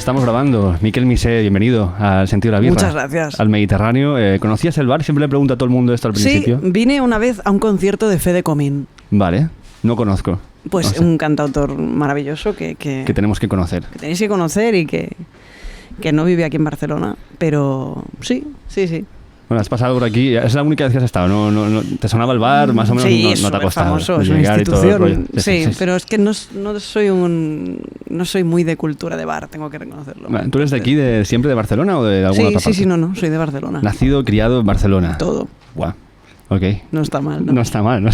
Estamos grabando. Miquel Misé, bienvenido al Sentido de la Birra. Muchas gracias. Al Mediterráneo. ¿Conocías el bar? Siempre le pregunto a todo el mundo esto al principio. Sí, vine una vez a un concierto de Fede Comín. Vale, no conozco. Pues no sé. un cantautor maravilloso que tenemos que conocer. Que tenéis que conocer y que no vive aquí en Barcelona. Pero sí. Bueno, has pasado por aquí. Es la única vez que has estado. ¿No ¿Te sonaba el bar? Más o menos sí, no te ha costado. Famoso, es una institución. Sí, sí, pero es que no soy muy de cultura de bar, tengo que reconocerlo. Vale, ¿tú eres de aquí, siempre de Barcelona o de alguna otra parte? Sí, no, soy de Barcelona. Nacido, criado en Barcelona. Todo. Guau. Ok. No está mal, ¿no? No está mal.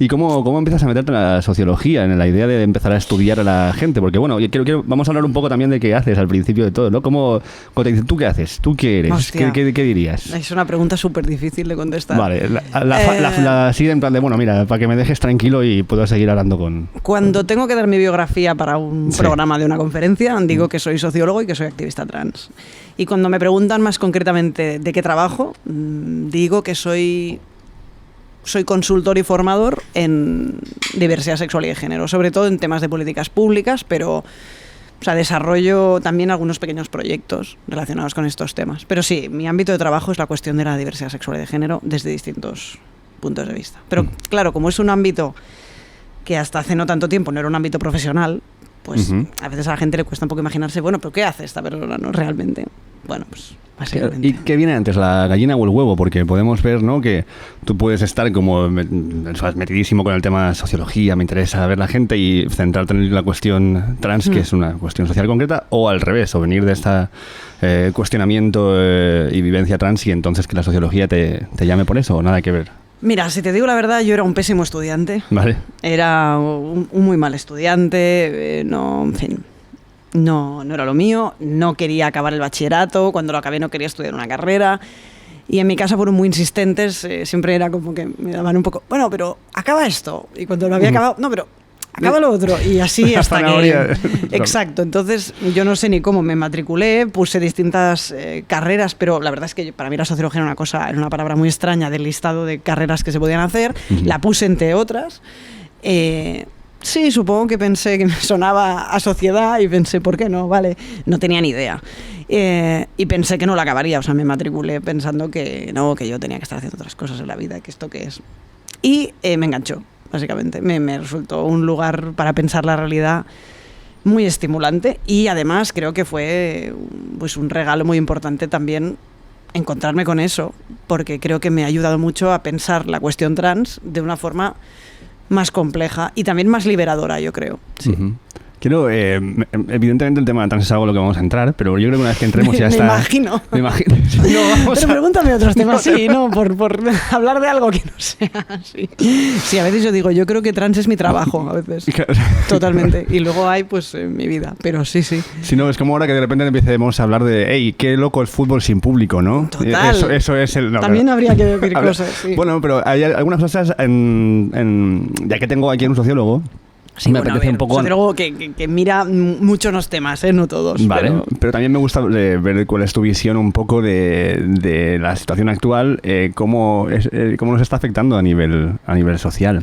¿Y cómo empiezas a meterte en la sociología, en la idea de empezar a estudiar a la gente? Porque bueno, vamos a hablar un poco también de qué haces al principio de todo, ¿no? Cuando te dicen, ¿tú qué haces? ¿Tú qué eres? ¿Qué dirías? Es una pregunta súper difícil de contestar. Vale, la sigue en plan de, bueno, mira, para que me dejes tranquilo y puedo seguir hablando con... Cuando tengo que dar mi biografía para un programa de una conferencia, digo que soy sociólogo y que soy activista trans. Y cuando me preguntan más concretamente de qué trabajo, digo que soy consultor y formador en diversidad sexual y de género, sobre todo en temas de políticas públicas, pero desarrollo también algunos pequeños proyectos relacionados con estos temas. Pero sí, mi ámbito de trabajo es la cuestión de la diversidad sexual y de género desde distintos puntos de vista. Pero claro, como es un ámbito que hasta hace no tanto tiempo no era un ámbito profesional, pues a veces a la gente le cuesta un poco imaginarse, bueno, ¿pero qué hace esta persona, no? Realmente. Bueno, pues básicamente. ¿Y qué viene antes, la gallina o el huevo? Porque podemos ver, ¿no?, que tú puedes estar como metidísimo con el tema de sociología, me interesa ver la gente y centrarte en la cuestión trans, que es una cuestión social concreta, o al revés, o venir de este cuestionamiento y vivencia trans y entonces que la sociología te llame por eso, o nada que ver. Mira, si te digo la verdad, yo era un pésimo estudiante. Vale. Era un muy mal estudiante, en fin, no era lo mío, no quería acabar el bachillerato, cuando lo acabé no quería estudiar una carrera, y en mi casa fueron muy insistentes, siempre era como que me daban un poco, bueno, pero acaba esto, y cuando lo había acabado, no, pero acaba lo otro, y así hasta que... Exacto, entonces yo no sé ni cómo me matriculé, puse distintas carreras, pero la verdad es que para mí la sociología era una palabra muy extraña del listado de carreras que se podían hacer, la puse entre otras. Sí, supongo que pensé que me sonaba a sociedad y pensé, ¿por qué no? Vale, no tenía ni idea. Y pensé que no la acabaría, me matriculé pensando que no, que yo tenía que estar haciendo otras cosas en la vida, que esto qué es. Y me enganchó. Básicamente, me resultó un lugar para pensar la realidad muy estimulante y además creo que fue un regalo muy importante también encontrarme con eso, porque creo que me ha ayudado mucho a pensar la cuestión trans de una forma más compleja y también más liberadora, yo creo. Sí. Quiero, evidentemente el tema trans es algo a lo que vamos a entrar, pero yo creo que una vez que entremos ya está... Me imagino. No, pero pregúntame otros temas, por hablar de algo que no sea así. Sí, a veces yo digo, yo creo que trans es mi trabajo, a veces. Claro. Totalmente. Y luego hay, mi vida, pero sí. Si no, es como ahora que de repente empecemos a hablar de, hey, qué loco el fútbol sin público, ¿no? Total. Eso es el... No, también habría que decir cosas, sí. Bueno, pero hay algunas cosas, ya que tengo aquí un sociólogo... Sí, me apetece un poco... Luego que mira muchos los temas, no todos. Vale, pero también me gusta ver cuál es tu visión un poco de la situación actual, cómo nos está afectando a nivel social.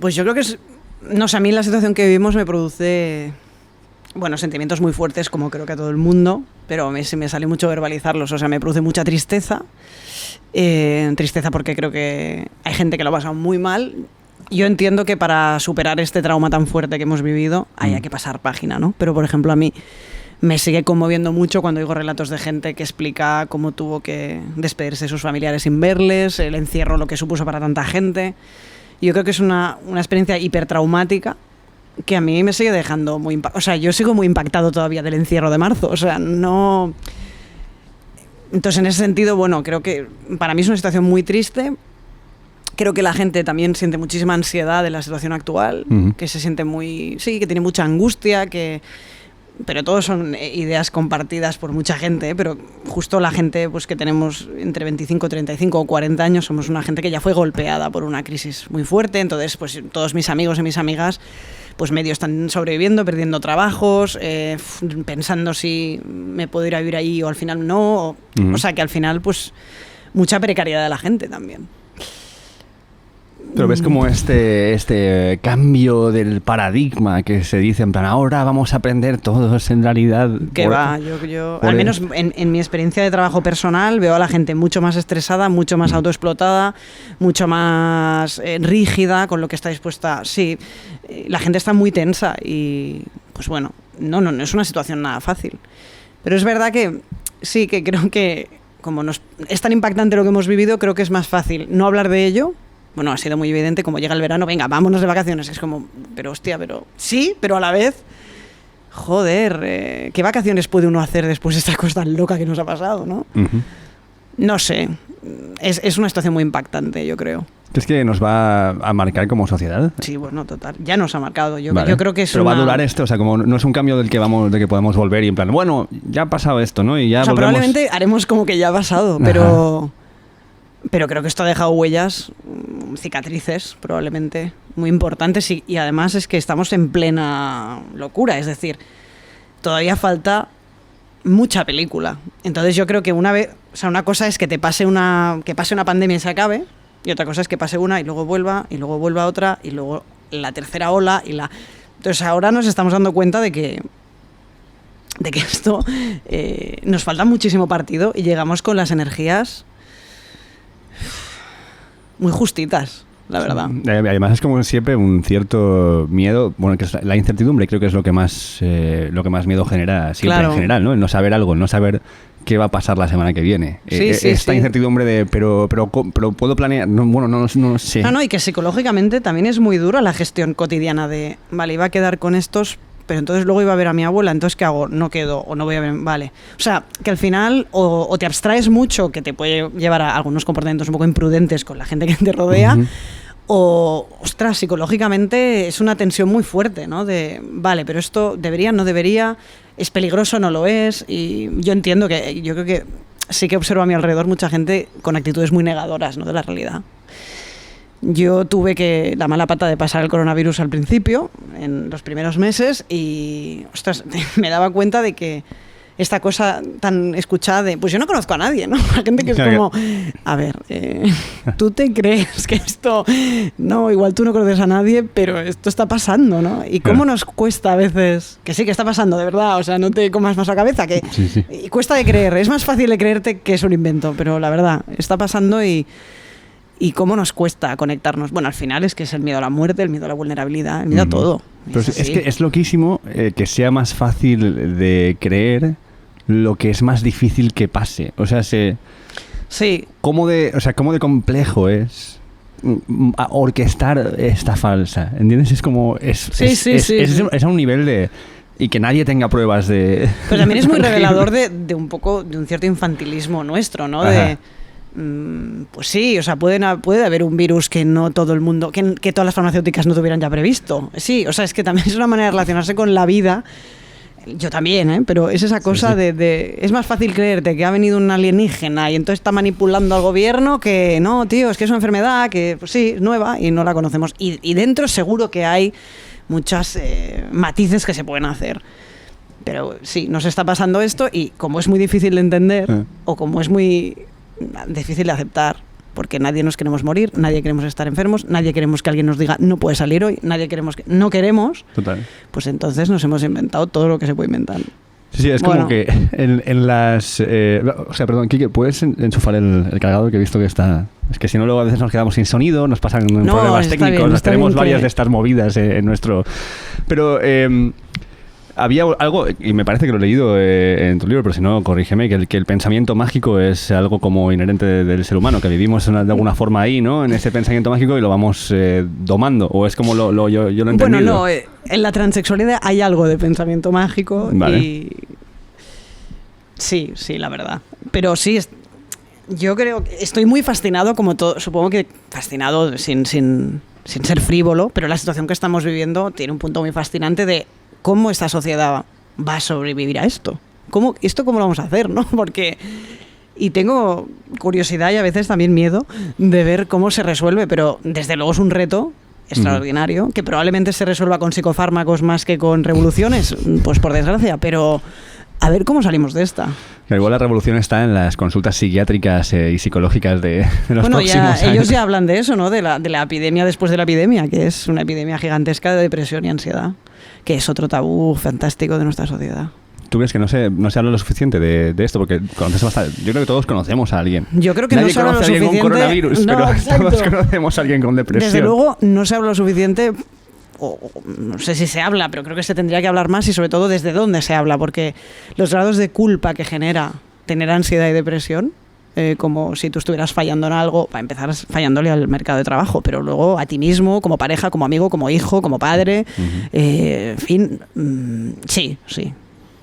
Pues yo creo que a mí la situación que vivimos me produce sentimientos muy fuertes, como creo que a todo el mundo, pero me sale mucho verbalizarlos, me produce mucha tristeza. Tristeza porque creo que hay gente que lo ha pasado muy mal. Yo entiendo que para superar este trauma tan fuerte que hemos vivido haya que pasar página, ¿no? Pero, por ejemplo, a mí me sigue conmoviendo mucho cuando oigo relatos de gente que explica cómo tuvo que despedirse de sus familiares sin verles, el encierro, lo que supuso para tanta gente. Yo creo que es una experiencia hipertraumática que a mí me sigue dejando muy... yo sigo muy impactado todavía del encierro de marzo. No... Entonces, en ese sentido, creo que para mí es una situación muy triste. Creo que la gente también siente muchísima ansiedad de la situación actual, que se siente que tiene mucha angustia, pero todos son ideas compartidas por mucha gente, pero justo la gente que tenemos entre 25, 35 o 40 años somos una gente que ya fue golpeada por una crisis muy fuerte, entonces todos mis amigos y mis amigas medio están sobreviviendo, perdiendo trabajos, pensando si me puedo ir a vivir ahí o al final no, o sea que al final mucha precariedad de la gente también. Pero ves como este cambio del paradigma que se dice en plan, ahora vamos a aprender todos en realidad. Que va, yo al menos en mi experiencia de trabajo personal veo a la gente mucho más estresada, mucho más autoexplotada, mucho más rígida con lo que está dispuesta. Sí, la gente está muy tensa y pues bueno, no es una situación nada fácil. Pero es verdad que sí, que creo que como es tan impactante lo que hemos vivido, creo que es más fácil no hablar de ello. Bueno, ha sido muy evidente, como llega el verano, venga, vámonos de vacaciones. Es como, pero hostia, pero sí, pero a la vez, joder, ¿qué vacaciones puede uno hacer después de esta cosa tan loca que nos ha pasado, no? Uh-huh. No sé, es una situación muy impactante, yo creo. ¿Crees que nos va a marcar como sociedad? Sí, bueno, total. Ya nos ha marcado. Yo creo que es Pero va a durar esto, o sea, como no es un cambio del que podemos volver y en plan, bueno, ya ha pasado esto, ¿no? Y ya volvemos. Probablemente haremos como que ya ha pasado, pero creo que esto ha dejado huellas, cicatrices, probablemente, muy importantes y además es que estamos en plena locura, es decir, todavía falta mucha película. Entonces yo creo que una cosa es que te pase una pandemia y se acabe, y otra cosa es que pase una y luego vuelva otra y luego la tercera ola Entonces ahora nos estamos dando cuenta de que esto nos falta muchísimo partido y llegamos con las energías muy justitas, la verdad. Además es como siempre un cierto miedo, bueno, que es la incertidumbre, creo que es lo que más miedo genera siempre, claro. En general, ¿no? El no saber algo, el no saber qué va a pasar la semana que viene. Esta incertidumbre de, pero puedo planear, no sé. No, y que psicológicamente también es muy dura la gestión cotidiana de, vale, iba a quedar con estos, pero entonces luego iba a ver a mi abuela, entonces ¿qué hago? No quedo, o no voy a ver, vale. O sea, que al final o te abstraes mucho, que te puede llevar a algunos comportamientos un poco imprudentes con la gente que te rodea, uh-huh. O, ostras, psicológicamente es una tensión muy fuerte, ¿no? De, vale, pero esto debería, no debería, es peligroso, no lo es, y yo entiendo yo creo que sí que observo a mi alrededor mucha gente con actitudes muy negadoras, ¿no? De la realidad. Yo tuve la mala pata de pasar el coronavirus al principio, en los primeros meses, y ostras, me daba cuenta de que esta cosa tan escuchada de, pues yo no conozco a nadie, ¿no? La gente que es como, a ver, ¿tú te crees que esto? No, igual tú no conoces a nadie, pero esto está pasando, ¿no? Y cómo nos cuesta a veces, que sí que está pasando, de verdad, o sea, no te comas más la cabeza, que sí. Y cuesta de creer, es más fácil de creerte que es un invento, pero la verdad, está pasando y cómo nos cuesta conectarnos. Bueno, al final es que es el miedo a la muerte, el miedo a la vulnerabilidad, el miedo a todo. Pero es que es loquísimo que sea más fácil de creer lo que es más difícil que pase. O sea, sí. ¿Cómo de complejo es orquestar esta falsa? ¿Entiendes? Es como... Es a un nivel de... Y que nadie tenga pruebas de... Pero también es muy revelador de un cierto infantilismo nuestro, ¿no? Ajá. Pues sí, o sea, puede haber un virus que no todo el mundo, que todas las farmacéuticas no tuvieran ya previsto. Sí, o sea, es que también es una manera de relacionarse con la vida. Yo también, pero es esa cosa de es más fácil creerte que ha venido un alienígena y entonces está manipulando al gobierno que no, tío, es que es una enfermedad que pues sí, nueva y no la conocemos. Y dentro seguro que hay muchas matices que se pueden hacer. Pero sí, nos está pasando esto y como es muy difícil de entender o como es muy difícil de aceptar, porque nadie nos queremos morir, nadie queremos estar enfermos, nadie queremos que alguien nos diga no puedes salir hoy, nadie queremos que no queremos. Total. Pues entonces nos hemos inventado todo lo que se puede inventar. Sí, es como que en las... o sea, perdón, Quique, ¿puedes enchufar el cargador? Que he visto que está... Es que si no, luego a veces nos quedamos sin sonido, nos pasan problemas técnicos, nos tenemos varias de estas movidas en nuestro... Pero... había algo, y me parece que lo he leído en tu libro, pero si no, corrígeme, que el pensamiento mágico es algo como inherente del ser humano, que vivimos de alguna forma ahí, ¿no? En ese pensamiento mágico y lo vamos domando, o es como yo lo he entendido. Bueno, no, en la transexualidad hay algo de pensamiento mágico, vale. Y sí, la verdad. Pero sí, yo creo que estoy muy fascinado, como todo, supongo que fascinado sin ser frívolo, pero la situación que estamos viviendo tiene un punto muy fascinante de cómo esta sociedad va a sobrevivir a esto. ¿Cómo lo vamos a hacer, no? Porque... Y tengo curiosidad y a veces también miedo de ver cómo se resuelve, pero desde luego es un reto extraordinario, que probablemente se resuelva con psicofármacos más que con revoluciones, pues por desgracia, pero a ver cómo salimos de esta. Igual la revolución está en las consultas psiquiátricas y psicológicas de los bueno, próximos años. Ellos ya hablan de eso, ¿no? De la epidemia después de la epidemia, que es una epidemia gigantesca de depresión y ansiedad, que es otro tabú fantástico de nuestra sociedad. ¿Tú crees que no se habla lo suficiente de esto? Porque conoces bastante. Yo creo que todos conocemos a alguien. Yo creo que Nadie no se habla lo conoce a alguien suficiente. con coronavirus, No, pero exacto. todos conocemos a alguien con depresión. Desde luego, no se habla lo suficiente. O no sé si se habla, pero creo que se tendría que hablar más y sobre todo desde dónde se habla, porque los grados de culpa que genera tener ansiedad y depresión, como si tú estuvieras fallando en algo, para empezar fallándole al mercado de trabajo, pero luego a ti mismo, como pareja, como amigo, como hijo, como padre, en fin, sí.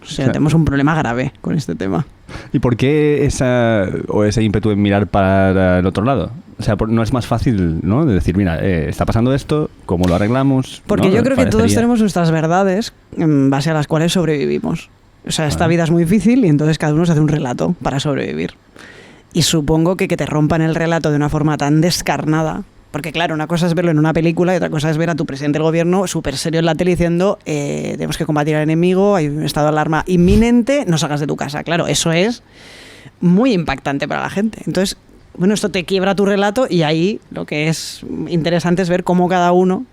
O sea, tenemos un problema grave con este tema. ¿Y por qué ese ímpetu en mirar para el otro lado? O sea, no es más fácil, ¿no? De decir, mira, está pasando esto, ¿cómo lo arreglamos? Porque ¿no? yo creo que todos Parecería. tenemos nuestras verdades en base a las cuales sobrevivimos. O sea, esta vida es muy difícil y entonces cada uno se hace un relato para sobrevivir. Y supongo que te rompan el relato de una forma tan descarnada, porque claro, una cosa es verlo en una película y otra cosa es ver a tu presidente del gobierno súper serio en la tele diciendo tenemos que combatir al enemigo, hay un estado de alarma inminente, no salgas de tu casa. Claro, eso es muy impactante para la gente. Entonces, bueno, esto te quiebra tu relato y ahí lo que es interesante es ver cómo cada uno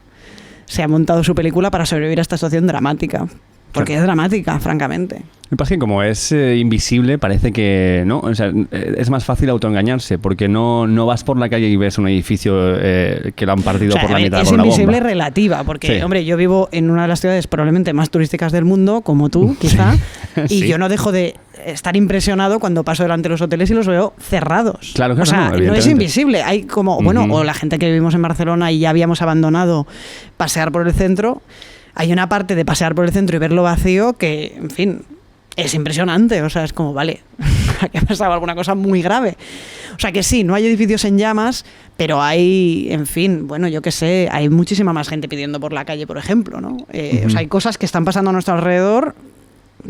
se ha montado su película para sobrevivir a esta situación dramática. Porque es dramática, francamente. Me pasa que como es invisible, parece que no, o sea, es más fácil autoengañarse, porque no vas por la calle y ves un edificio que lo han partido por la mitad es con una bomba. invisible relativa, porque, Sí. hombre, yo vivo en una de las ciudades probablemente más turísticas del mundo, como tú, quizá, y Sí. yo no dejo de estar impresionado cuando paso delante de los hoteles y los veo cerrados. Claro, o sea, no, no es evidentemente. invisible. Hay como, bueno, o la gente que vivimos en Barcelona y ya habíamos abandonado pasear por el centro, hay una parte de pasear por el centro y verlo vacío que, en fin, es impresionante. O sea, es como, vale, aquí ha pasado alguna cosa muy grave. O sea que sí, no hay edificios en llamas, pero hay, en fin, bueno, yo qué sé, hay muchísima más gente pidiendo por la calle, por ejemplo, ¿no? O sea, hay cosas que están pasando a nuestro alrededor,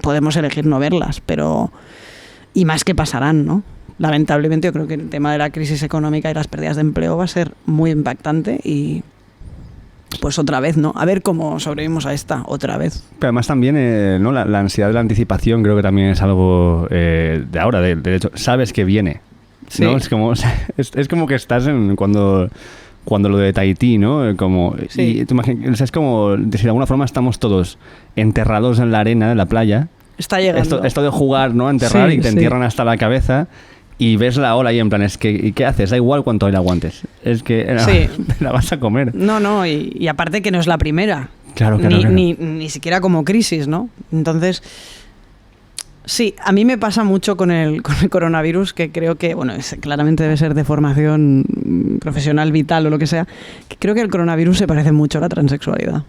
podemos elegir no verlas, pero... Y más que pasarán, ¿no? Lamentablemente yo creo que el tema de la crisis económica y las pérdidas de empleo va a ser muy impactante y... Pues otra vez, ¿no? A ver cómo sobrevivimos a esta otra vez. Pero además también ¿no? la ansiedad de la anticipación creo que también es algo de ahora, de hecho, sabes que viene. Sí. ¿No? Es como que estás en cuando lo de Tahití, ¿no? Como, Sí. y tú imaginas, es como si de alguna forma estamos todos enterrados en la arena de la playa. Está llegando. Esto de jugar, ¿no? A enterrar Sí, y te sí. entierran hasta la cabeza y ves la ola y en plan, es que, ¿y qué haces? Da igual cuánto la aguantes. Es que Sí. te la vas a comer. No, y aparte que no es la primera. Claro. Ni siquiera como crisis, ¿no? Entonces, sí, a mí me pasa mucho con el coronavirus, que creo que, bueno, claramente debe ser de formación profesional, vital o lo que sea, que creo que el coronavirus se parece mucho a la transexualidad.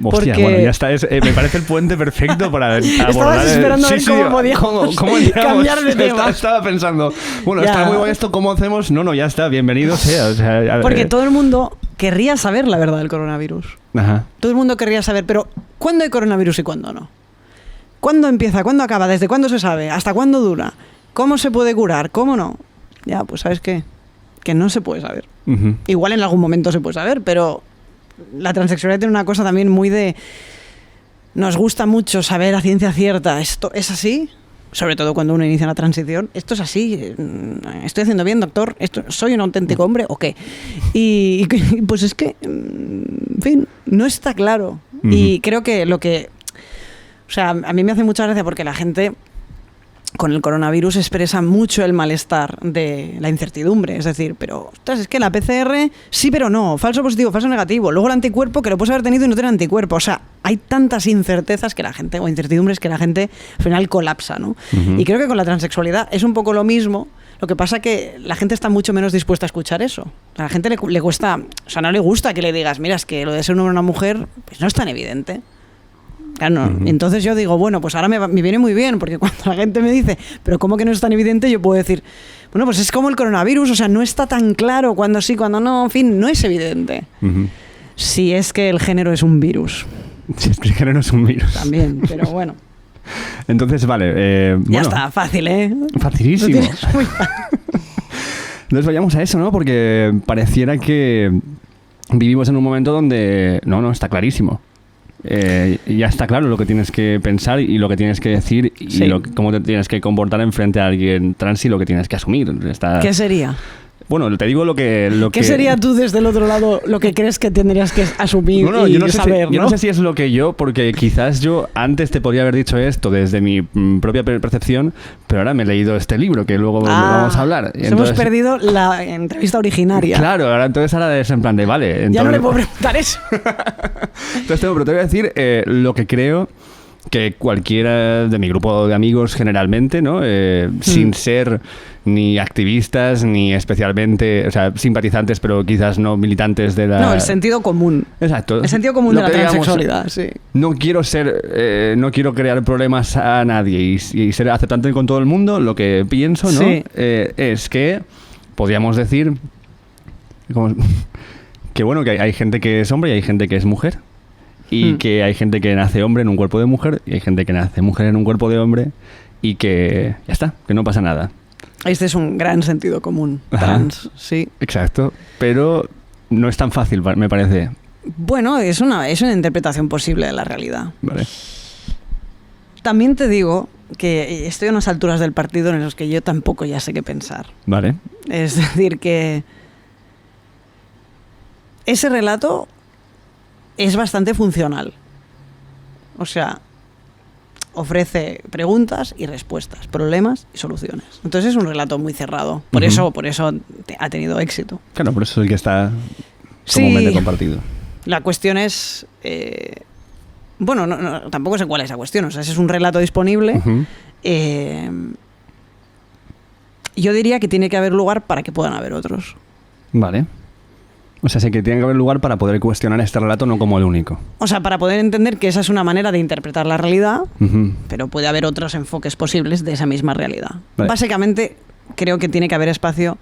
Hostia, Porque- bueno, ya está. Me parece el puente perfecto para abordar... Estabas esperando a ver cómo podíamos ¿Cómo entramos? cambiar de tema. Estaba pensando, bueno, Ya. está muy bueno esto, ¿cómo hacemos? No, ya está, bienvenido sea. O sea, Porque todo el mundo querría saber la verdad del coronavirus. Ajá. Todo el mundo querría saber, pero ¿cuándo hay coronavirus y cuándo no? ¿Cuándo empieza? ¿Cuándo acaba? ¿Desde cuándo se sabe? ¿Hasta cuándo dura? ¿Cómo se puede curar? ¿Cómo no? Ya, pues ¿sabes qué? Que no se puede saber. Ujú. Igual en algún momento se puede saber, pero la transexualidad tiene una cosa también muy de... Nos gusta mucho saber a ciencia cierta, ¿esto es así? Sobre todo cuando uno inicia una transición. ¿Esto es así? ¿Estoy haciendo bien, doctor? ¿Soy un auténtico hombre o qué? Y pues es que, en fin, no está claro. Ujú. Y creo que lo que... O sea, a mí me hace mucha gracia porque la gente con el coronavirus expresa mucho el malestar de la incertidumbre. Es decir, pero, ostras, es que la PCR sí, pero no. Falso positivo, falso negativo. Luego el anticuerpo que lo puedes haber tenido y no tener anticuerpo. O sea, hay tantas incertezas que la gente, o incertidumbres que la gente al final colapsa, ¿no? Ujú. Y creo que con la transexualidad es un poco lo mismo. Lo que pasa que la gente está mucho menos dispuesta a escuchar eso. A la gente le cuesta, o sea, no le gusta que le digas, mira, es que lo de ser un hombre o una mujer, pues no es tan evidente. Claro, no. Ujú. Entonces yo digo, bueno, pues ahora me viene muy bien, porque cuando la gente me dice, pero ¿cómo que no es tan evidente? Yo puedo decir, bueno, pues es como el coronavirus, o sea, no está tan claro cuando sí, cuando no, en fin, no es evidente. Ujú. Si es que el género es un virus, Si es que el género es un virus. también, pero bueno, Entonces, vale. ya bueno, está, fácil, ¿eh? Facilísimo. Lo tienes muy fácil. Entonces vayamos a eso, ¿no? Porque pareciera que vivimos en un momento donde... No, está clarísimo. ya está claro lo que tienes que pensar y lo que tienes que decir y Sí. cómo te tienes que comportar enfrente a alguien trans y lo que tienes que asumir. ¿Qué sería? Bueno, te digo lo que... ¿Qué sería tú desde el otro lado lo que crees que tendrías que asumir y yo no sé saber, yo no sé si es lo que yo, porque quizás yo antes te podría haber dicho esto desde mi propia percepción, pero ahora me he leído este libro que luego vamos a hablar. Hemos perdido la entrevista originaria. Claro, ahora es en plan de vale. Entonces, ya no le puedo preguntar eso. Entonces, pero te voy a decir lo que creo que cualquiera de mi grupo de amigos generalmente, ¿no? Sin ser ni activistas ni especialmente, o sea, simpatizantes, pero quizás no militantes de la... No, el sentido común. Exacto. El sentido común Lo de la que digamos, transexualidad, sí. No quiero crear problemas a nadie y ser aceptante con todo el mundo. Lo que pienso, ¿no? Sí. Es que podríamos decir que bueno, que hay gente que es hombre y hay gente que es mujer. Y que hay gente que nace hombre en un cuerpo de mujer y hay gente que nace mujer en un cuerpo de hombre y que ya está, que no pasa nada. Este es un gran sentido común, Ajá. trans, sí. Exacto, pero no es tan fácil, me parece. Bueno, es una interpretación posible de la realidad. Vale. También te digo que estoy a unas alturas del partido en las que yo tampoco ya sé qué pensar. Vale. Es decir, que ese relato es bastante funcional. O sea, ofrece preguntas y respuestas, problemas y soluciones. Entonces es un relato muy cerrado. Por eso ha tenido éxito. Claro, por eso es el que está Sí. comúnmente compartido. La cuestión es... bueno, no, tampoco sé cuál es la cuestión. O sea, ese es un relato disponible. Ujú. Yo diría que tiene que haber lugar para que puedan haber otros. Vale. O sea, sí que tiene que haber lugar para poder cuestionar este relato no como el único. O sea, para poder entender que esa es una manera de interpretar la realidad, Ujú. pero puede haber otros enfoques posibles de esa misma realidad. Vale. Básicamente, creo que tiene que haber espacio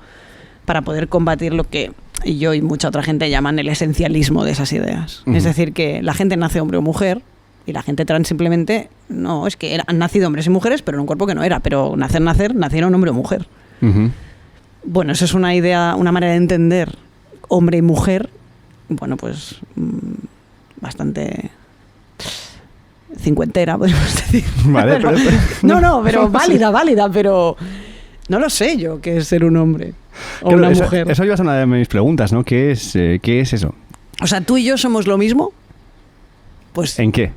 para poder combatir lo que yo y mucha otra gente llaman el esencialismo de esas ideas. Ujú. Es decir, que la gente nace hombre o mujer y la gente trans simplemente, no, es que han nacido hombres y mujeres, pero en un cuerpo que no era, pero nacieron hombre o mujer. Ujú. Bueno, eso es una idea, una manera de entender hombre y mujer, bueno, pues bastante cincuentera, podemos decir. Vale, Pero- pero válida, pero no lo sé yo qué es ser un hombre o Claro, una eso, mujer. Eso iba a ser una de mis preguntas, ¿no? ¿Qué es eso? O sea, tú y yo somos lo mismo, pues... ¿En qué?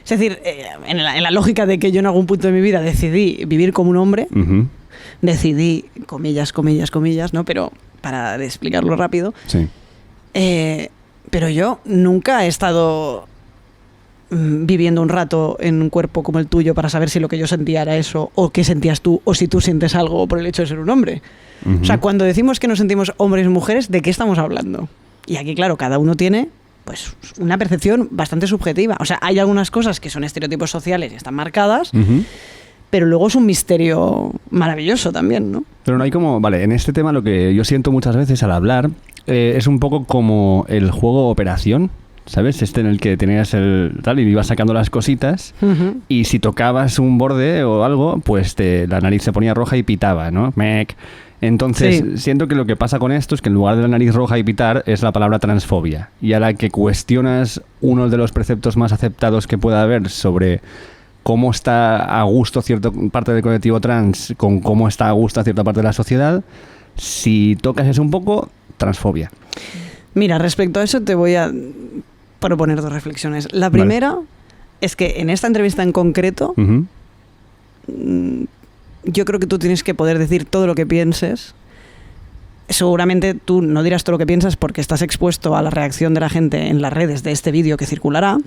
Es decir, en la lógica de que yo en algún punto de mi vida decidí vivir como un hombre, Ujú. decidí, comillas, comillas, comillas, ¿no? Pero para explicarlo rápido, Sí. pero yo nunca he estado viviendo un rato en un cuerpo como el tuyo para saber si lo que yo sentía era eso, o qué sentías tú, o si tú sientes algo por el hecho de ser un hombre. Ujú. O sea, cuando decimos que nos sentimos hombres y mujeres, ¿de qué estamos hablando? Y aquí, claro, cada uno tiene pues una percepción bastante subjetiva. O sea, hay algunas cosas que son estereotipos sociales y están marcadas, Ujú. pero luego es un misterio maravilloso también, ¿no? Pero no hay como... Vale, en este tema lo que yo siento muchas veces al hablar es un poco como el juego Operación, ¿sabes? Este en el que tenías el tal y ibas sacando las cositas Ujú. y si tocabas un borde o algo, pues la nariz se ponía roja y pitaba, ¿no? Mec. Entonces, Sí. siento que lo que pasa con esto es que en lugar de la nariz roja y pitar es la palabra transfobia. Y a la que cuestionas uno de los preceptos más aceptados que pueda haber sobre cómo está a gusto cierta parte del colectivo trans con cómo está a gusto cierta parte de la sociedad, si tocas eso un poco, transfobia. Mira, respecto a eso te voy a proponer dos reflexiones. La Vale. primera es que en esta entrevista en concreto, Ujú. yo creo que tú tienes que poder decir todo lo que pienses. Seguramente tú no dirás todo lo que piensas porque estás expuesto a la reacción de la gente en las redes de este vídeo que circulará,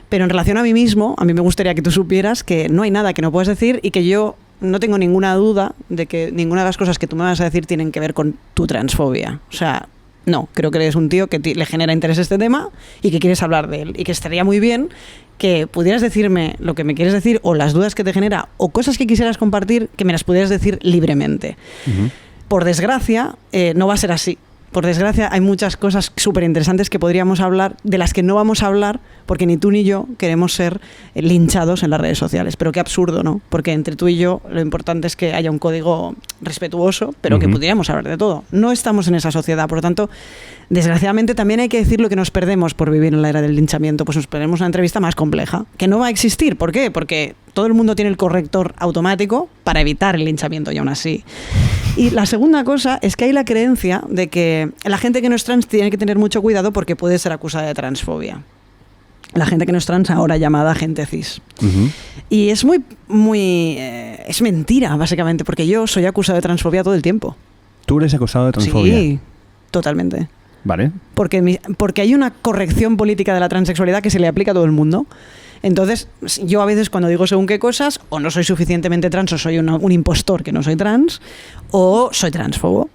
pero en relación a mí mismo, a mí me gustaría que tú supieras que no hay nada que no puedas decir y que yo no tengo ninguna duda de que ninguna de las cosas que tú me vas a decir tienen que ver con tu transfobia. O sea, no, creo que eres un tío que le genera interés este tema y que quieres hablar de él y que estaría muy bien que pudieras decirme lo que me quieres decir o las dudas que te genera o cosas que quisieras compartir, que me las pudieras decir libremente. Ujú. Por desgracia, no va a ser así. Por desgracia, hay muchas cosas súper interesantes que podríamos hablar, de las que no vamos a hablar, porque ni tú ni yo queremos ser linchados en las redes sociales. Pero qué absurdo, ¿no? Porque entre tú y yo lo importante es que haya un código respetuoso, pero que Ujú. pudiéramos hablar de todo. No estamos en esa sociedad, por lo tanto, Desgraciadamente también hay que decir lo que nos perdemos por vivir en la era del linchamiento, pues nos perdemos una entrevista más compleja, que no va a existir. ¿Por qué? Porque todo el mundo tiene el corrector automático para evitar el linchamiento y aún así. Y la segunda cosa es que hay la creencia de que la gente que no es trans tiene que tener mucho cuidado porque puede ser acusada de transfobia. La gente que no es trans ahora llamada gente cis. Uh-huh. Y es es mentira, básicamente, porque yo soy acusado de transfobia todo el tiempo. ¿Tú eres acusado de transfobia? Sí, totalmente. Vale. Porque hay una corrección política de la transexualidad que se le aplica a todo el mundo. Entonces, yo a veces cuando digo según qué cosas, o no soy suficientemente trans, o soy un impostor que no soy trans, o soy transfobo.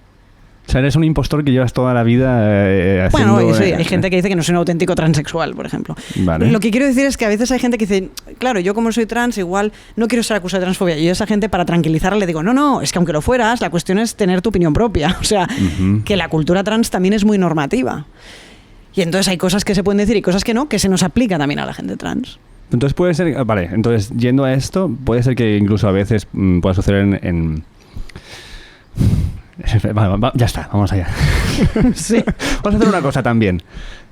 O sea, eres un impostor que llevas toda la vida haciendo... Bueno, sí, hay gente que dice que no soy un auténtico transexual, por ejemplo. Vale. Lo que quiero decir es que a veces hay gente que dice, claro, yo como soy trans, igual no quiero ser acusado de transfobia. Y yo a esa gente, para tranquilizarla, le digo, no, es que aunque lo fueras, la cuestión es tener tu opinión propia. O sea, que la cultura trans también es muy normativa. Y entonces hay cosas que se pueden decir y cosas que no, que se nos aplica también a la gente trans. Entonces puede ser... Vale, entonces yendo a esto, puede ser que incluso a veces pueda suceder en... Ya está, vamos allá. Sí. Vamos a hacer una cosa también.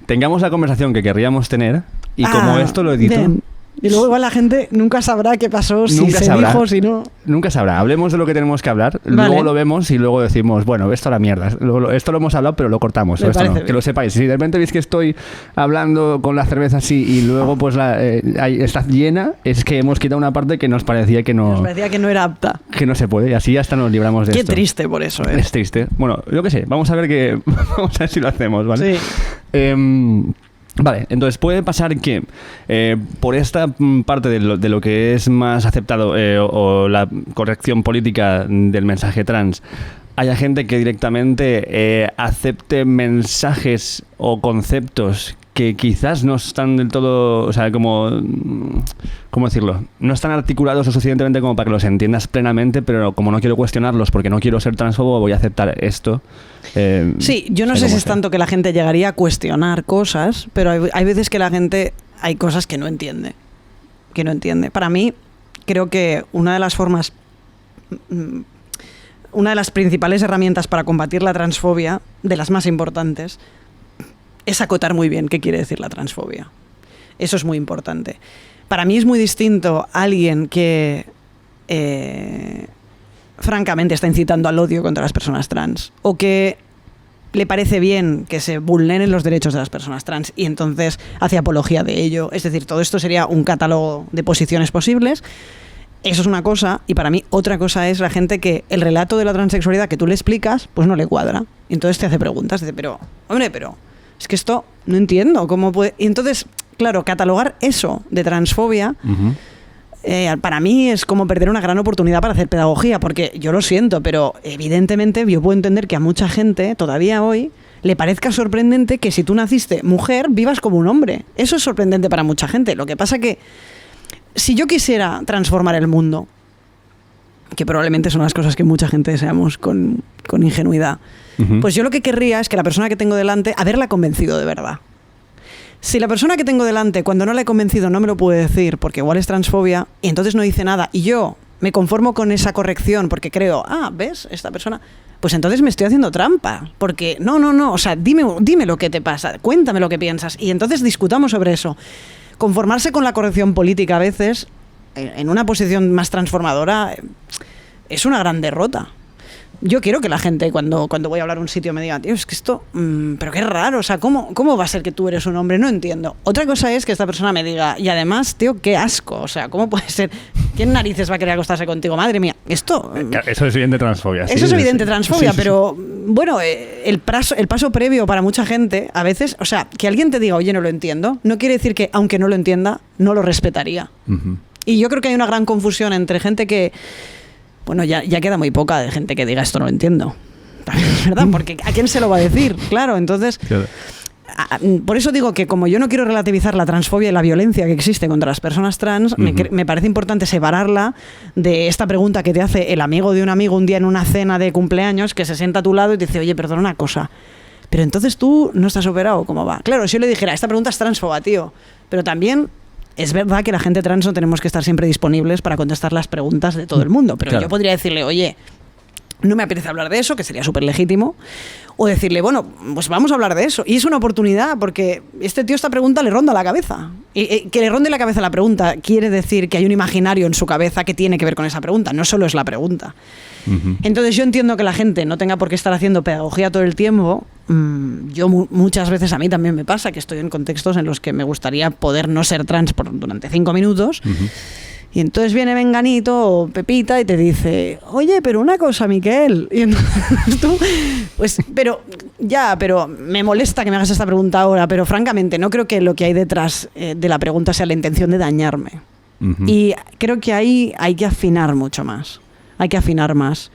Tengamos la conversación que querríamos tener y como esto lo edito... Bien. Y luego igual la gente nunca sabrá qué pasó, si nunca se sabrá, dijo, si no... Nunca sabrá. Hablemos de lo que tenemos que hablar, Vale. luego lo vemos y luego decimos, bueno, esto a la mierda. Esto lo hemos hablado, pero lo cortamos. Me Esto parece no. bien. Que lo sepáis. Si de repente veis que estoy hablando con la cerveza así y luego pues está llena, es que hemos quitado una parte que nos parecía que no... Nos parecía que no era apta. Que no se puede, y así hasta nos libramos de Qué esto. triste por eso, ¿eh? Es triste. Bueno, yo qué sé, vamos a ver vamos a ver si lo hacemos, ¿vale? Sí. Vale, entonces puede pasar que por esta parte de lo que es más aceptado o la corrección política del mensaje trans, haya gente que directamente acepte mensajes o conceptos que quizás no están del todo, o sea, ¿cómo decirlo? No están articulados lo suficientemente como para que los entiendas plenamente, pero como no quiero cuestionarlos porque no quiero ser transfobo, voy a aceptar esto. Sí, yo no sé si es tanto que la gente llegaría a cuestionar cosas, pero hay veces que la gente, hay cosas que no entiende. Para mí, creo que una de las principales herramientas para combatir la transfobia, de las más importantes, es acotar muy bien qué quiere decir la transfobia. Eso es muy importante. Para mí es muy distinto alguien que francamente está incitando al odio contra las personas trans o que le parece bien que se vulneren los derechos de las personas trans y entonces hace apología de ello. Es decir, todo esto sería un catálogo de posiciones posibles. Eso es una cosa, y para mí otra cosa es la gente que el relato de la transexualidad que tú le explicas, pues no le cuadra. Y entonces te hace preguntas, dice, pero es que esto no entiendo cómo puede... Y entonces, claro, catalogar eso de transfobia, para mí es como perder una gran oportunidad para hacer pedagogía, porque yo lo siento, pero evidentemente yo puedo entender que a mucha gente, todavía hoy, le parezca sorprendente que si tú naciste mujer, vivas como un hombre. Eso es sorprendente para mucha gente. Lo que pasa que, si yo quisiera transformar el mundo, que probablemente son las cosas que mucha gente deseamos con ingenuidad, pues yo lo que querría es que la persona que tengo delante, haberla convencido de verdad. Si la persona que tengo delante, cuando no la he convencido, no me lo puede decir, porque igual es transfobia, y entonces no dice nada, y yo me conformo con esa corrección, porque creo, ¿ves? Esta persona... Pues entonces me estoy haciendo trampa, porque no, o sea, dime lo que te pasa, cuéntame lo que piensas, y entonces discutamos sobre eso. Conformarse con la corrección política a veces, en una posición más transformadora, es una gran derrota. Yo quiero que la gente cuando voy a hablar a un sitio me diga, tío, es que esto, pero qué raro, o sea, ¿cómo va a ser que tú eres un hombre? No entiendo. Otra cosa es que esta persona me diga, y además, tío, qué asco, o sea, ¿cómo puede ser? ¿Quién narices va a querer acostarse contigo? Madre mía, esto... Eso es evidente transfobia. Eso es evidente transfobia, pero bueno, el paso previo para mucha gente, a veces, o sea, que alguien te diga, oye, no lo entiendo, no quiere decir que, aunque no lo entienda, no lo respetaría. Y yo creo que hay una gran confusión entre gente que... Bueno, ya queda muy poca de gente que diga esto no lo entiendo. Es verdad, porque ¿a quién se lo va a decir? Claro, entonces... Claro. Por eso digo que como yo no quiero relativizar la transfobia y la violencia que existe contra las personas trans, me parece importante separarla de esta pregunta que te hace el amigo de un amigo un día en una cena de cumpleaños, que se sienta a tu lado y te dice, oye, perdona una cosa, pero entonces tú no estás operado, ¿cómo va? Claro, si yo le dijera, esta pregunta es transfoba, tío, pero también... Es verdad que la gente trans no tenemos que estar siempre disponibles para contestar las preguntas de todo el mundo, pero claro, yo podría decirle, oye, no me apetece hablar de eso, que sería súper legítimo, o decirle, bueno, pues vamos a hablar de eso. Y es una oportunidad, porque esta pregunta le ronda la cabeza. Y que le ronde la cabeza la pregunta quiere decir que hay un imaginario en su cabeza que tiene que ver con esa pregunta, no solo es la pregunta. Entonces yo entiendo que la gente no tenga por qué estar haciendo pedagogía todo el tiempo. Yo muchas veces, a mí también me pasa que estoy en contextos en los que me gustaría poder no ser trans durante 5 minutos. Y entonces viene Menganito o Pepita y te dice, oye, pero una cosa, Miquel. Y entonces tú, pues, pero me molesta que me hagas esta pregunta ahora, pero francamente no creo que lo que hay detrás de la pregunta sea la intención de dañarme. Y creo que ahí hay que afinar mucho más. Hay que afinar más.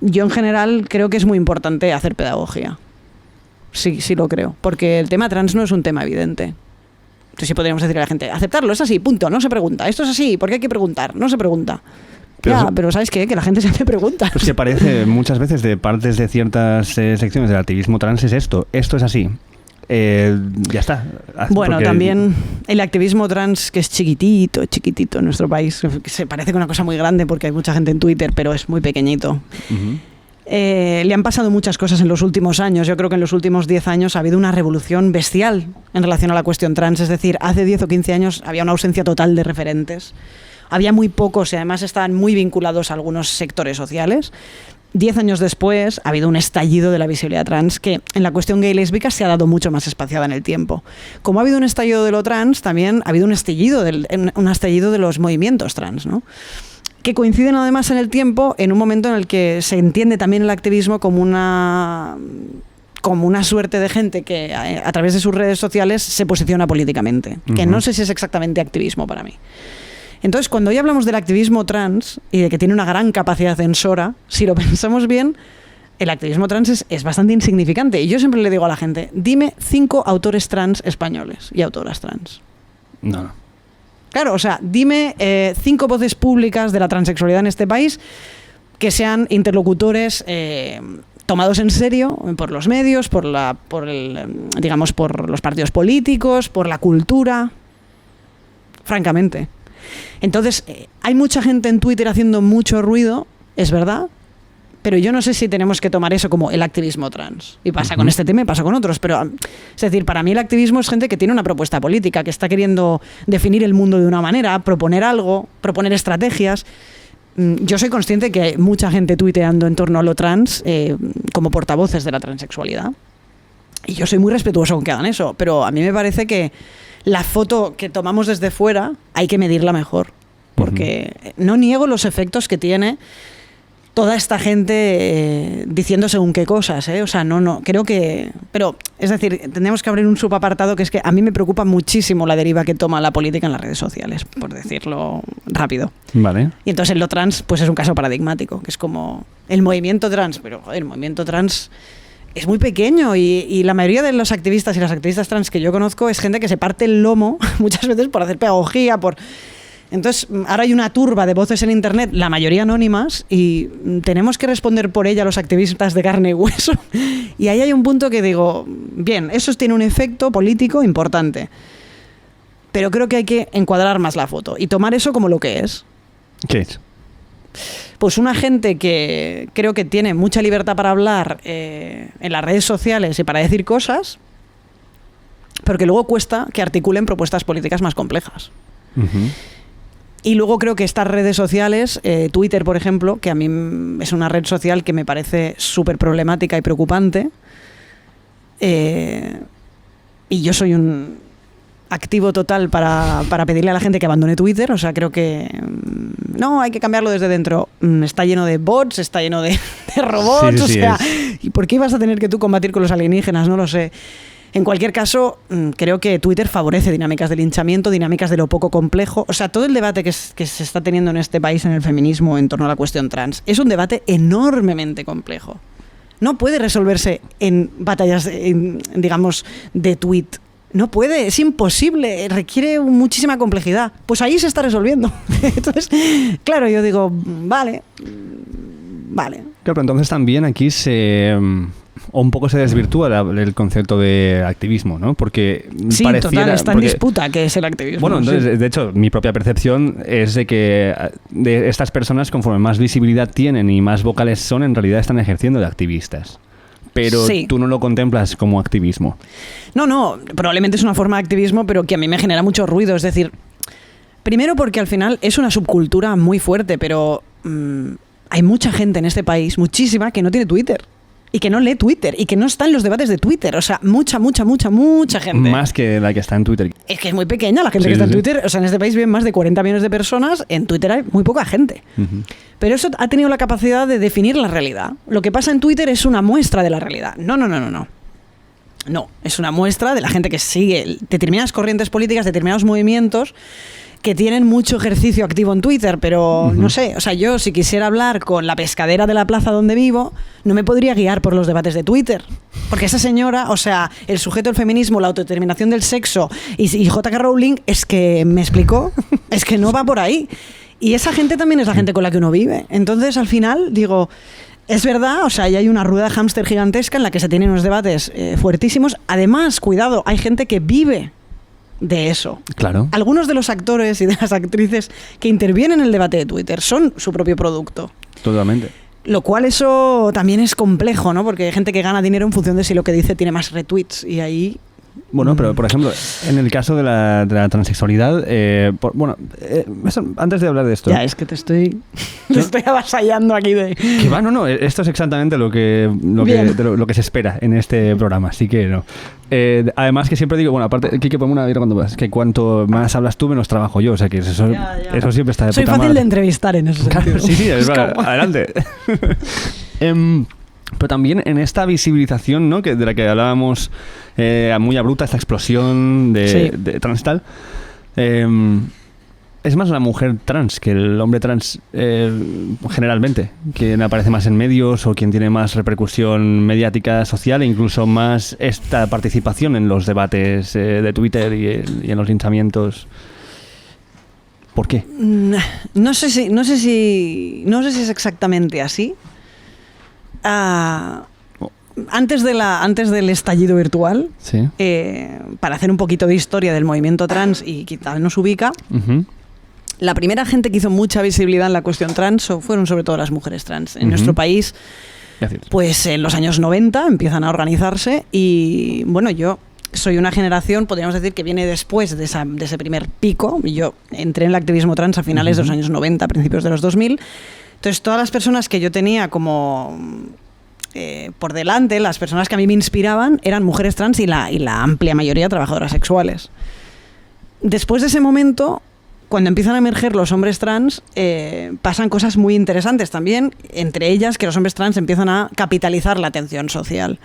Yo en general creo que es muy importante hacer pedagogía. Sí lo creo. Porque el tema trans no es un tema evidente. Entonces sí podríamos decir a la gente, aceptarlo, es así, punto, no se pregunta. Esto es así, ¿por qué hay que preguntar? No se pregunta. Pero ¿sabes qué? Que la gente se hace preguntas. Es que parece muchas veces de partes de ciertas secciones del activismo trans es esto es así. Ya está. Bueno, porque también el activismo trans, que es chiquitito en nuestro país, que se parece que una cosa muy grande porque hay mucha gente en Twitter, pero es muy pequeñito. Le han pasado muchas cosas en los últimos años. Yo creo que en los últimos 10 años ha habido una revolución bestial en relación a la cuestión trans. Es decir, hace 10 o 15 años había una ausencia total de referentes. Había muy pocos y además estaban muy vinculados a algunos sectores sociales. 10 años después ha habido un estallido de la visibilidad trans que en la cuestión gay y lésbica se ha dado mucho más espaciada en el tiempo. Como ha habido un estallido de lo trans, también ha habido un estallido de los movimientos trans, ¿no? Que coinciden además en el tiempo en un momento en el que se entiende también el activismo como una suerte de gente que a través de sus redes sociales se posiciona políticamente, que no sé si es exactamente activismo para mí. Entonces, cuando hoy hablamos del activismo trans y de que tiene una gran capacidad censora, si lo pensamos bien, el activismo trans es bastante insignificante. Y yo siempre le digo a la gente, dime 5 autores trans españoles y autoras trans. No. Claro, o sea, dime 5 voces públicas de la transexualidad en este país que sean interlocutores tomados en serio por los medios, por los partidos políticos, por la cultura. Francamente. Entonces, hay mucha gente en Twitter haciendo mucho ruido, es verdad, pero yo no sé si tenemos que tomar eso como el activismo trans. Y pasa con este tema y pasa con otros. Pero, es decir, para mí el activismo es gente que tiene una propuesta política, que está queriendo definir el mundo de una manera, proponer algo, proponer estrategias. Yo soy consciente que hay mucha gente tuiteando en torno a lo trans como portavoces de la transexualidad. Y yo soy muy respetuoso con que hagan eso. Pero a mí me parece que la foto que tomamos desde fuera hay que medirla mejor. Porque no niego los efectos que tiene toda esta gente diciendo según qué cosas, O sea, no, creo que... Pero, es decir, tendríamos que abrir un subapartado que es que a mí me preocupa muchísimo la deriva que toma la política en las redes sociales, por decirlo rápido. Vale. Y entonces en lo trans, pues es un caso paradigmático, que es como el movimiento trans, pero joder, el movimiento trans es muy pequeño y la mayoría de los activistas y las activistas trans que yo conozco es gente que se parte el lomo muchas veces por hacer pedagogía, Entonces, ahora hay una turba de voces en Internet, la mayoría anónimas, y tenemos que responder por ella los activistas de carne y hueso. Y ahí hay un punto que digo, bien, eso tiene un efecto político importante, pero creo que hay que encuadrar más la foto y tomar eso como lo que es. ¿Qué es? Pues una gente que creo que tiene mucha libertad para hablar en las redes sociales y para decir cosas, pero que luego cuesta que articulen propuestas políticas más complejas. Y luego creo que estas redes sociales, Twitter, por ejemplo, que a mí es una red social que me parece súper problemática y preocupante, y yo soy un activo total para pedirle a la gente que abandone Twitter. O sea, creo que no, hay que cambiarlo desde dentro. Está lleno de bots, está lleno de robots, sí, o sea, ¿y por qué ibas a tener que tú combatir con los alienígenas? No lo sé. En cualquier caso, creo que Twitter favorece dinámicas de linchamiento, dinámicas de lo poco complejo. O sea, todo el debate que se está teniendo en este país en el feminismo en torno a la cuestión trans es un debate enormemente complejo. No puede resolverse en batallas, digamos, de tweet. No puede, es imposible, requiere muchísima complejidad. Pues ahí se está resolviendo. Entonces, claro, yo digo, vale. Claro, pero entonces también aquí se O un poco se desvirtúa el concepto de activismo, ¿no? Porque sí, total, está en disputa qué es el activismo. Bueno, entonces, sí. De hecho, mi propia percepción es de que de estas personas, conforme más visibilidad tienen y más vocales son, en realidad están ejerciendo de activistas. Pero sí. Tú no lo contemplas como activismo. No, probablemente es una forma de activismo, pero que a mí me genera mucho ruido. Es decir, primero porque al final es una subcultura muy fuerte, pero hay mucha gente en este país, muchísima, que no tiene Twitter. Y que no lee Twitter, y que no está en los debates de Twitter. O sea, mucha gente. Más que la que está en Twitter. Es que es muy pequeña la gente que está en Twitter. O sea, en este país viven más de 40 millones de personas. En Twitter hay muy poca gente. Uh-huh. Pero eso ha tenido la capacidad de definir la realidad. Lo que pasa en Twitter es una muestra de la realidad. No. No, es una muestra de la gente que sigue determinadas corrientes políticas, determinados movimientos que tienen mucho ejercicio activo en Twitter, pero no sé, o sea, yo si quisiera hablar con la pescadera de la plaza donde vivo, no me podría guiar por los debates de Twitter, porque esa señora, o sea, el sujeto del feminismo, la autodeterminación del sexo y J.K. Rowling, es que me explicó, es que no va por ahí. Y esa gente también es la gente con la que uno vive. Entonces, al final, digo, es verdad, o sea, hay una rueda de hámster gigantesca en la que se tienen unos debates fuertísimos. Además, cuidado, hay gente que vive de eso. Claro. Algunos de los actores y de las actrices que intervienen en el debate de Twitter son su propio producto. Totalmente. Lo cual eso también es complejo, ¿no? Porque hay gente que gana dinero en función de si lo que dice tiene más retweets y ahí... Bueno, pero por ejemplo, en el caso de la transexualidad, antes de hablar de esto... Ya, es que te estoy avasallando aquí de... Que va, no, esto es exactamente lo que se espera en este programa, así que no. Además que siempre digo, bueno, aparte, Kike, ponme una vida cuando vas, que cuanto más hablas tú, menos trabajo yo, o sea que eso siempre está de Soy puta fácil madre. de entrevistar en ese sentido. Sí, es verdad, adelante. Pero también en esta visibilización, ¿no? De la que hablábamos muy abrupta, esta explosión de trans tal, es más la mujer trans que el hombre trans generalmente, quien aparece más en medios o quien tiene más repercusión mediática, social e incluso más esta participación en los debates de Twitter y en los linchamientos. ¿Por qué? No sé si es exactamente así. Antes del estallido virtual, sí. Para hacer un poquito de historia del movimiento trans y que tal nos ubica, la primera gente que hizo mucha visibilidad en la cuestión trans fueron sobre todo las mujeres trans. En nuestro país, pues en los años 90 empiezan a organizarse y bueno, yo soy una generación, podríamos decir, que viene después de ese primer pico. Yo entré en el activismo trans a finales de los años 90, a principios de los 2000. Entonces, todas las personas que yo tenía como por delante, las personas que a mí me inspiraban, eran mujeres trans y la amplia mayoría trabajadoras sexuales. Después de ese momento, cuando empiezan a emerger los hombres trans, pasan cosas muy interesantes también, entre ellas que los hombres trans empiezan a capitalizar la atención social.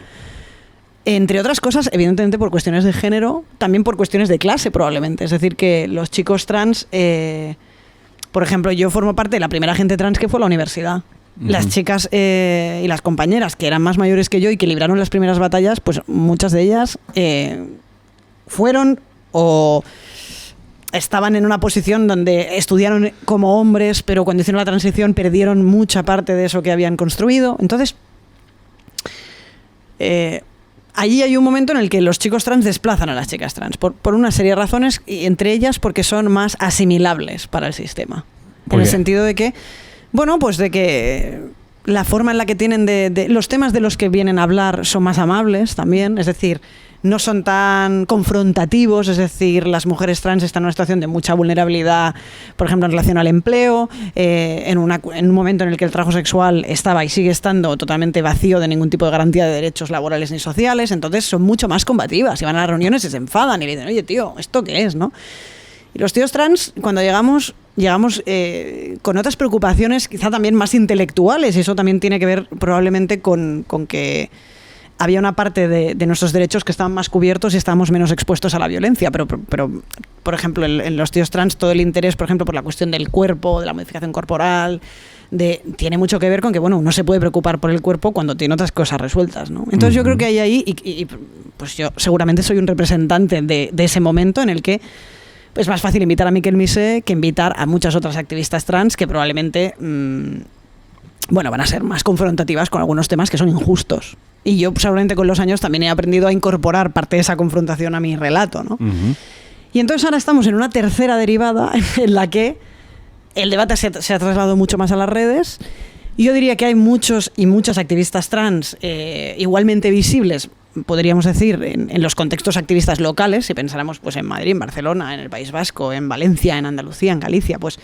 Entre otras cosas, evidentemente por cuestiones de género, también por cuestiones de clase probablemente. Es decir, que los chicos trans... por ejemplo, yo formo parte de la primera gente trans que fue a la universidad. Las chicas y las compañeras que eran más mayores que yo y que libraron las primeras batallas, pues muchas de ellas fueron o estaban en una posición donde estudiaron como hombres, pero cuando hicieron la transición perdieron mucha parte de eso que habían construido. Entonces, allí hay un momento en el que los chicos trans desplazan a las chicas trans por una serie de razones, y entre ellas porque son más asimilables para el sistema. En el sentido de que, bueno, pues de que la forma en la que tienen de los temas de los que vienen a hablar son más amables también, es decir, no son tan confrontativos, es decir, las mujeres trans están en una situación de mucha vulnerabilidad, por ejemplo, en relación al empleo, en un momento en el que el trabajo sexual estaba y sigue estando totalmente vacío de ningún tipo de garantía de derechos laborales ni sociales, entonces son mucho más combativas y van a las reuniones y se enfadan y le dicen, oye, tío, ¿esto qué es, no? Y los tíos trans, cuando llegamos con otras preocupaciones quizá también más intelectuales, y eso también tiene que ver probablemente con que había una parte de nuestros derechos que estaban más cubiertos y estábamos menos expuestos a la violencia, pero por ejemplo, en los tíos trans todo el interés, por ejemplo, por la cuestión del cuerpo, de la modificación corporal, tiene mucho que ver con que, bueno, uno se puede preocupar por el cuerpo cuando tiene otras cosas resueltas, ¿no? Entonces yo creo que hay ahí, y pues yo seguramente soy un representante de ese momento en el que es más fácil invitar a Miquel Misé que invitar a muchas otras activistas trans que probablemente bueno, van a ser más confrontativas con algunos temas que son injustos. Y yo seguramente con los años también he aprendido a incorporar parte de esa confrontación a mi relato, ¿no? Uh-huh. Y entonces ahora estamos en una tercera derivada en la que el debate se ha trasladado mucho más a las redes. Y yo diría que hay muchos y muchas activistas trans igualmente visibles, podríamos decir, en los contextos activistas locales, si pensáramos pues, en Madrid, en Barcelona, en el País Vasco, en Valencia, en Andalucía, en Galicia, pues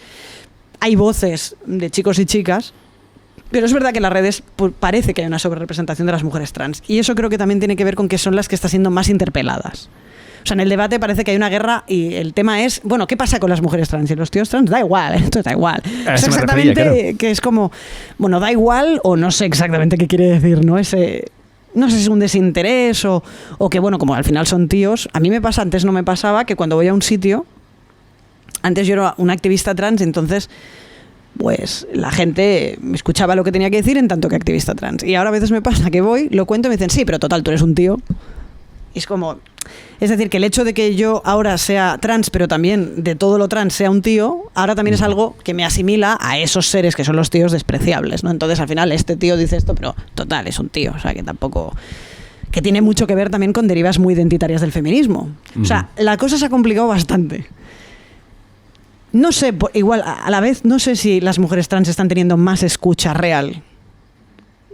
hay voces de chicos y chicas. Pero es verdad que en las redes parece que hay una sobrerepresentación de las mujeres trans. Y eso creo que también tiene que ver con que son las que están siendo más interpeladas. O sea, en el debate parece que hay una guerra y el tema es, bueno, ¿qué pasa con las mujeres trans? Y los tíos trans, da igual, esto da igual. Es exactamente, claro. Que es como, bueno, da igual o no sé exactamente qué quiere decir, ¿no? Ese, no sé si es un desinterés o que, bueno, como al final son tíos. A mí me pasa, antes no me pasaba, que cuando voy a un sitio, antes yo era una activista trans, entonces pues la gente me escuchaba lo que tenía que decir en tanto que activista trans. Y ahora a veces me pasa que voy, lo cuento y me dicen, sí, pero total, tú eres un tío. Y es como, es decir, que el hecho de que yo ahora sea trans, pero también de todo lo trans sea un tío, ahora también es algo que me asimila a esos seres que son los tíos despreciables, ¿no? Entonces al final este tío dice esto, pero total, es un tío. O sea, que tampoco... que tiene mucho que ver también con derivas muy identitarias del feminismo. O sea, la cosa se ha complicado bastante. No sé, igual, a la vez, no sé si las mujeres trans están teniendo más escucha real.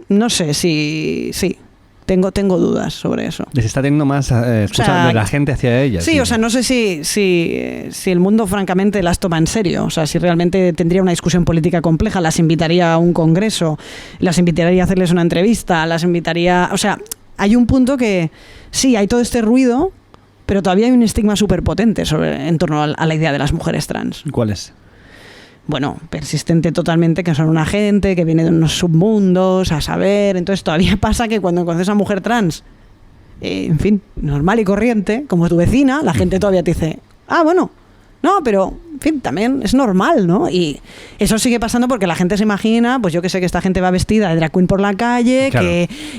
No sé si... Sí, tengo dudas sobre eso. ¿Les está teniendo más escucha de la gente hacia ellas? Sí, o sea, no sé si el mundo francamente las toma en serio. O sea, si realmente tendría una discusión política compleja, las invitaría a un congreso, las invitaría a hacerles una entrevista, las invitaría... O sea, hay un punto que sí, hay todo este ruido... pero todavía hay un estigma súper potente en torno a la idea de las mujeres trans. ¿Cuál es? Bueno, persistente totalmente, que son una gente que viene de unos submundos, a saber. Entonces todavía pasa que cuando conoces a una mujer trans, en fin, normal y corriente, como tu vecina, la gente todavía te dice, ah, bueno, no, pero, en fin, también es normal, ¿no? Y eso sigue pasando porque la gente se imagina, pues yo que sé, que esta gente va vestida de drag queen por la calle, claro.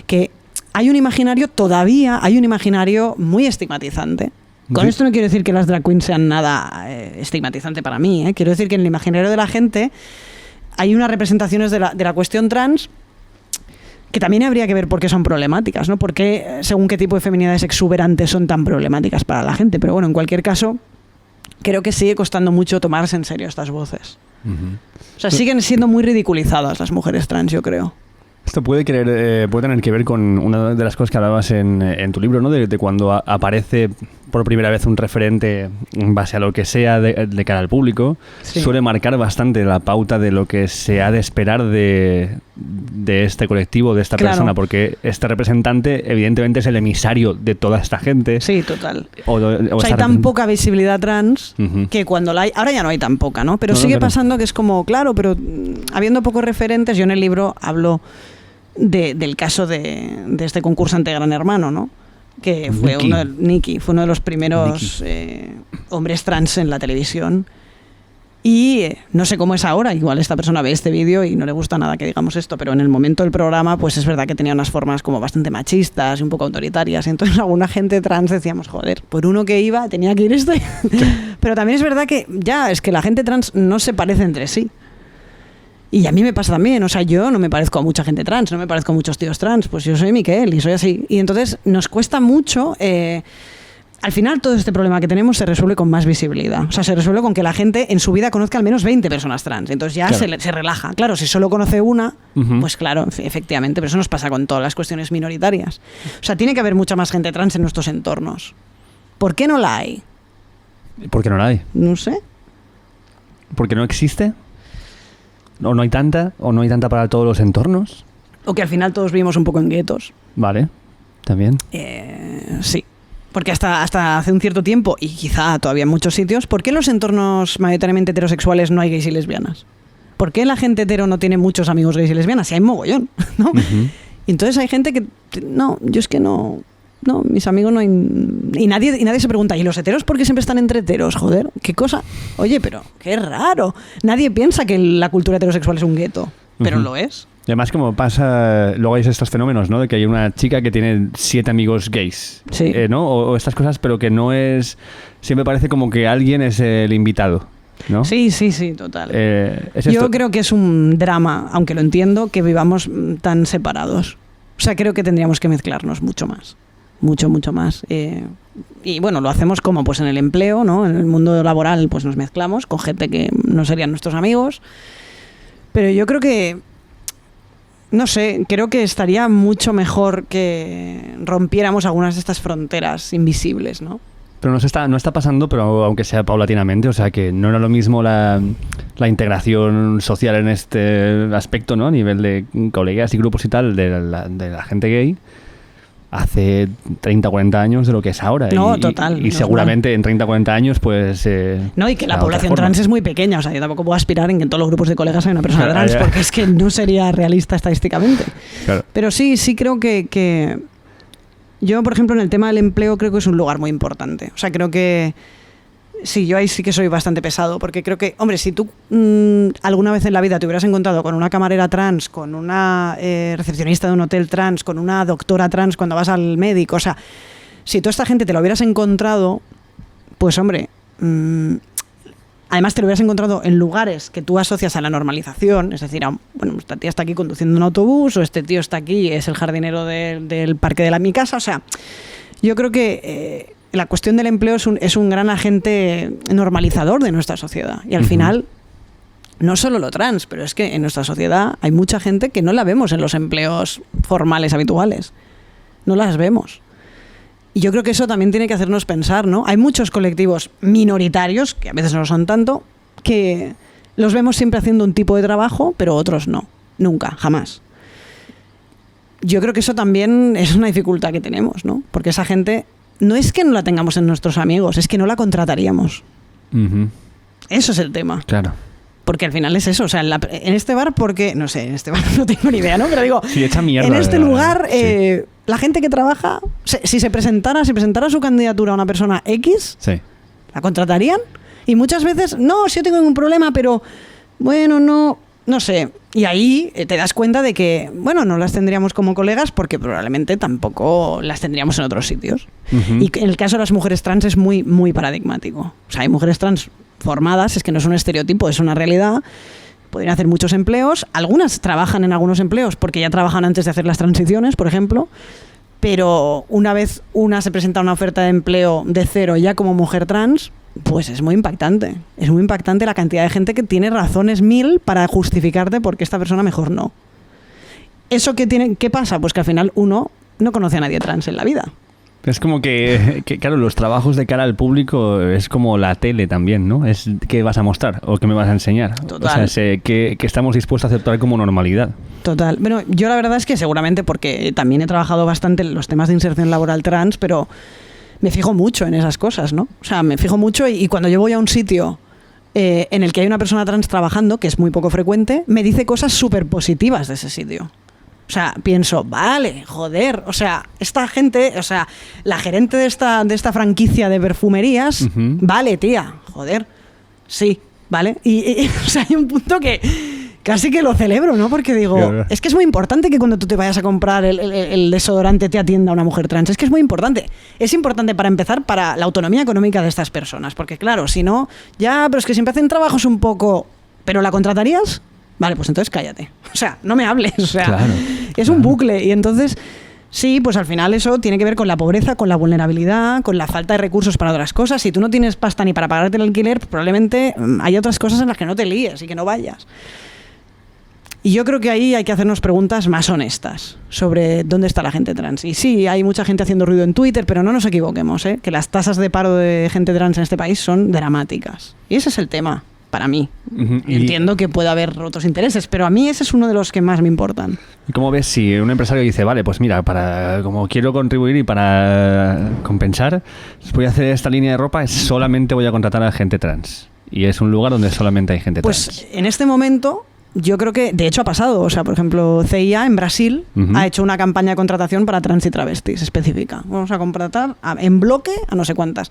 que hay un imaginario, todavía hay un imaginario muy estigmatizante. Con esto no quiero decir que las drag queens sean nada estigmatizante para mí, ¿eh? Quiero decir que en el imaginario de la gente hay unas representaciones de la cuestión trans que también habría que ver por qué son problemáticas, ¿no? Por qué, según qué tipo de feminidades exuberantes son tan problemáticas para la gente. Pero bueno, en cualquier caso, creo que sigue costando mucho tomarse en serio estas voces. O sea, siguen siendo muy ridiculizadas las mujeres trans, yo creo. Esto puede tener que ver con una de las cosas que hablabas en tu libro, ¿no? De cuando aparece por primera vez un referente en base a lo que sea de cara al público, sí. Suele marcar bastante la pauta de lo que se ha de esperar de este colectivo, de esta persona, porque este representante evidentemente es el emisario de toda esta gente. Sí, total. O sea, hay tan poca visibilidad trans que cuando la hay... Ahora ya no hay tan poca, ¿no? Pero sigue pasando que es como, claro, pero habiendo pocos referentes, yo en el libro hablo... del caso de este concursante Gran Hermano, ¿no? Que fue Nicky, fue uno de los primeros hombres trans en la televisión. Y no sé cómo es ahora, igual esta persona ve este vídeo y no le gusta nada que digamos esto, pero en el momento del programa pues es verdad que tenía unas formas como bastante machistas y un poco autoritarias. Y entonces alguna gente trans decíamos, joder, por uno que iba tenía que ir este. Pero también es verdad que ya, es que la gente trans no se parece entre sí. Y a mí me pasa también, o sea, yo no me parezco a mucha gente trans, no me parezco a muchos tíos trans, pues yo soy Miquel y soy así. Y entonces nos cuesta mucho, al final todo este problema que tenemos se resuelve con más visibilidad. O sea, se resuelve con que la gente en su vida conozca al menos 20 personas trans. Entonces ya claro. se relaja. Claro, si solo conoce una, pues claro, efectivamente, pero eso nos pasa con todas las cuestiones minoritarias. O sea, tiene que haber mucha más gente trans en nuestros entornos. ¿Por qué no la hay? ¿Por qué no la hay? No sé. ¿Porque no existe? ¿O no hay tanta? ¿O no hay tanta para todos los entornos? O que al final todos vivimos un poco en guetos. Vale, también. Sí, porque hasta hace un cierto tiempo, y quizá todavía en muchos sitios, ¿por qué en los entornos mayoritariamente heterosexuales no hay gays y lesbianas? ¿Por qué la gente hetero no tiene muchos amigos gays y lesbianas? Si hay mogollón, ¿no? Y entonces hay gente que... No, yo es que no... No, mis amigos no hay... Y nadie se pregunta, ¿y los heteros por qué siempre están entre heteros? Joder, ¿qué cosa? Oye, pero qué raro. Nadie piensa que la cultura heterosexual es un gueto, pero lo es. Y además como pasa, luego hay estos fenómenos, ¿no? De que hay una chica que tiene 7 amigos gays, sí. ¿no? O estas cosas, pero que no es... Siempre parece como que alguien es el invitado. ¿no? Sí, total. ¿Es Yo esto? creo que es un drama, aunque lo entiendo, que vivamos tan separados. O sea, creo que tendríamos que mezclarnos mucho más. Mucho más. Y bueno, lo hacemos como pues en el empleo, ¿no? En el mundo laboral pues nos mezclamos con gente que no serían nuestros amigos. Pero yo creo que, no sé, creo que estaría mucho mejor que rompiéramos algunas de estas fronteras invisibles, ¿no? Pero no está pasando, pero aunque sea paulatinamente, o sea que no era lo mismo la integración social en este aspecto, ¿no? A nivel de colegas y grupos y tal, de la gente gay, hace 30 o 40 años de lo que es ahora. No, total. Y seguramente en 30 o 40 años, pues... no, y que la población trans es muy pequeña, o sea, yo tampoco puedo aspirar en que en todos los grupos de colegas haya una persona trans, porque es que no sería realista estadísticamente. Claro. Pero sí creo que yo, por ejemplo, en el tema del empleo creo que es un lugar muy importante. O sea, creo que sí, yo ahí sí que soy bastante pesado, porque creo que, hombre, si tú alguna vez en la vida te hubieras encontrado con una camarera trans, con una recepcionista de un hotel trans, con una doctora trans cuando vas al médico, o sea, si toda esta gente te la hubieras encontrado, pues hombre, además te lo hubieras encontrado en lugares que tú asocias a la normalización, es decir, bueno, esta tía está aquí conduciendo un autobús, o este tío está aquí, es el jardinero del parque de mi casa, o sea, yo creo que la cuestión del empleo es un gran agente normalizador de nuestra sociedad, y al final, no solo lo trans, pero es que en nuestra sociedad hay mucha gente que no la vemos en los empleos formales habituales, no las vemos. Y yo creo que eso también tiene que hacernos pensar, ¿no? Hay muchos colectivos minoritarios, que a veces no lo son tanto, que los vemos siempre haciendo un tipo de trabajo, pero otros no. Nunca, jamás. Yo creo que eso también es una dificultad que tenemos, ¿no? Porque esa gente no es que no la tengamos en nuestros amigos, es que no la contrataríamos. Uh-huh. Eso es el tema. Claro. Porque al final es eso, o sea, en este bar, porque no sé, en este bar no tengo ni idea, ¿no? Pero digo, sí, echa mierda, en este lugar, sí. La gente que trabaja, si presentara su candidatura a una persona X, sí, ¿la contratarían? Y muchas veces, no, si yo tengo ningún problema, pero bueno, no sé. Y ahí te das cuenta de que, bueno, no las tendríamos como colegas porque probablemente tampoco las tendríamos en otros sitios. Uh-huh. Y en el caso de las mujeres trans es muy, muy paradigmático. O sea, hay mujeres trans formadas, es que no es un estereotipo, es una realidad. Podrían hacer muchos empleos. Algunas trabajan en algunos empleos porque ya trabajan antes de hacer las transiciones, por ejemplo. Pero una vez una se presenta a una oferta de empleo de cero ya como mujer trans, pues es muy impactante. Es muy impactante la cantidad de gente que tiene razones 1000 para justificarte porque esta persona mejor no. ¿Eso qué pasa? Pues que al final uno no conoce a nadie trans en la vida. Es como que, claro, los trabajos de cara al público es como la tele también, ¿no? Es qué vas a mostrar o qué me vas a enseñar. Total. O sea, que estamos dispuestos a aceptar como normalidad. Total. Bueno, yo la verdad es que seguramente porque también he trabajado bastante en los temas de inserción laboral trans, pero me fijo mucho en esas cosas, ¿no? O sea, me fijo mucho y cuando yo voy a un sitio en el que hay una persona trans trabajando, que es muy poco frecuente, me dice cosas súper positivas de ese sitio. O sea, pienso, vale, joder, o sea, esta gente, o sea, la gerente de esta franquicia de perfumerías, uh-huh. Vale, tía, joder, sí, vale. Y o sea, hay un punto que casi que lo celebro, ¿no? Porque digo, claro. Es que es muy importante que cuando tú te vayas a comprar el desodorante te atienda una mujer trans. Es que es muy importante. Es importante para empezar para la autonomía económica de estas personas. Porque claro, si no, ya, pero es que siempre hacen trabajos un poco... ¿Pero la contratarías? Vale, pues entonces cállate. O sea, no me hables. O sea, claro, es un bucle. Y entonces, sí, pues al final eso tiene que ver con la pobreza, con la vulnerabilidad, con la falta de recursos para otras cosas. Si tú no tienes pasta ni para pagarte el alquiler, probablemente hay otras cosas en las que no te líes y que no vayas. Y yo creo que ahí hay que hacernos preguntas más honestas sobre dónde está la gente trans. Y sí, hay mucha gente haciendo ruido en Twitter, pero no nos equivoquemos, que las tasas de paro de gente trans en este país son dramáticas. Y ese es el tema. Para mí. Uh-huh. Entiendo que pueda haber otros intereses, pero a mí ese es uno de los que más me importan. ¿Y cómo ves si un empresario dice, vale, pues mira, como quiero contribuir y para compensar, voy a hacer esta línea de ropa, solamente voy a contratar a gente trans? Y es un lugar donde solamente hay gente trans. Pues en este momento, yo creo que, de hecho ha pasado, o sea, por ejemplo, CIA en Brasil uh-huh. ha hecho una campaña de contratación para trans y travestis específica. Vamos a contratar en bloque a no sé cuántas.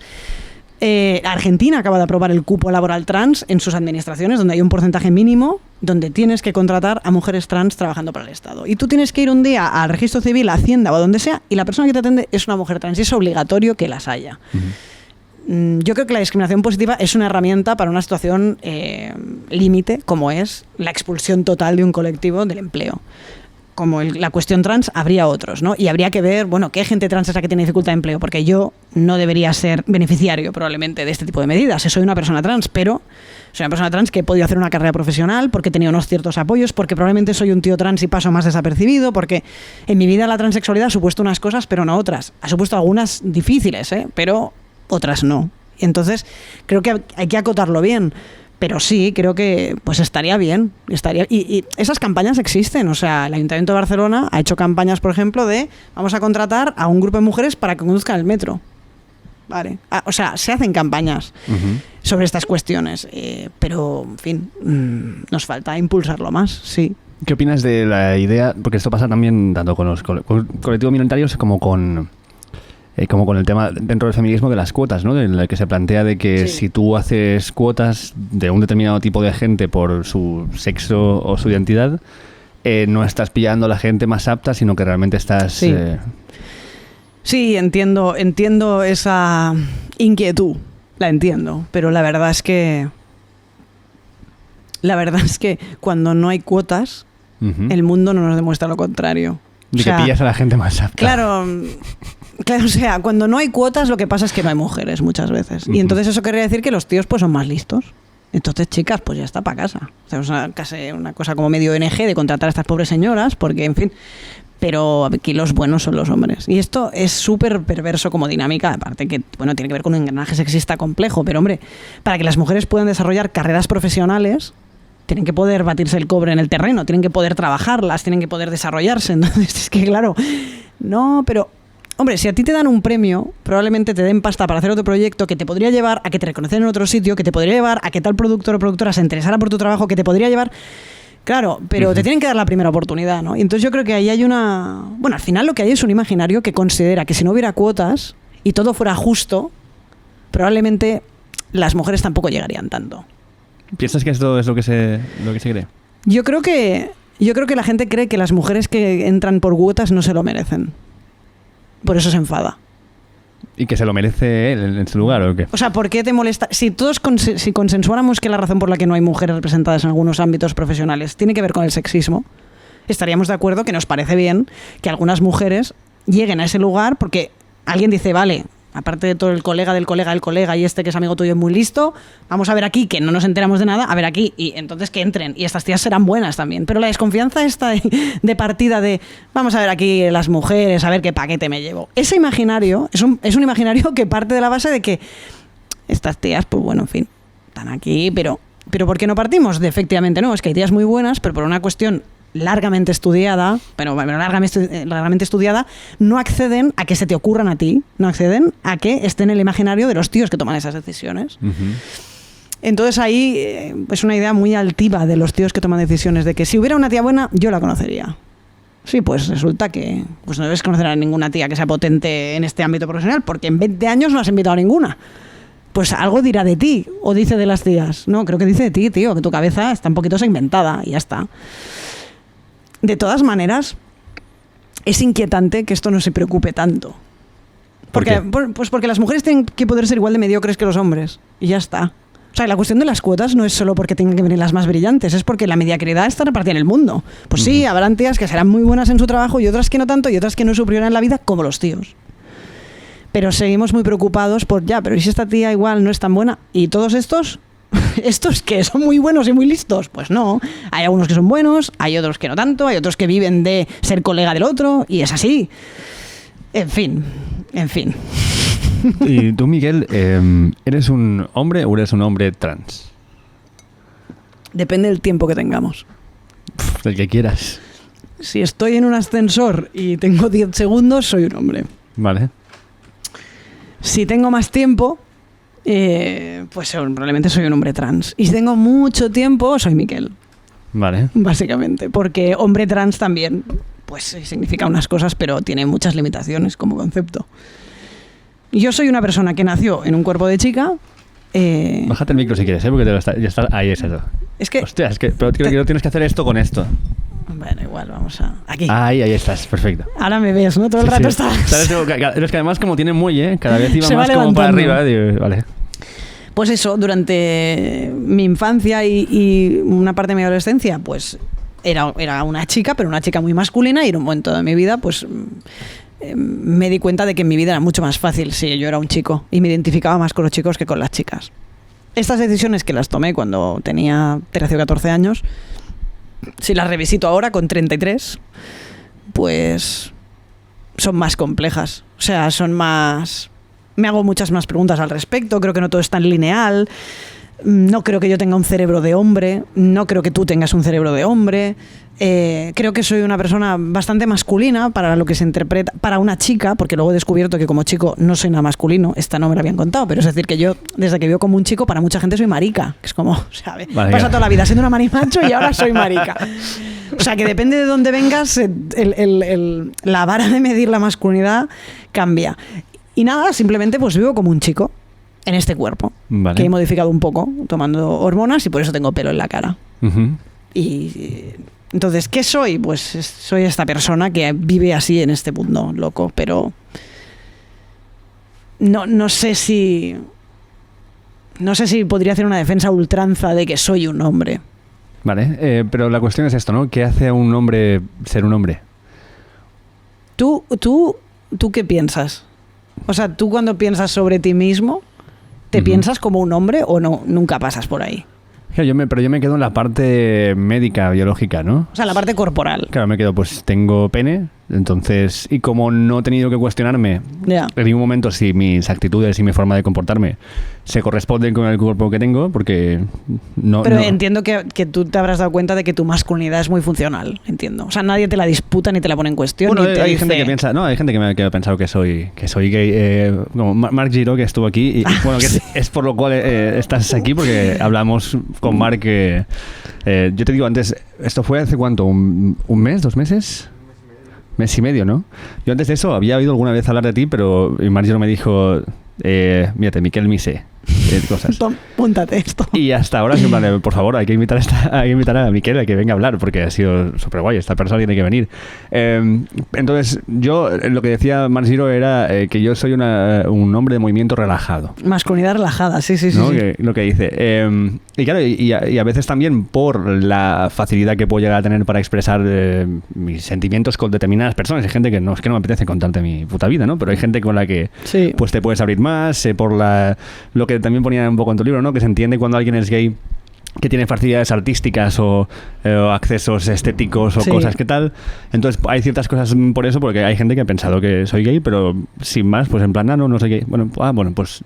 Argentina acaba de aprobar el cupo laboral trans en sus administraciones, donde hay un porcentaje mínimo donde tienes que contratar a mujeres trans trabajando para el Estado. Y tú tienes que ir un día al registro civil, a Hacienda o a donde sea, y la persona que te atiende es una mujer trans y es obligatorio que las haya. Uh-huh. yo creo que la discriminación positiva es una herramienta para una situación límite, como es la expulsión total de un colectivo del empleo. Como la cuestión trans, habría otros, ¿no? Y habría que ver, bueno, qué gente trans es la que tiene dificultad de empleo, porque yo no debería ser beneficiario probablemente de este tipo de medidas. Soy una persona trans, pero soy una persona trans que he podido hacer una carrera profesional, porque he tenido unos ciertos apoyos, porque probablemente soy un tío trans y paso más desapercibido, porque en mi vida la transexualidad ha supuesto unas cosas, pero no otras. Ha supuesto algunas difíciles, pero otras no. Entonces, creo que hay que acotarlo bien. Pero sí, creo que pues estaría bien. Y esas campañas existen. O sea, el Ayuntamiento de Barcelona ha hecho campañas, por ejemplo, de vamos a contratar a un grupo de mujeres para que conduzcan el metro. Vale. O sea, se hacen campañas sobre estas cuestiones. Pero, en fin, nos falta impulsarlo más, sí. ¿Qué opinas de la idea? Porque esto pasa también tanto con los colectivos minoritarios como con el tema dentro del feminismo de las cuotas, ¿no? En el que se plantea de que si tú haces cuotas de un determinado tipo de gente por su sexo o su identidad, no estás pillando a la gente más apta, sino que realmente estás... Sí, sí, entiendo esa inquietud, la entiendo, pero la verdad es que cuando no hay cuotas, el mundo no nos demuestra lo contrario. De que pillas a la gente más apta. Claro, o sea, cuando no hay cuotas lo que pasa es que no hay mujeres muchas veces. Y entonces eso querría decir que los tíos pues son más listos. Entonces, chicas, pues ya está para casa. Hacemos casi una cosa como medio ONG de contratar a estas pobres señoras, porque, en fin... Pero aquí los buenos son los hombres. Y esto es súper perverso como dinámica, aparte que, bueno, tiene que ver con un engranaje sexista complejo, pero, hombre, para que las mujeres puedan desarrollar carreras profesionales... Tienen que poder batirse el cobre en el terreno, tienen que poder trabajarlas, tienen que poder desarrollarse. Entonces, es que claro, no, pero, hombre, si a ti te dan un premio, probablemente te den pasta para hacer otro proyecto que te podría llevar a que te reconocen en otro sitio, que te podría llevar a que tal productor o productora se interesara por tu trabajo, que te podría llevar... Claro, pero te tienen que dar la primera oportunidad, ¿no? Y entonces yo creo que ahí hay una... Bueno, al final lo que hay es un imaginario que considera que si no hubiera cuotas y todo fuera justo, probablemente las mujeres tampoco llegarían tanto. ¿Piensas que esto es lo que se cree? Yo creo que la gente cree que las mujeres que entran por cuotas no se lo merecen. Por eso se enfada. ¿Y que se lo merece él en su lugar o qué? O sea, ¿por qué te molesta? Si todos si consensuáramos que la razón por la que no hay mujeres representadas en algunos ámbitos profesionales tiene que ver con el sexismo, estaríamos de acuerdo que nos parece bien que algunas mujeres lleguen a ese lugar porque alguien dice, vale... Aparte de todo el colega del colega y este que es amigo tuyo es muy listo, vamos a ver aquí, que no nos enteramos de nada, a ver aquí, y entonces que entren, y estas tías serán buenas también. Pero la desconfianza esta de partida de, vamos a ver aquí las mujeres, a ver qué paquete me llevo. Ese imaginario es un imaginario que parte de la base de que estas tías, pues bueno, en fin, están aquí, pero ¿por qué no partimos? De efectivamente no, es que hay tías muy buenas, pero por una cuestión largamente estudiada, largamente estudiada, no acceden a que se te ocurran a ti, no acceden a que estén en el imaginario de los tíos que toman esas decisiones. Entonces ahí es una idea muy altiva de los tíos que toman decisiones, de que si hubiera una tía buena, yo la conocería. Sí, pues resulta que pues no debes conocer a ninguna tía que sea potente en este ámbito profesional, porque en 20 años no has invitado a ninguna. Pues algo dirá de ti, o dice de las tías. No, creo que dice de ti, tío, que tu cabeza está un poquito segmentada y ya está. De todas maneras, es inquietante que esto no se preocupe tanto. Porque las mujeres tienen que poder ser igual de mediocres que los hombres. Y ya está. O sea, la cuestión de las cuotas no es solo porque tengan que venir las más brillantes, es porque la mediocridad está repartida en el mundo. Pues sí, habrán tías que serán muy buenas en su trabajo y otras que no tanto, y otras que no es su prioridad en la vida, como los tíos. Pero seguimos muy preocupados por, pero ¿y si esta tía igual no es tan buena? ¿Y todos estos? ¿Estos que son muy buenos y muy listos? Pues no. Hay algunos que son buenos, hay otros que no tanto, hay otros que viven de ser colega del otro, y es así. En fin. ¿Y tú, Miguel, eres un hombre o eres un hombre trans? Depende del tiempo que tengamos. El que quieras. Si estoy en un ascensor y tengo 10 segundos, soy un hombre. Vale. Si tengo más tiempo... pues probablemente soy un hombre trans. Y si tengo mucho tiempo, soy Miquel. Vale. Básicamente, porque hombre trans también, pues significa unas cosas, pero tiene muchas limitaciones como concepto. Yo soy una persona que nació en un cuerpo de chica. Bájate el micro si quieres, porque ya está ahí, es eso. Es que... Hostia, pero creo que tienes que hacer esto con esto. Bueno, igual, vamos a... Aquí. Ahí estás, perfecto. Ahora me ves, ¿no? Todo el rato está... ¿Sabes? Es que además como tiene muelle, cada vez iba Se más va como para levantando. arriba. Digo, vale. Pues eso, durante mi infancia y una parte de mi adolescencia, pues era una chica, pero una chica muy masculina, y en un momento de mi vida, pues me di cuenta de que en mi vida era mucho más fácil si yo era un chico y me identificaba más con los chicos que con las chicas. Estas decisiones que las tomé cuando tenía 13 o 14 años, si las revisito ahora con 33, pues son más complejas. O sea, son más... Me hago muchas más preguntas al respecto, creo que no todo es tan lineal, no creo que yo tenga un cerebro de hombre, no creo que tú tengas un cerebro de hombre, creo que soy una persona bastante masculina para lo que se interpreta, para una chica, porque luego he descubierto que como chico no soy nada masculino, esta no me la habían contado, pero es decir que yo, desde que veo como un chico, para mucha gente soy marica, que es como, ¿sabes? Vale, Pasa toda la vida siendo una marimacho y ahora soy marica. O sea, que depende de dónde vengas, la vara de medir la masculinidad cambia. Y nada, simplemente pues vivo como un chico en este cuerpo, Vale. que he modificado un poco tomando hormonas y por eso tengo pelo en la cara. Uh-huh. Y entonces, ¿qué soy? Pues soy esta persona que vive así en este mundo loco, pero no sé si podría hacer una defensa a ultranza de que soy un hombre. Vale, pero la cuestión es esto, ¿no? ¿Qué hace a un hombre ser un hombre? ¿Tú qué piensas? O sea, tú cuando piensas sobre ti mismo, ¿te piensas como un hombre o no? Nunca pasas por ahí. Claro, pero yo me quedo en la parte médica, biológica, ¿no? O sea, la parte corporal. Claro, me quedo, pues tengo pene, entonces, y como no he tenido que cuestionarme Ya. en ningún momento si mis actitudes y mi forma de comportarme se corresponden con el cuerpo que tengo, porque no... Pero no. entiendo que tú te habrás dado cuenta de que tu masculinidad es muy funcional, entiendo. O sea, nadie te la disputa ni te la pone en cuestión. Bueno, ni te hay dice... gente que piensa, no, hay gente que ha pensado que soy gay, como Marc Giró, que estuvo aquí, y bueno, que es por lo cual estás aquí, porque hablamos con Marc. Yo te digo antes, ¿esto fue hace cuánto? ¿Un mes? ¿2 meses? Mes y medio, ¿no? Yo antes de eso había oído alguna vez hablar de ti, pero Marc Giró me dijo, mírate, Miquel Misé. Cosas. Póntate esto. Y hasta ahora, en plan, por favor, hay que invitar a Miquel a que venga a hablar, porque ha sido súper guay, esta persona tiene que venir. Entonces, yo lo que decía Marc Giró era que yo soy un hombre de movimiento relajado. Masculinidad relajada, sí. ¿No? Sí. Lo que dice. Y claro, y a veces también por la facilidad que puedo llegar a tener para expresar mis sentimientos con determinadas personas. Hay gente que no me apetece contarte mi puta vida, ¿no? Pero hay gente con la que Sí. pues te puedes abrir más, por lo que también ponía un poco en tu libro, ¿no? Que se entiende cuando alguien es gay, que tiene facilidades artísticas o accesos estéticos o Sí. cosas que tal. Entonces hay ciertas cosas por eso, porque hay gente que ha pensado que soy gay, pero sin más, pues en plan, no soy gay. Bueno, pues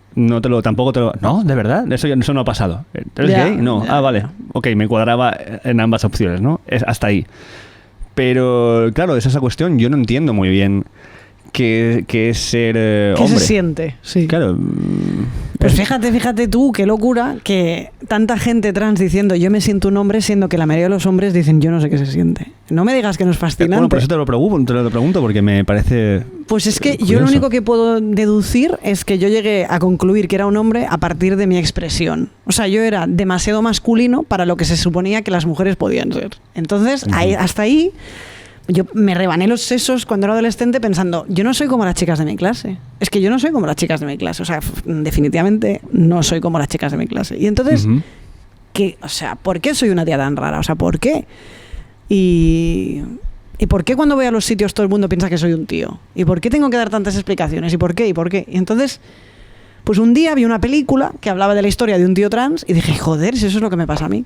tampoco te lo... No, de verdad, eso no ha pasado. ¿Eres Ya, gay? No. ya, Vale. ya. Ok, me cuadraba en ambas opciones, ¿no? Hasta ahí. Pero claro, es esa cuestión, yo no entiendo muy bien qué es ser ¿Qué hombre. se siente? Sí. Claro. Pues fíjate tú, qué locura que tanta gente trans diciendo yo me siento un hombre, siendo que la mayoría de los hombres dicen yo no sé qué se siente. No me digas que no es fascinante. Bueno, por eso te lo pregunto, porque me parece... Pues es que curioso. yo lo único que puedo deducir es que yo llegué a concluir que era un hombre a partir de mi expresión. O sea, yo era demasiado masculino para lo que se suponía que las mujeres podían ser. Entonces, hasta ahí... Yo me rebané los sesos cuando era adolescente pensando, yo no soy como las chicas de mi clase. Es que yo no soy como las chicas de mi clase. O sea, definitivamente no soy como las chicas de mi clase. Y entonces, ¿por qué soy una tía tan rara? O sea, ¿por qué? ¿Y por qué cuando voy a los sitios todo el mundo piensa que soy un tío? ¿Y por qué tengo que dar tantas explicaciones? ¿Y por qué? ¿Y por qué? Y entonces, pues un día vi una película que hablaba de la historia de un tío trans y dije, joder, si eso es lo que me pasa a mí.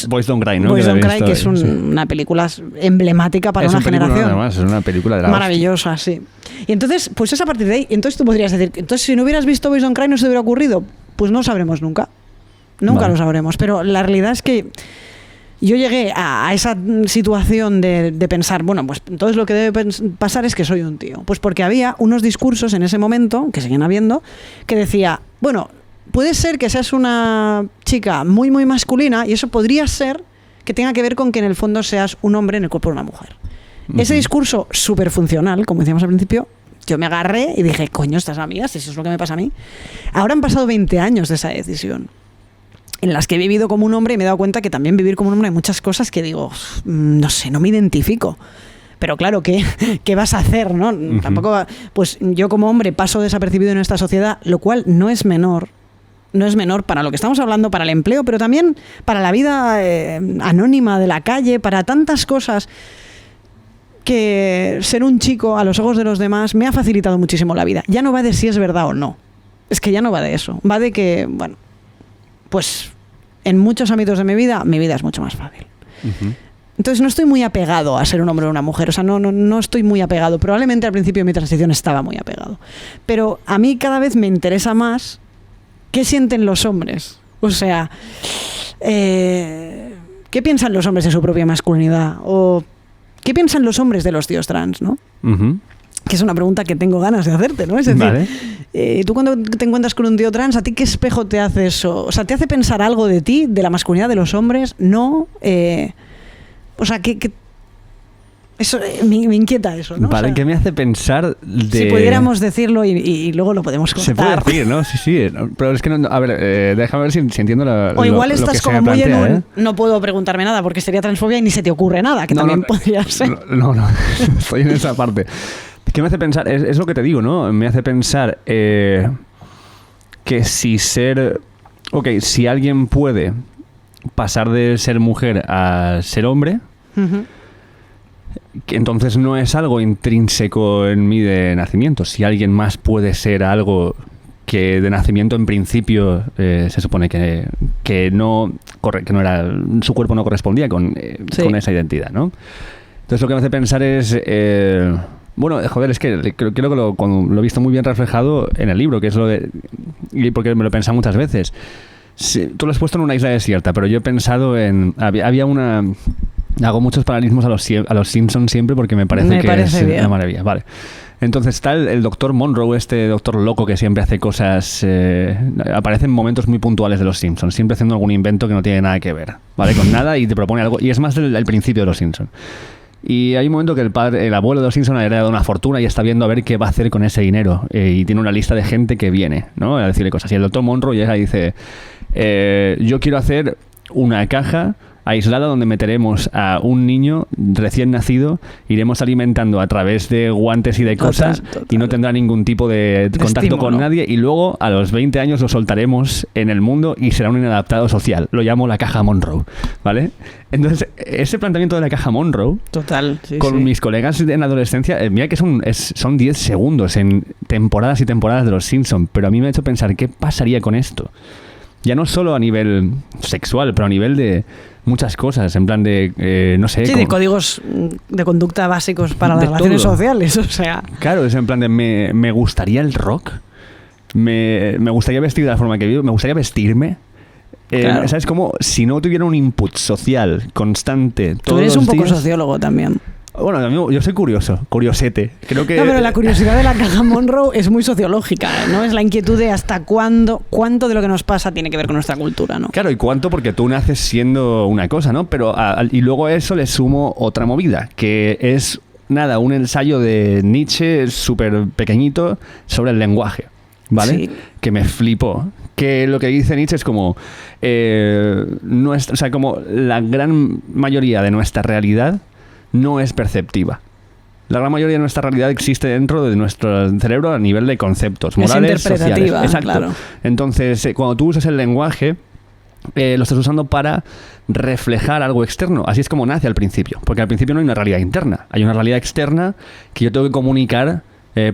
Boys Don't Cry, ¿no? Boys Don't Cry, que es sí. una película emblemática para una generación. Además, es una película de la maravillosa, sí. Y entonces, pues es a partir de ahí. Entonces tú podrías decir, entonces si no hubieras visto Boys Don't Cry no se te hubiera ocurrido. Pues no lo sabremos nunca. Nunca lo sabremos. Pero la realidad es que yo llegué a esa situación de pensar, bueno, pues entonces lo que debe pasar es que soy un tío. Pues porque había unos discursos en ese momento, que siguen habiendo, que decía, bueno, puede ser que seas una chica muy, muy masculina y eso podría ser que tenga que ver con que en el fondo seas un hombre en el cuerpo de una mujer. Ese discurso súper funcional, como decíamos al principio, yo me agarré y dije, coño, estas amigas, eso es lo que me pasa a mí. Ahora han pasado 20 años de esa decisión. en las que he vivido como un hombre y me he dado cuenta que también vivir como un hombre hay muchas cosas que digo, no sé, no me identifico. Pero claro, ¿qué vas a hacer, no? Tampoco pues yo como hombre paso desapercibido en esta sociedad, lo cual no es menor. No es menor para lo que estamos hablando, para el empleo, pero también para la vida anónima de la calle, para tantas cosas que ser un chico a los ojos de los demás me ha facilitado muchísimo la vida. Ya no va de si es verdad o no. Es que ya no va de eso. Va de que, bueno, pues en muchos ámbitos de mi vida es mucho más fácil. Entonces no estoy muy apegado a ser un hombre o una mujer, o sea, no estoy muy apegado. Probablemente al principio de mi transición estaba muy apegado. Pero a mí cada vez me interesa más qué sienten los hombres. O sea, ¿qué piensan los hombres de su propia masculinidad? O ¿qué piensan los hombres de los tíos trans, no? Que es una pregunta que tengo ganas de hacerte, ¿no? Es decir, vale. Tú cuando te encuentras con un tío trans, ¿a ti qué espejo te hace eso? O sea, ¿te hace pensar algo de ti, de la masculinidad de los hombres? No. O sea, que eso me inquieta eso, ¿no? Vale, o sea, ¿qué me hace pensar de...? Si pudiéramos decirlo y luego lo podemos contar. Se puede decir, ¿no? Sí. Pero es que, no, a ver, déjame ver si entiendo o igual lo estás que como se me muy plantea, en un... No puedo preguntarme nada porque sería transfobia y ni se te ocurre nada, que también podría ser. No, estoy en esa parte. ¿Qué me hace pensar? Es lo que te digo, ¿no? Me hace pensar que si si alguien puede pasar de ser mujer a ser hombre... que entonces no es algo intrínseco en mí de nacimiento. Si alguien más puede ser algo que de nacimiento en principio se supone que no era, su cuerpo no correspondía con esa identidad, ¿no? Entonces lo que me hace pensar es bueno, joder, es que creo que lo he visto muy bien reflejado en el libro, que es lo de, y porque me lo he pensado muchas veces. Sí, tú lo has puesto en una isla desierta, pero yo he pensado en... Había una... Hago muchos paralelismos a los Simpsons siempre porque me parece es bien. Una maravilla. Vale. Entonces está el doctor Monroe, este doctor loco que siempre hace cosas... aparece en momentos muy puntuales de los Simpsons, siempre haciendo algún invento que no tiene nada que ver, ¿vale? Con nada, y te propone algo... Y es más el principio de los Simpsons. Y hay un momento que el abuelo de los Simpsons ha heredado una fortuna y está viendo a ver qué va a hacer con ese dinero. Y tiene una lista de gente que viene, ¿no? A decirle cosas. Y el doctor Monroe llega y dice... yo quiero hacer una caja aislada donde meteremos a un niño recién nacido, iremos alimentando a través de guantes y de cosas total. Y no tendrá ningún tipo de contacto con nadie, y luego a los 20 años lo soltaremos en el mundo y será un inadaptado social. Lo llamo la caja Monroe, ¿vale? Entonces, ese planteamiento de la caja Monroe, total, con mis colegas en la adolescencia, mira que son 10 segundos en temporadas y temporadas de los Simpsons, pero a mí me ha hecho pensar qué pasaría con esto. Ya no solo a nivel sexual, pero a nivel de muchas cosas, en plan de, no sé... Sí, de códigos de conducta básicos para las relaciones sociales, o sea... Claro, es en plan de, me gustaría el rock, me gustaría vestir de la forma que vivo, me gustaría vestirme... Claro. ¿Sabes? Como si no tuviera un input social constante todos los días... Tú eres un poco sociólogo también. Bueno, yo soy curiosete. Creo que... No, pero la curiosidad de la caja Monroe es muy sociológica, ¿no? Es la inquietud de hasta cuánto de lo que nos pasa tiene que ver con nuestra cultura, ¿no? Claro, y cuánto porque tú naces siendo una cosa, ¿no? Pero y luego a eso le sumo otra movida, que es, un ensayo de Nietzsche súper pequeñito sobre el lenguaje, ¿vale? Sí. Que me flipó. Que lo que dice Nietzsche es como... como la gran mayoría de nuestra realidad no es perceptiva. La gran mayoría de nuestra realidad existe dentro de nuestro cerebro a nivel de conceptos morales, es interpretativa, sociales. Exacto. Claro. Entonces, cuando tú usas el lenguaje, lo estás usando para reflejar algo externo. Así es como nace al principio. Porque al principio no hay una realidad interna. Hay una realidad externa que yo tengo que comunicar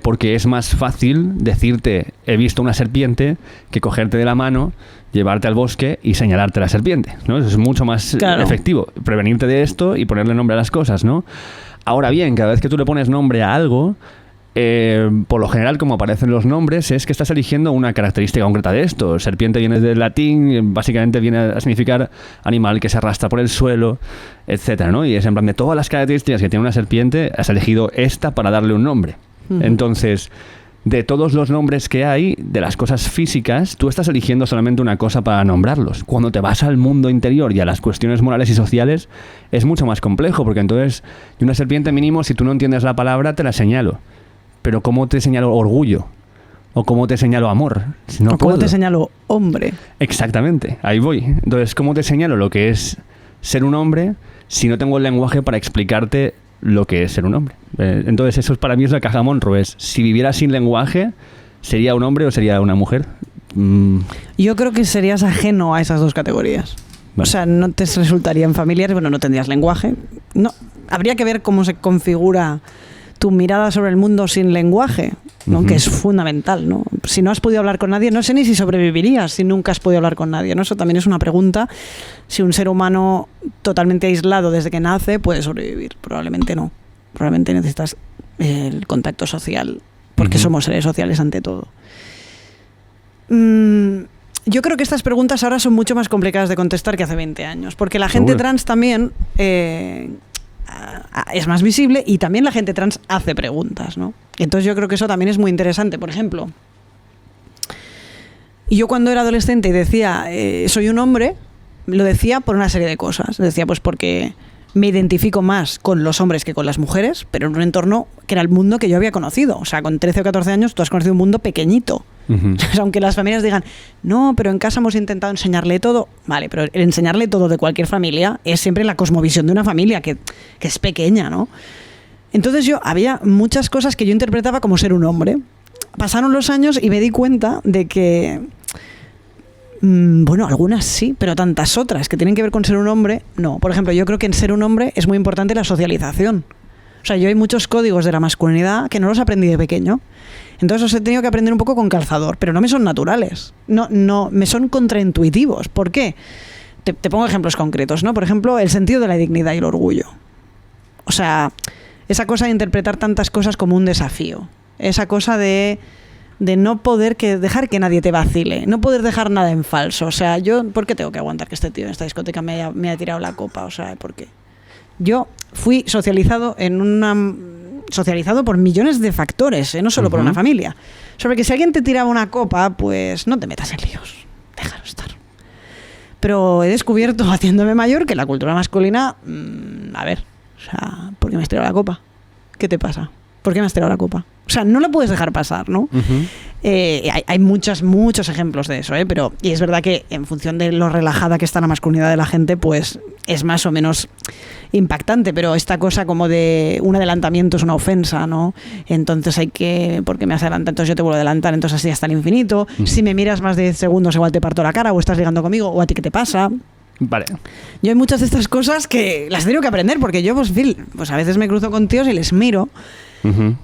porque es más fácil decirte he visto una serpiente que cogerte de la mano, llevarte al bosque y señalarte la serpiente, ¿no? Eso es mucho más efectivo, prevenirte de esto y ponerle nombre a las cosas, ¿no? Ahora bien, cada vez que tú le pones nombre a algo, por lo general, como aparecen los nombres, es que estás eligiendo una característica concreta de esto. Serpiente viene del latín, básicamente viene a significar animal que se arrastra por el suelo, etcétera, ¿no? Y es en plan de todas las características que tiene una serpiente, has elegido esta para darle un nombre. Entonces, de todos los nombres que hay, de las cosas físicas, tú estás eligiendo solamente una cosa para nombrarlos. Cuando te vas al mundo interior y a las cuestiones morales y sociales, es mucho más complejo, porque entonces, de una serpiente mínimo, si tú no entiendes la palabra, te la señalo. Pero ¿cómo te señalo orgullo? ¿O cómo te señalo amor? Si no o cómo puedo. te señalo hombre. Exactamente, ahí voy. Entonces, ¿cómo te señalo lo que es ser un hombre si no tengo el lenguaje para explicarte lo que es ser un hombre? Entonces, eso para mí es la caja Monro. Es, si viviera sin lenguaje, ¿sería un hombre o sería una mujer? Yo creo que serías ajeno a esas dos categorías. Vale. O sea, no te resultarían familiares, bueno, no tendrías lenguaje. No, habría que ver cómo se configura tu mirada sobre el mundo sin lenguaje, ¿no? Que es fundamental, ¿no? Si no has podido hablar con nadie, no sé ni si sobrevivirías si nunca has podido hablar con nadie, ¿no? Eso también es una pregunta. Si un ser humano totalmente aislado desde que nace puede sobrevivir, probablemente no. Probablemente necesitas el contacto social, porque somos seres sociales ante todo. Yo creo que estas preguntas ahora son mucho más complicadas de contestar que hace 20 años, porque la gente trans también es más visible y también la gente trans hace preguntas, ¿no? Entonces yo creo que eso también es muy interesante. Por ejemplo, yo cuando era adolescente y decía soy un hombre, lo decía por una serie de cosas. Lo decía pues porque me identifico más con los hombres que con las mujeres, pero en un entorno que era el mundo que yo había conocido. O sea, con 13 o 14 años tú has conocido un mundo pequeñito. O sea, aunque las familias digan, no, pero en casa hemos intentado enseñarle todo. Vale, pero el enseñarle todo de cualquier familia es siempre la cosmovisión de una familia que es pequeña, ¿no? Entonces había muchas cosas que yo interpretaba como ser un hombre. Pasaron los años y me di cuenta de que, bueno, algunas sí, pero tantas otras que tienen que ver con ser un hombre, no. Por ejemplo, yo creo que en ser un hombre es muy importante la socialización. O sea, yo hay muchos códigos de la masculinidad que no los aprendí de pequeño. Entonces los he tenido que aprender un poco con calzador, pero no me son naturales. No, me son contraintuitivos. ¿Por qué? Te pongo ejemplos concretos, ¿no? Por ejemplo, el sentido de la dignidad y el orgullo. O sea, esa cosa de interpretar tantas cosas como un desafío. Esa cosa de no poder dejar que nadie te vacile, no poder dejar nada en falso. O sea, ¿por qué tengo que aguantar que este tío en esta discoteca me haya tirado la copa? O sea, ¿por qué? Yo fui socializado por millones de factores, no solo por una familia. Sobre que si alguien te tiraba una copa, pues no te metas en líos, déjalo estar. Pero he descubierto, haciéndome mayor, que la cultura masculina, a ver, o sea, ¿por qué me has tirado la copa? ¿Qué te pasa? ¿Por qué me has tirado la copa? O sea, no la puedes dejar pasar, ¿no? Hay muchos ejemplos de eso, pero y es verdad que en función de lo relajada que está la masculinidad de la gente, pues es más o menos impactante, pero esta cosa como de un adelantamiento es una ofensa, ¿no? Entonces porque me has adelantado, entonces yo te vuelvo a adelantar, entonces así hasta el infinito. Si me miras más de 10 segundos igual te parto la cara, o estás ligando conmigo, o a ti qué te pasa. Vale. Yo hay muchas de estas cosas que las tengo que aprender, porque yo pues a veces me cruzo con tíos y les miro.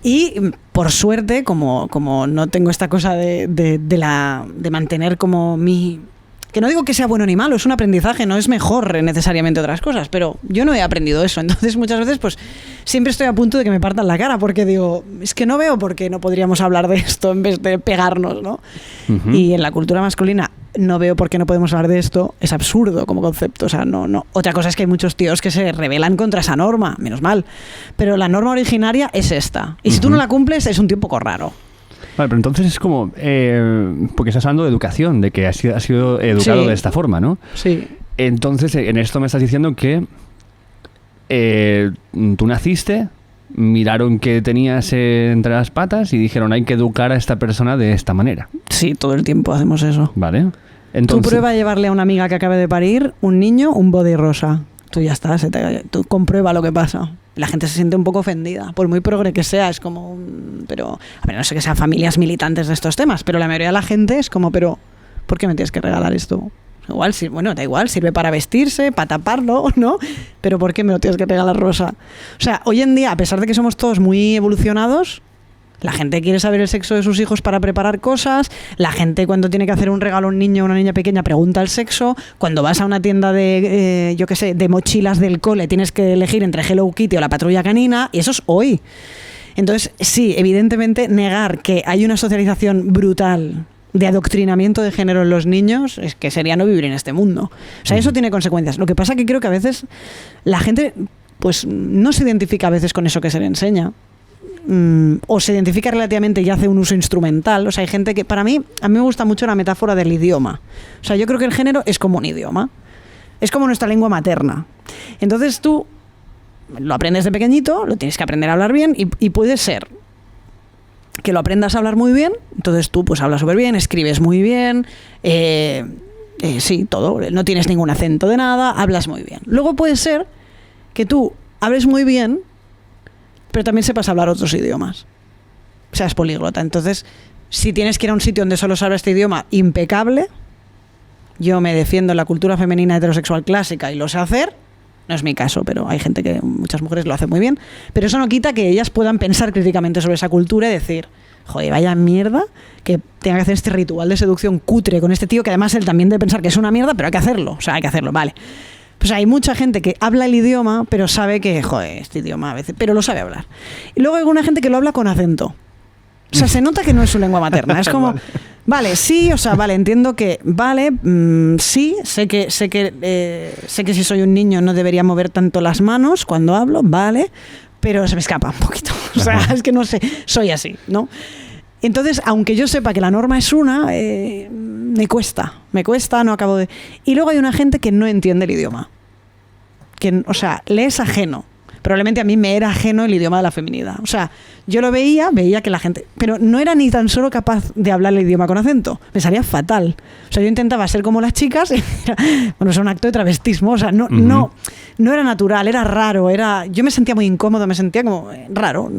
Y por suerte, como no tengo esta cosa de mantener como que no digo que sea bueno ni malo, es un aprendizaje, no es mejor necesariamente otras cosas, pero yo no he aprendido eso. Entonces muchas veces pues siempre estoy a punto de que me partan la cara, porque digo, es que no veo por qué no podríamos hablar de esto en vez de pegarnos, ¿no? Y en la cultura masculina no veo por qué no podemos hablar de esto. Es absurdo como concepto. O sea, no. Otra cosa es que hay muchos tíos que se rebelan contra esa norma, menos mal. Pero la norma originaria es esta. Y si tú no la cumples, es un tío un poco raro. Vale, pero entonces es como... porque estás hablando de educación, de que has sido educado de esta forma, ¿no? Sí. Entonces, en esto me estás diciendo que tú naciste, miraron que tenías entre las patas y dijeron, hay que educar a esta persona de esta manera. Sí, todo el tiempo hacemos eso. Vale. Entonces, tú prueba a llevarle a una amiga que acabe de parir un niño un body rosa. Tú ya está, tú comprueba lo que pasa. La gente se siente un poco ofendida, por muy progre que sea, es como... Pero, a ver, no sé que sean familias militantes de estos temas, pero la mayoría de la gente es como, pero ¿por qué me tienes que regalar esto? Igual, da igual, sirve para vestirse, para taparlo, ¿no? Pero ¿por qué me lo tienes que regalar rosa? O sea, hoy en día, a pesar de que somos todos muy evolucionados, la gente quiere saber el sexo de sus hijos para preparar cosas. La gente, cuando tiene que hacer un regalo a un niño o una niña pequeña, pregunta el sexo. Cuando vas a una tienda de, de mochilas del cole, tienes que elegir entre Hello Kitty o la Patrulla Canina. Y eso es hoy. Entonces, sí, evidentemente, negar que hay una socialización brutal de adoctrinamiento de género en los niños es que sería no vivir en este mundo. O sea, eso tiene consecuencias. Lo que pasa es que creo que a veces la gente pues no se identifica a veces con eso que se le enseña. O se identifica relativamente y hace un uso instrumental. O sea, hay gente que, a mí me gusta mucho la metáfora del idioma. O sea, yo creo que el género es como un idioma. Es como nuestra lengua materna. Entonces tú lo aprendes de pequeñito, lo tienes que aprender a hablar bien y puedes ser que lo aprendas a hablar muy bien, entonces tú pues hablas súper bien, escribes muy bien, sí, todo, no tienes ningún acento de nada, hablas muy bien. Luego puede ser que tú hables muy bien, pero también sepas hablar otros idiomas, seas políglota. Entonces, si tienes que ir a un sitio donde solo se habla este idioma impecable, yo me defiendo en la cultura femenina heterosexual clásica y lo sé hacer. No es mi caso, pero hay gente que, muchas mujeres lo hacen muy bien. Pero eso no quita que ellas puedan pensar críticamente sobre esa cultura y decir, joder, vaya mierda que tenga que hacer este ritual de seducción cutre con este tío, que además él también debe pensar que es una mierda, pero hay que hacerlo. O sea, hay que hacerlo, vale. Pues hay mucha gente que habla el idioma, pero sabe que, joder, este idioma a veces, pero lo sabe hablar. Y luego hay alguna gente que lo habla con acento. O sea, se nota que no es su lengua materna. Es como, vale, sí, o sea, vale, entiendo que, vale, sí, sé que si soy un niño no debería mover tanto las manos cuando hablo, vale, pero se me escapa un poquito. O sea, es que no sé, soy así, ¿no? Entonces, aunque yo sepa que la norma es una, me cuesta, no acabo de... Y luego hay una gente que no entiende el idioma. Que, o sea, le es ajeno. Probablemente a mí me era ajeno el idioma de la feminidad. O sea, yo lo veía que la gente... Pero no era ni tan solo capaz de hablar el idioma con acento. Me salía fatal. O sea, yo intentaba ser como las chicas y bueno, es un acto de travestismo. O sea, no era natural, era raro. Yo me sentía muy incómodo, me sentía como raro.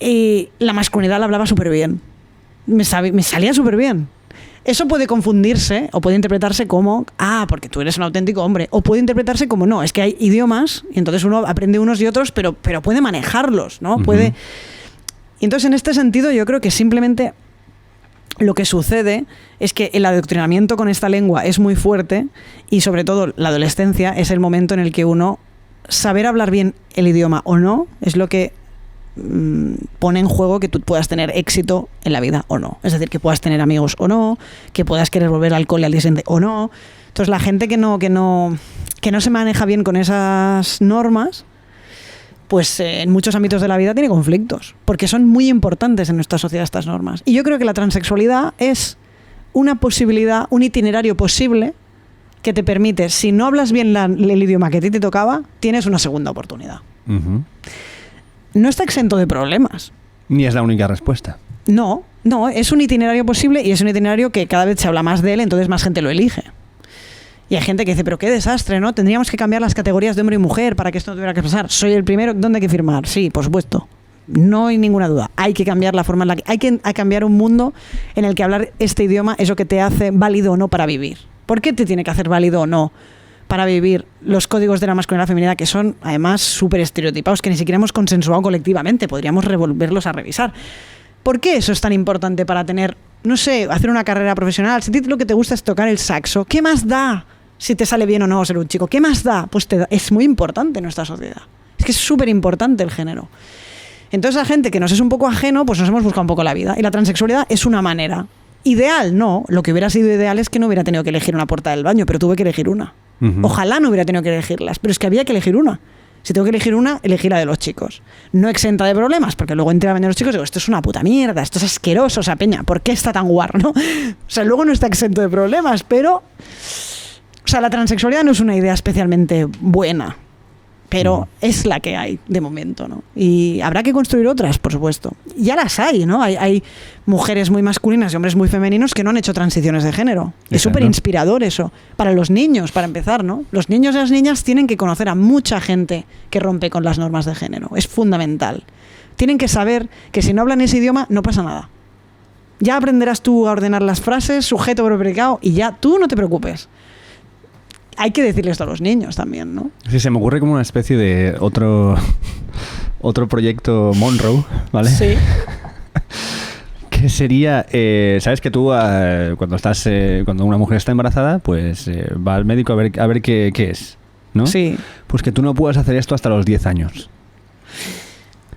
Y la masculinidad la hablaba súper bien. Me salía súper bien. Eso puede confundirse o puede interpretarse como, porque tú eres un auténtico hombre. O puede interpretarse como, no, es que hay idiomas y entonces uno aprende unos y otros, pero puede manejarlos, ¿no? Puede... Y entonces, en este sentido, yo creo que simplemente lo que sucede es que el adoctrinamiento con esta lengua es muy fuerte y, sobre todo, la adolescencia es el momento en el que uno, saber hablar bien el idioma o no, es lo que pone en juego que tú puedas tener éxito en la vida o no. Es decir, que puedas tener amigos o no, que puedas querer volver al cole al día siguiente o no. Entonces la gente que no se maneja bien con esas normas, pues en muchos ámbitos de la vida tiene conflictos, porque son muy importantes en nuestra sociedad estas normas. Y yo creo que la transexualidad es una posibilidad, un itinerario posible que te permite, si no hablas bien el idioma que a ti te tocaba, tienes una segunda oportunidad. No está exento de problemas. Ni es la única respuesta. No, es un itinerario posible y es un itinerario que cada vez se habla más de él, entonces más gente lo elige. Y hay gente que dice, pero qué desastre, ¿no? Tendríamos que cambiar las categorías de hombre y mujer para que esto no tuviera que pasar. Soy el primero, ¿dónde hay que firmar? Sí, por supuesto. No hay ninguna duda. Hay que cambiar la forma en la que... Hay que cambiar un mundo en el que hablar este idioma es lo que te hace válido o no para vivir. ¿Por qué te tiene que hacer válido o no para vivir los códigos de la masculinidad femenina, que son además súper estereotipados, que ni siquiera hemos consensuado colectivamente? Podríamos volverlos a revisar. ¿Por qué eso es tan importante para tener, no sé, hacer una carrera profesional? Si a ti lo que te gusta es tocar el saxo, ¿qué más da si te sale bien o no ser un chico? ¿Qué más da? Pues es muy importante en nuestra sociedad. Es que es súper importante el género. Entonces la gente que nos es un poco ajeno, pues nos hemos buscado un poco la vida. Y la transexualidad es una manera. Ideal, no. Lo que hubiera sido ideal es que no hubiera tenido que elegir una puerta del baño, pero tuve que elegir una. Ojalá no hubiera tenido que elegirlas, pero es que había que elegir una. Si tengo que elegir una, elegí la de los chicos. No exenta de problemas, porque luego entré a baño de los chicos y digo, esto es una puta mierda, esto es asqueroso, o sea, peña, ¿por qué está tan guarro, no? O sea, luego no está exento de problemas, pero... O sea, la transexualidad no es una idea especialmente buena, pero es la que hay de momento, ¿no? Y habrá que construir otras, por supuesto. Ya las hay, ¿no? Hay mujeres muy masculinas y hombres muy femeninos que no han hecho transiciones de género. Es súper inspirador eso. Para los niños, para empezar, ¿no? Los niños y las niñas tienen que conocer a mucha gente que rompe con las normas de género. Es fundamental. Tienen que saber que si no hablan ese idioma, no pasa nada. Ya aprenderás tú a ordenar las frases, sujeto, verbo, predicado, y ya tú no te preocupes. Hay que decirle esto a los niños también, ¿no? Sí, se me ocurre como una especie de otro proyecto Monroe, ¿vale? Sí. Que sería, sabes que tú cuando una mujer está embarazada, pues va al médico a ver qué es, ¿no? Sí. Pues que tú no puedas hacer esto hasta los 10 años.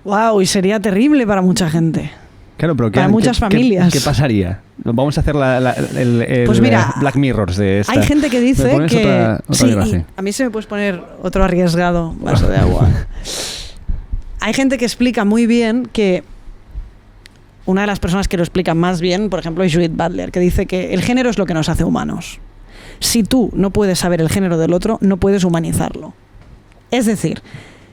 Wow, y sería terrible para mucha gente. Claro, pero para muchas familias. ¿Qué pasaría? Vamos a hacer pues mira, Black Mirrors de esta. Hay gente que dice que... Otra a mí se me puedes poner otro arriesgado vaso de agua. Hay gente que explica muy bien que... Una de las personas que lo explica más bien, por ejemplo, es Judith Butler, que dice que el género es lo que nos hace humanos. Si tú no puedes saber el género del otro, no puedes humanizarlo. Es decir,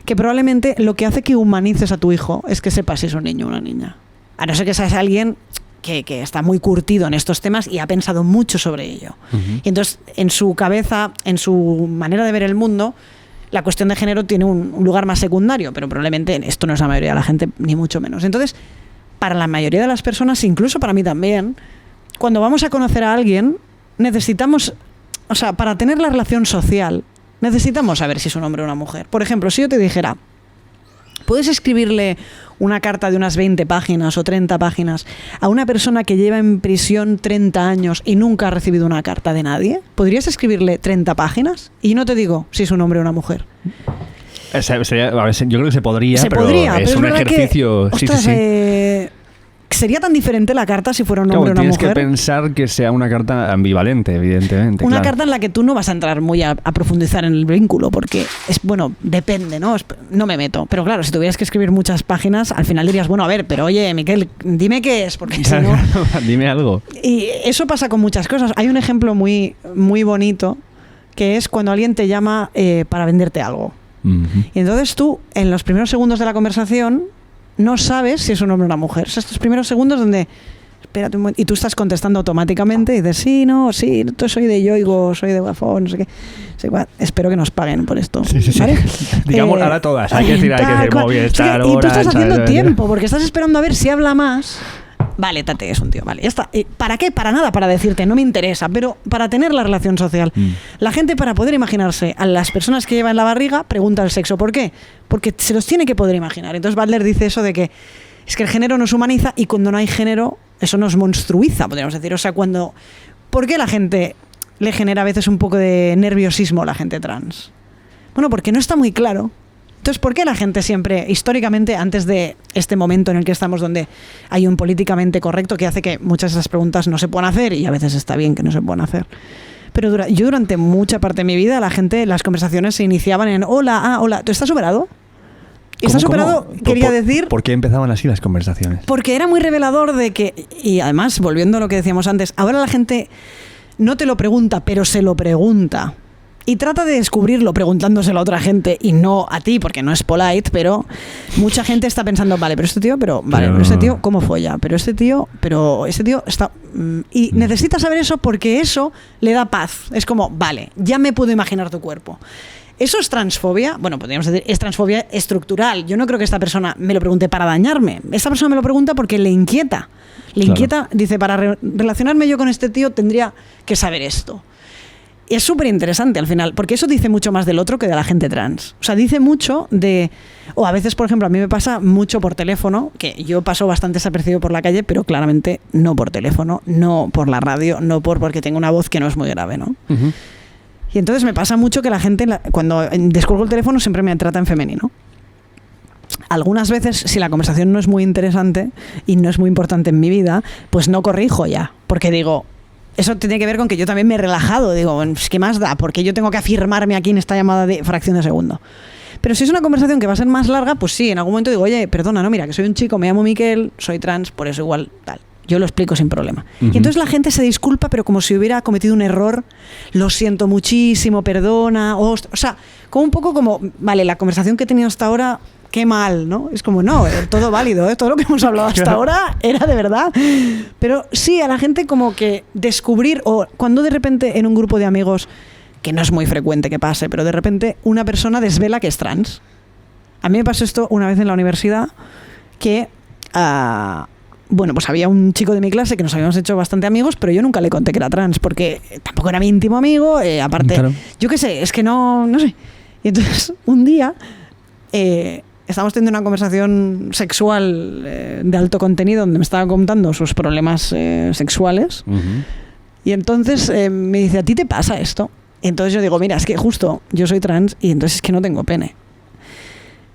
que probablemente lo que hace que humanices a tu hijo es que sepas si es un niño o una niña. A no ser que seas alguien que está muy curtido en estos temas y ha pensado mucho sobre ello. Y entonces, en su cabeza, en su manera de ver el mundo, la cuestión de género tiene un lugar más secundario, pero probablemente esto no es la mayoría de la gente, ni mucho menos. Entonces, para la mayoría de las personas, incluso para mí también, cuando vamos a conocer a alguien, necesitamos, o sea, para tener la relación social, necesitamos saber si es un hombre o una mujer. Por ejemplo, si yo te dijera, ¿puedes escribirle una carta de unas 20 páginas o 30 páginas a una persona que lleva en prisión 30 años y nunca ha recibido una carta de nadie? ¿Podrías escribirle 30 páginas? Y no te digo si es un hombre o una mujer. Yo creo que se podría, pero es un ejercicio... Que, ostras, sí. Sería tan diferente la carta si fuera un hombre o una mujer. Tienes que pensar que sea una carta ambivalente, evidentemente. Una carta en la que tú no vas a entrar muy a profundizar en el vínculo, porque es, bueno, depende, ¿no? No me meto. Pero claro, si tuvieras que escribir muchas páginas, al final dirías, bueno, a ver, pero oye, Miquel, dime qué es, porque si no... Dime algo. Y eso pasa con muchas cosas. Hay un ejemplo muy, muy bonito, que es cuando alguien te llama para venderte algo. Y entonces tú, en los primeros segundos de la conversación, no sabes si es un hombre o una mujer. O sea, estos primeros segundos donde, espérate un momento, y tú estás contestando automáticamente y dices, sí, soy de Yoigo, soy de Vodafone, no sé qué. Espero que nos paguen por esto. Sí. ¿Vale? Digamos, ahora todas. Hay que decir Movistar, y tú estás haciendo tiempo, porque estás esperando a ver si habla más. Vale, Tate es un tío, vale, ya está. ¿Para qué? Para nada, para decirte, no me interesa, pero para tener la relación social. La gente, para poder imaginarse a las personas que lleva en la barriga, pregunta el sexo. ¿Por qué? Porque se los tiene que poder imaginar. Entonces Butler dice eso de que es que el género nos humaniza y cuando no hay género, eso nos monstruiza, podríamos decir. O sea, ¿por qué la gente le genera a veces un poco de nerviosismo a la gente trans? Bueno, porque no está muy claro. Entonces, ¿por qué la gente siempre, históricamente, antes de este momento en el que estamos, donde hay un políticamente correcto que hace que muchas de esas preguntas no se puedan hacer, y a veces está bien que no se puedan hacer? Pero yo durante mucha parte de mi vida, las conversaciones se iniciaban en hola, ¿tú estás superado? ¿Estás superado? Quería decir... ¿Por qué empezaban así las conversaciones? Porque era muy revelador de que, y además, volviendo a lo que decíamos antes, ahora la gente no te lo pregunta, pero se lo pregunta. Y trata de descubrirlo preguntándoselo a otra gente y no a ti, porque no es polite, pero mucha gente está pensando, pero este tío, ¿cómo folla? Pero este tío está... Y necesitas saber eso porque eso le da paz. Es como, vale, ya me puedo imaginar tu cuerpo. ¿Eso es transfobia? Bueno, podríamos decir, es transfobia estructural. Yo no creo que esta persona me lo pregunte para dañarme. Esta persona me lo pregunta porque le inquieta. Inquieta, dice, para relacionarme yo con este tío tendría que saber esto. Y es súper interesante al final, porque eso dice mucho más del otro que de la gente trans. O sea, dice mucho de... O a veces, por ejemplo, a mí me pasa mucho por teléfono, que yo paso bastante desapercibido por la calle, pero claramente no por teléfono, no por la radio, no porque tengo una voz que no es muy grave, ¿no? Y entonces me pasa mucho que la gente, cuando descuelgo el teléfono, siempre me trata en femenino. Algunas veces, si la conversación no es muy interesante y no es muy importante en mi vida, pues no corrijo ya, porque digo... Eso tiene que ver con que yo también me he relajado. Digo, ¿qué más da? Porque yo tengo que afirmarme aquí en esta llamada de fracción de segundo. Pero si es una conversación que va a ser más larga, pues sí, en algún momento digo, oye, perdona, no, mira, que soy un chico, me llamo Miquel, soy trans, por eso igual tal. Yo lo explico sin problema. Y entonces la gente se disculpa, pero como si hubiera cometido un error. Lo siento muchísimo, perdona. O sea, como un poco como, vale, la conversación que he tenido hasta ahora... Qué mal, ¿no? Es como, no, todo válido, ¿eh? Todo lo que hemos hablado hasta ahora era de verdad. Pero sí, a la gente como que descubrir, o cuando de repente en un grupo de amigos, que no es muy frecuente que pase, pero de repente una persona desvela que es trans. A mí me pasó esto una vez en la universidad, que, pues había un chico de mi clase que nos habíamos hecho bastante amigos, pero yo nunca le conté que era trans, porque tampoco era mi íntimo amigo, aparte, claro. Yo qué sé, es que no sé. Y entonces, un día... estábamos teniendo una conversación sexual de alto contenido donde me estaba contando sus problemas sexuales y entonces me dice, ¿a ti te pasa esto? Y entonces yo digo, mira, es que justo yo soy trans y entonces es que no tengo pene.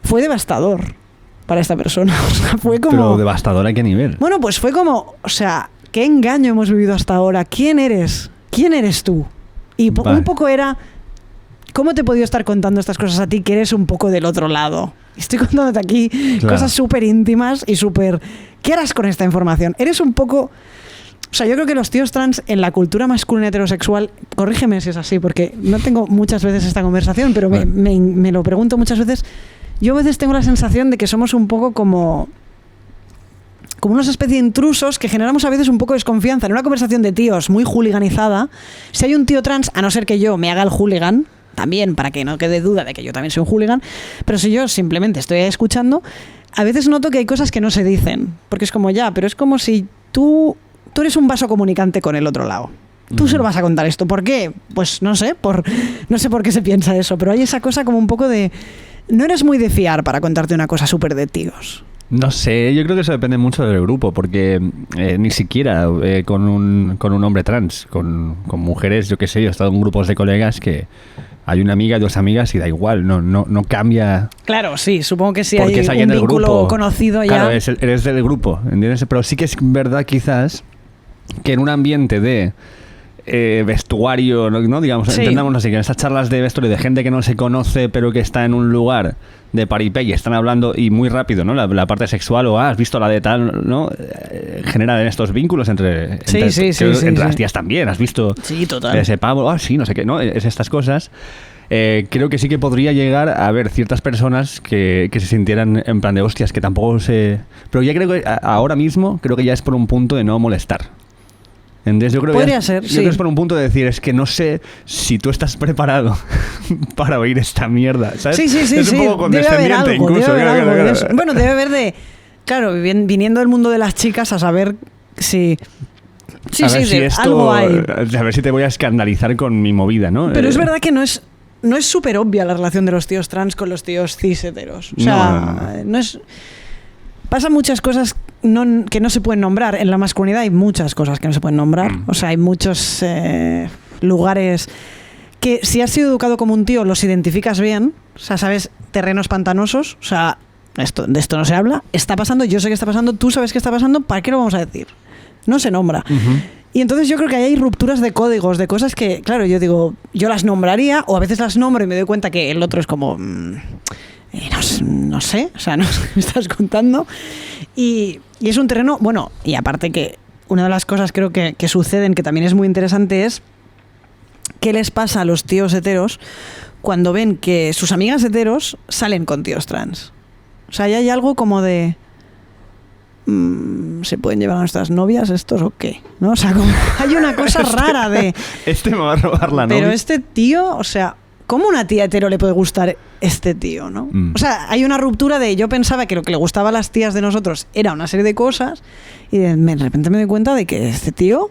Fue devastador para esta persona. O sea, fue como... ¿Pero devastador a qué nivel? Bueno, pues fue como, o sea, ¿qué engaño hemos vivido hasta ahora? ¿Quién eres? ¿Quién eres tú? Y un poco era... ¿Cómo te he podido estar contando estas cosas a ti que eres un poco del otro lado? Estoy contándote aquí cosas súper íntimas y súper... ¿Qué harás con esta información? Eres un poco... O sea, yo creo que los tíos trans en la cultura masculina heterosexual, corrígeme si es así, porque no tengo muchas veces esta conversación, pero me lo pregunto muchas veces, yo a veces tengo la sensación de que somos un poco como una especie de intrusos que generamos a veces un poco de desconfianza. En una conversación de tíos muy hooliganizada, si hay un tío trans, a no ser que yo me haga el hooligan, también para que no quede duda de que yo también soy un hooligan, pero si yo simplemente estoy escuchando, a veces noto que hay cosas que no se dicen, porque es como pero es como si tú eres un vaso comunicante con el otro lado. Tú se lo vas a contar esto. ¿Por qué? Pues no sé por qué se piensa eso, pero hay esa cosa como un poco de... No eres muy de fiar para contarte una cosa súper de tíos. No sé, yo creo que eso depende mucho del grupo, porque ni siquiera con un hombre trans, con mujeres, yo qué sé, yo he estado en grupos de colegas que hay una amiga, 2 amigas y da igual, no cambia. Claro, sí, supongo que sí porque hay un vínculo conocido ya. Claro, eres del grupo, ¿entiendes? Pero sí que es verdad quizás que en un ambiente de vestuario, ¿no? Digamos, sí. Entendamos así, que en estas charlas de vestuario de gente que no se conoce pero que está en un lugar de paripé y están hablando y muy rápido, ¿no? La parte sexual o has visto la de tal, ¿no? Generan estos vínculos entre las tías también, has visto ese pavo, sí, no sé qué, ¿no? Es estas cosas. Creo que sí que podría llegar a haber ciertas personas que se sintieran en plan de hostias, que tampoco se... Pero ya creo que ahora mismo creo que ya es por un punto de no molestar. ¿Entendés? Yo creo Podría ser, yo creo que es por un punto de decir, es que no sé si tú estás preparado para oír esta mierda, ¿sabes? Sí. Es un poco condescendiente incluso. Claro. Bueno, debe haber de... Claro, viniendo del mundo de las chicas a saber si... Sí, a ver si esto, algo hay. A ver si te voy a escandalizar con mi movida, ¿no? Pero es verdad que no es súper obvia la relación de los tíos trans con los tíos cis heteros. O sea, no es... Pasan muchas cosas que no se pueden nombrar. En la masculinidad hay muchas cosas que no se pueden nombrar. O sea, hay muchos lugares que si has sido educado como un tío los identificas bien. O sea, sabes, terrenos pantanosos. O sea, de esto no se habla. Está pasando, yo sé que está pasando, tú sabes que está pasando, ¿para qué lo vamos a decir? No se nombra. Y entonces yo creo que ahí hay rupturas de códigos, de cosas que, claro, yo digo, yo las nombraría, o a veces las nombro y me doy cuenta que el otro es como... no sé, o sea, no sé qué me estás contando. Y es un terreno, bueno, y aparte que una de las cosas creo que suceden, que también es muy interesante, es qué les pasa a los tíos heteros cuando ven que sus amigas heteros salen con tíos trans. O sea, ya hay algo como de... ¿se pueden llevar a nuestras novias estos o qué? ¿No? O sea, como hay una cosa rara de... me va a robar la novia. Pero este tío, o sea... ¿Cómo a una tía hetero le puede gustar este tío, no? O sea, hay una ruptura de... Yo pensaba que lo que le gustaba a las tías de nosotros era una serie de cosas y de repente me doy cuenta de que este tío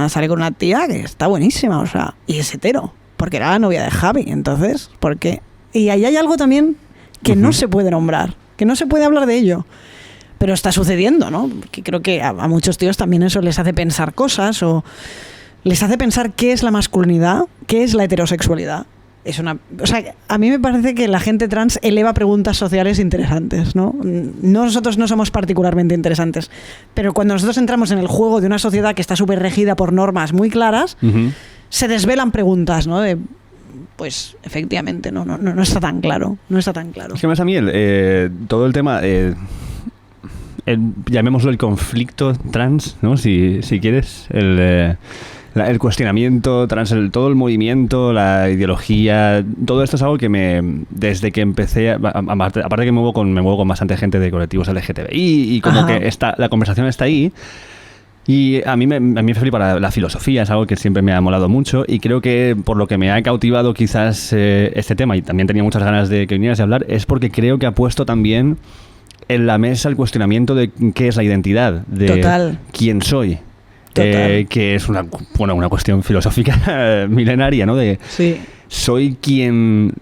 sale con una tía que está buenísima, o sea, y es hetero, porque era la novia de Javi. Entonces, ¿por qué? Y ahí hay algo también que no se puede nombrar, que no se puede hablar de ello. Pero está sucediendo, ¿no? Porque creo que a muchos tíos también eso les hace pensar cosas o les hace pensar qué es la masculinidad, qué es la heterosexualidad. O sea, a mí me parece que la gente trans eleva preguntas sociales interesantes, ¿no? Nosotros no somos particularmente interesantes, pero cuando nosotros entramos en el juego de una sociedad que está súper regida por normas muy claras, se desvelan preguntas, ¿no? Pues efectivamente no está tan claro. No está tan claro. Es que más a mí todo el tema... llamémoslo el conflicto trans, ¿no? Si quieres, el cuestionamiento trans, todo el movimiento, la ideología, todo esto es algo que desde que empecé, aparte que me muevo con bastante gente de colectivos LGTBI y como que la conversación está ahí. Y a mí me flipa la filosofía, es algo que siempre me ha molado mucho y creo que por lo que me ha cautivado quizás este tema, y también tenía muchas ganas de que vinieras a hablar, es porque creo que ha puesto también en la mesa el cuestionamiento de qué es la identidad, de quién soy. Que es una cuestión filosófica milenaria, ¿no? Soy quien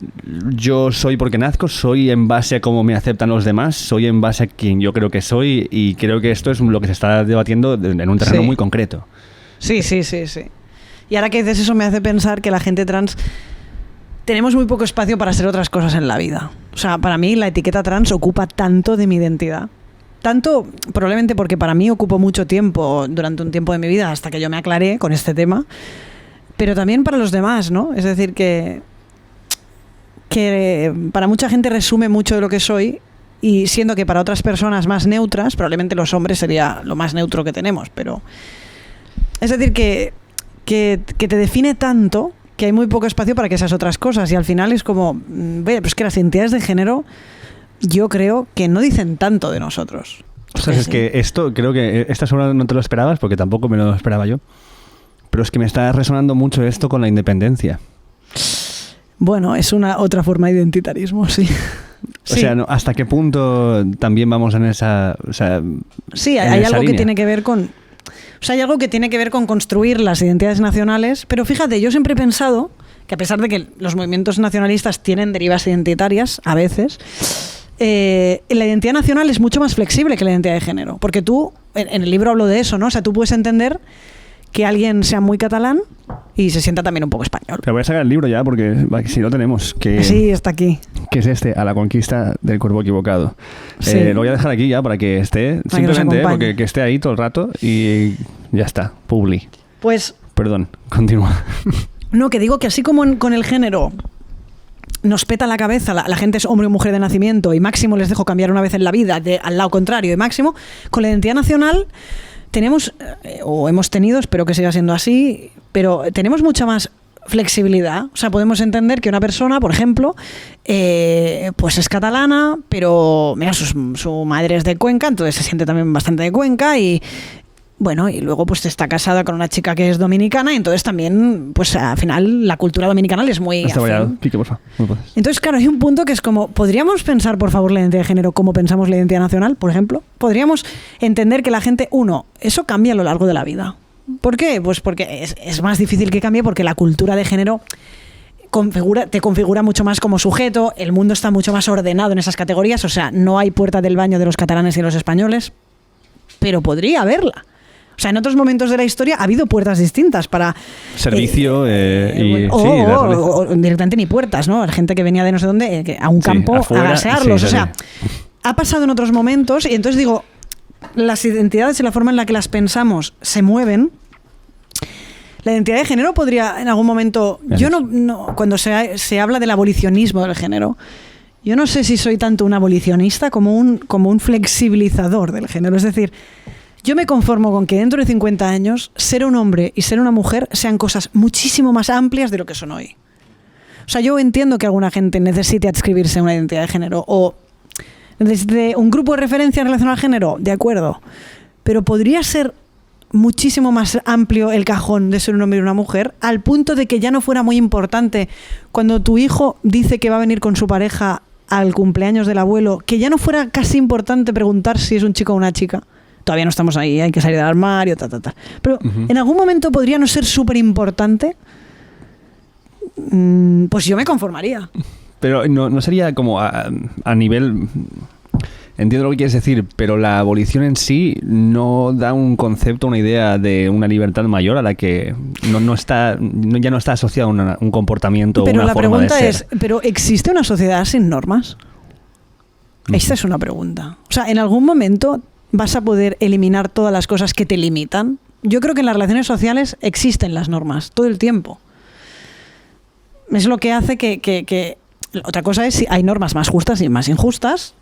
yo soy porque nazco, soy en base a cómo me aceptan los demás, soy en base a quien yo creo que soy, y creo que esto es lo que se está debatiendo en un terreno muy concreto. Sí. Y ahora que dices eso me hace pensar que la gente trans tenemos muy poco espacio para hacer otras cosas en la vida. O sea, para mí la etiqueta trans ocupa tanto de mi identidad. Tanto, probablemente porque para mí ocupó mucho tiempo durante un tiempo de mi vida hasta que yo me aclaré con este tema, pero también para los demás, ¿no? Es decir, que para mucha gente resume mucho de lo que soy, y siendo que para otras personas más neutras, probablemente los hombres sería lo más neutro que tenemos, pero... Es decir, que te define tanto que hay muy poco espacio para que esas otras cosas y al final es como, pues que las identidades de género yo creo que no dicen tanto de nosotros. O sea, es que esto, creo que esta semana no te lo esperabas porque tampoco me lo esperaba yo, pero es que me está resonando mucho esto con la independencia. Bueno, es una otra forma de identitarismo, sí. O sea, ¿no? ¿Hasta qué punto también vamos en esa, o sea, sí, hay algo que tiene que ver con... O sea, hay algo que tiene que ver con construir las identidades nacionales, pero fíjate, yo siempre he pensado que a pesar de que los movimientos nacionalistas tienen derivas identitarias, a veces, la identidad nacional es mucho más flexible que la identidad de género, porque tú, en el libro hablo de eso, ¿no? O sea, tú puedes entender que alguien sea muy catalán y se sienta también un poco español. Pero voy a sacar el libro ya, porque si no tenemos que... Sí, está aquí. Que es A la conquista del cuerpo equivocado. Sí. Lo voy a dejar aquí ya para que esté, para simplemente que porque que esté ahí todo el rato y ya está, publi. Pues... Perdón, continúa. No, que digo que así como con el género nos peta la cabeza, la gente es hombre o mujer de nacimiento y máximo les dejo cambiar una vez en la vida, al lado contrario, y máximo, con la identidad nacional tenemos, o hemos tenido, espero que siga siendo así, pero tenemos mucha más flexibilidad. O sea, podemos entender que una persona, por ejemplo, pues es catalana, pero mira, su madre es de Cuenca, entonces se siente también bastante de Cuenca y... Bueno, y luego pues está casada con una chica que es dominicana y entonces también, pues al final la cultura dominicana es muy... Pique, por favor. No puedes. Entonces, claro, hay un punto que es como, ¿podríamos pensar, por favor, la identidad de género como pensamos la identidad nacional, por ejemplo? ¿Podríamos entender que la gente, eso cambia a lo largo de la vida? ¿Por qué? Pues porque es más difícil que cambie porque la cultura de género te configura mucho más como sujeto, el mundo está mucho más ordenado en esas categorías, o sea, no hay puerta del baño de los catalanes y de los españoles, pero podría haberla. O sea, en otros momentos de la historia ha habido puertas distintas para... Servicio o directamente ni puertas, ¿no? Gente que venía de no sé dónde a un campo a gasearlos. O sea, ha pasado en otros momentos y entonces digo, las identidades y la forma en la que las pensamos se mueven. La identidad de género podría en algún momento... Yo no cuando se habla del abolicionismo del género, yo no sé si soy tanto un abolicionista como un flexibilizador del género. Es decir... Yo me conformo con que dentro de 50 años ser un hombre y ser una mujer sean cosas muchísimo más amplias de lo que son hoy. O sea, yo entiendo que alguna gente necesite adscribirse a una identidad de género o necesite un grupo de referencia en relación al género, de acuerdo. Pero podría ser muchísimo más amplio el cajón de ser un hombre y una mujer al punto de que ya no fuera muy importante cuando tu hijo dice que va a venir con su pareja al cumpleaños del abuelo, que ya no fuera casi importante preguntar si es un chico o una chica. Todavía no estamos ahí, hay que salir del armario, Pero en algún momento podría no ser súper importante, pues yo me conformaría. Pero no sería como a nivel... Entiendo lo que quieres decir, pero la abolición en sí no da un concepto, una idea de una libertad mayor a la que ya no está asociado a un comportamiento o una forma de ser. Pero la pregunta es, ¿pero existe una sociedad sin normas? Esta es una pregunta. O sea, en algún momento... ¿Vas a poder eliminar todas las cosas que te limitan? Yo creo que en las relaciones sociales existen las normas todo el tiempo. Es lo que hace que... Otra cosa es si hay normas más justas y más injustas.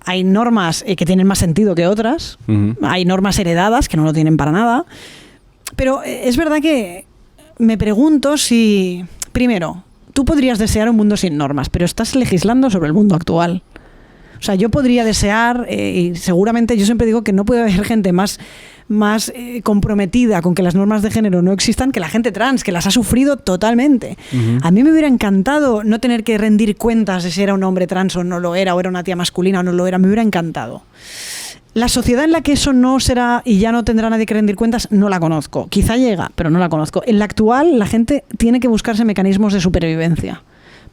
Hay normas que tienen más sentido que otras. Hay normas heredadas que no lo tienen para nada. Pero es verdad que me pregunto si... Primero, tú podrías desear un mundo sin normas, pero estás legislando sobre el mundo actual. O sea, yo podría desear, y seguramente yo siempre digo que no puede haber gente más comprometida con que las normas de género no existan que la gente trans, que las ha sufrido totalmente. A mí me hubiera encantado no tener que rendir cuentas de si era un hombre trans o no lo era, o era una tía masculina o no lo era, me hubiera encantado. La sociedad en la que eso no será y ya no tendrá nadie que rendir cuentas, no la conozco. Quizá llega, pero no la conozco. En la actual, la gente tiene que buscarse mecanismos de supervivencia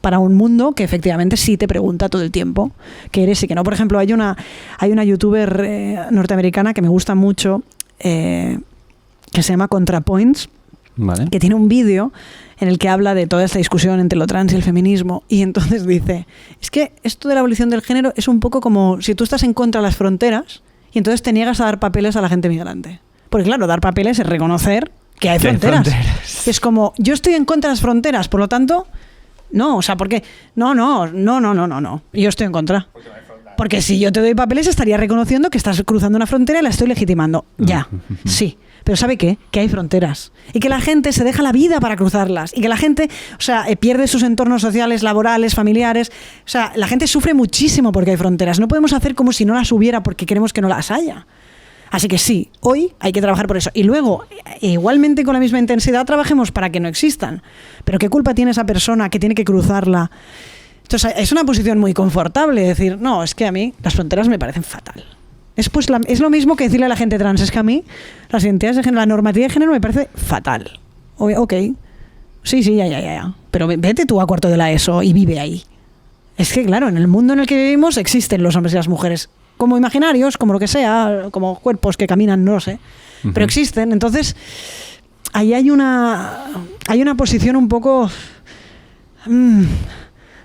para un mundo que efectivamente sí te pregunta todo el tiempo qué eres y qué no. Por ejemplo, hay una youtuber norteamericana que me gusta mucho que se llama ContraPoints, ¿vale? Que tiene un vídeo en el que habla de toda esta discusión entre lo trans y el feminismo y entonces dice, es que esto de la abolición del género es un poco como si tú estás en contra de las fronteras y entonces te niegas a dar papeles a la gente migrante. Porque claro, dar papeles es reconocer que hay fronteras. Es como, yo estoy en contra de las fronteras, por lo tanto... No, o sea, porque... No. Yo estoy en contra. Porque si yo te doy papeles estaría reconociendo que estás cruzando una frontera y la estoy legitimando. Ya, sí. Pero ¿sabe qué? Que hay fronteras. Y que la gente se deja la vida para cruzarlas. Y que la gente, pierde sus entornos sociales, laborales, familiares. O sea, la gente sufre muchísimo porque hay fronteras. No podemos hacer como si no las hubiera porque queremos que no las haya. Así que sí, hoy hay que trabajar por eso. Y luego, igualmente con la misma intensidad, trabajemos para que no existan. Pero ¿qué culpa tiene esa persona que tiene que cruzarla? Entonces, es una posición muy confortable decir, no, es que a mí las fronteras me parecen fatal. Es lo mismo que decirle a la gente trans, es que a mí las identidades de género, la normativa de género me parece fatal. Ok, sí, ya. Pero vete tú a cuarto de la ESO y vive ahí. Es que, claro, en el mundo en el que vivimos existen los hombres y las mujeres. Como imaginarios, como lo que sea, como cuerpos que caminan, no lo sé. Pero existen. Entonces, ahí hay una posición un poco...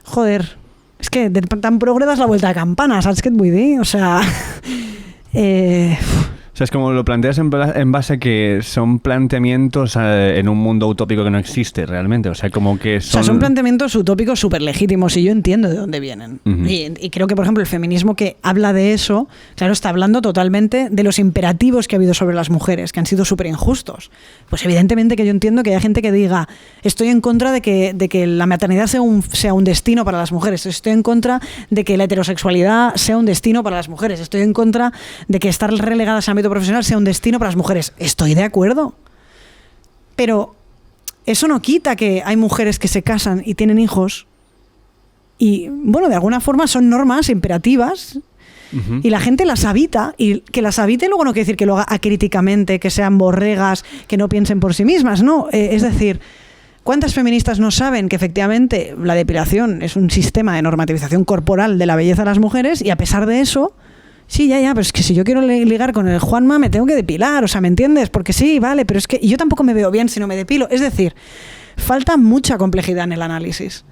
joder, es que tan progre das la vuelta de campana, ¿sabes qué vull dir? O sea... O sea, es como lo planteas en base a que son planteamientos en un mundo utópico que no existe realmente. O sea, como que son... son planteamientos utópicos súper legítimos y yo entiendo de dónde vienen. Y creo que, por ejemplo, el feminismo que habla de eso, claro, está hablando totalmente de los imperativos que ha habido sobre las mujeres, que han sido súper injustos. Pues evidentemente que yo entiendo que haya gente que diga, estoy en contra de que la maternidad sea un destino para las mujeres, estoy en contra de que la heterosexualidad sea un destino para las mujeres, estoy en contra de que estar relegadas al ámbito profesional sea un destino para las mujeres. Estoy de acuerdo. Pero eso no quita que hay mujeres que se casan y tienen hijos y, bueno, de alguna forma son normas imperativas y la gente las habita, y que las habite luego no quiere decir que lo haga acríticamente, que sean borregas, que no piensen por sí mismas, no. Es decir, ¿cuántas feministas no saben que efectivamente la depilación es un sistema de normativización corporal de la belleza de las mujeres y a pesar de eso... Sí, ya, pero es que si yo quiero ligar con el Juanma me tengo que depilar, o sea, ¿me entiendes? Porque sí, vale, pero es que yo tampoco me veo bien si no me depilo. Es decir, falta mucha complejidad en el análisis.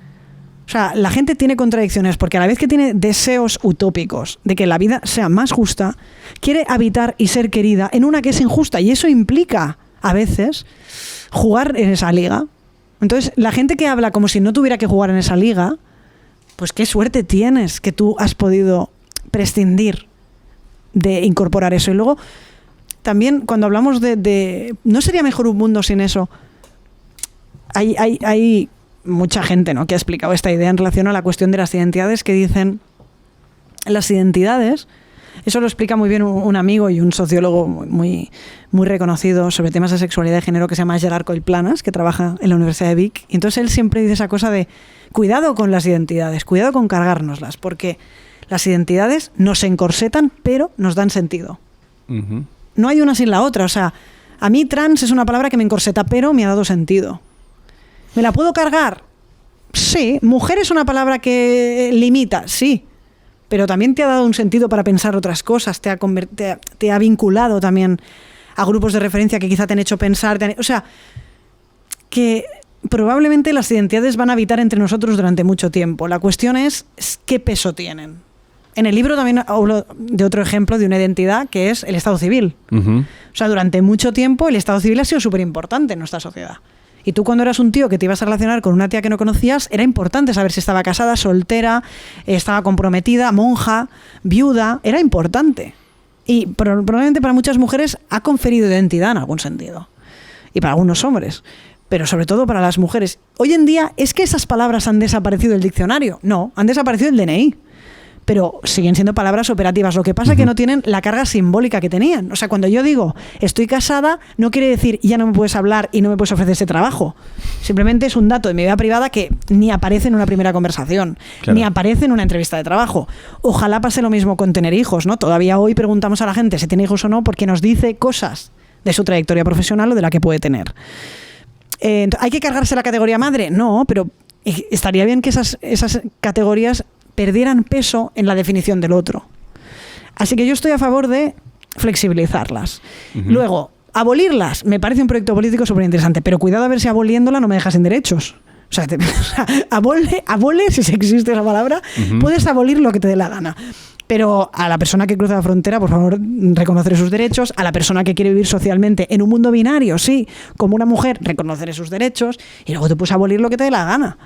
O sea, la gente tiene contradicciones porque a la vez que tiene deseos utópicos de que la vida sea más justa, quiere habitar y ser querida en una que es injusta y eso implica, a veces, jugar en esa liga. Entonces, la gente que habla como si no tuviera que jugar en esa liga, pues qué suerte tienes que tú has podido prescindir de incorporar eso. Y luego, también, cuando hablamos de ¿no sería mejor un mundo sin eso? Hay mucha gente, ¿no?, que ha explicado esta idea en relación a la cuestión de las identidades, que dicen las identidades, eso lo explica muy bien un amigo y un sociólogo muy, muy reconocido sobre temas de sexualidad y género, que se llama Gerard Coll-Planas, que trabaja en la Universidad de Vic. Y entonces él siempre dice esa cosa de cuidado con las identidades, cuidado con cargárnoslas, porque las identidades nos encorsetan, pero nos dan sentido. No hay una sin la otra. O sea, a mí trans es una palabra que me encorseta, pero me ha dado sentido. ¿Me la puedo cargar? Sí. ¿Mujer es una palabra que limita? Sí. Pero también te ha dado un sentido para pensar otras cosas. Te ha vinculado también a grupos de referencia que quizá te han hecho pensar. O sea, que probablemente las identidades van a habitar entre nosotros durante mucho tiempo. La cuestión es qué peso tienen. En el libro también hablo de otro ejemplo de una identidad que es el Estado civil. O sea, durante mucho tiempo el Estado civil ha sido súper importante en nuestra sociedad. Y tú, cuando eras un tío que te ibas a relacionar con una tía que no conocías, era importante saber si estaba casada, soltera, estaba comprometida, monja, viuda. Era importante. Y probablemente para muchas mujeres ha conferido identidad en algún sentido. Y para algunos hombres. Pero sobre todo para las mujeres. Hoy en día, ¿es que esas palabras han desaparecido del diccionario? No, han desaparecido del DNI. Pero siguen siendo palabras operativas. Lo que pasa es que no tienen la carga simbólica que tenían. O sea, cuando yo digo estoy casada, no quiere decir ya no me puedes hablar y no me puedes ofrecer ese trabajo. Simplemente es un dato de mi vida privada que ni aparece en una primera conversación, ni aparece en una entrevista de trabajo. Ojalá pase lo mismo con tener hijos, ¿no? Todavía hoy preguntamos a la gente si tiene hijos o no porque nos dice cosas de su trayectoria profesional o de la que puede tener. ¿Hay que cargarse la categoría madre? No, pero estaría bien que esas categorías perdieran peso en la definición del otro. Así que yo estoy a favor de flexibilizarlas. Luego, abolirlas me parece un proyecto político súper interesante, pero cuidado a ver si aboliéndola no me dejas sin derechos. O sea, abole, si existe esa palabra, puedes abolir lo que te dé la gana. Pero a la persona que cruza la frontera, por favor, reconocer sus derechos. A la persona que quiere vivir socialmente en un mundo binario, sí, como una mujer, reconocer sus derechos. Y luego te puedes abolir lo que te dé la gana.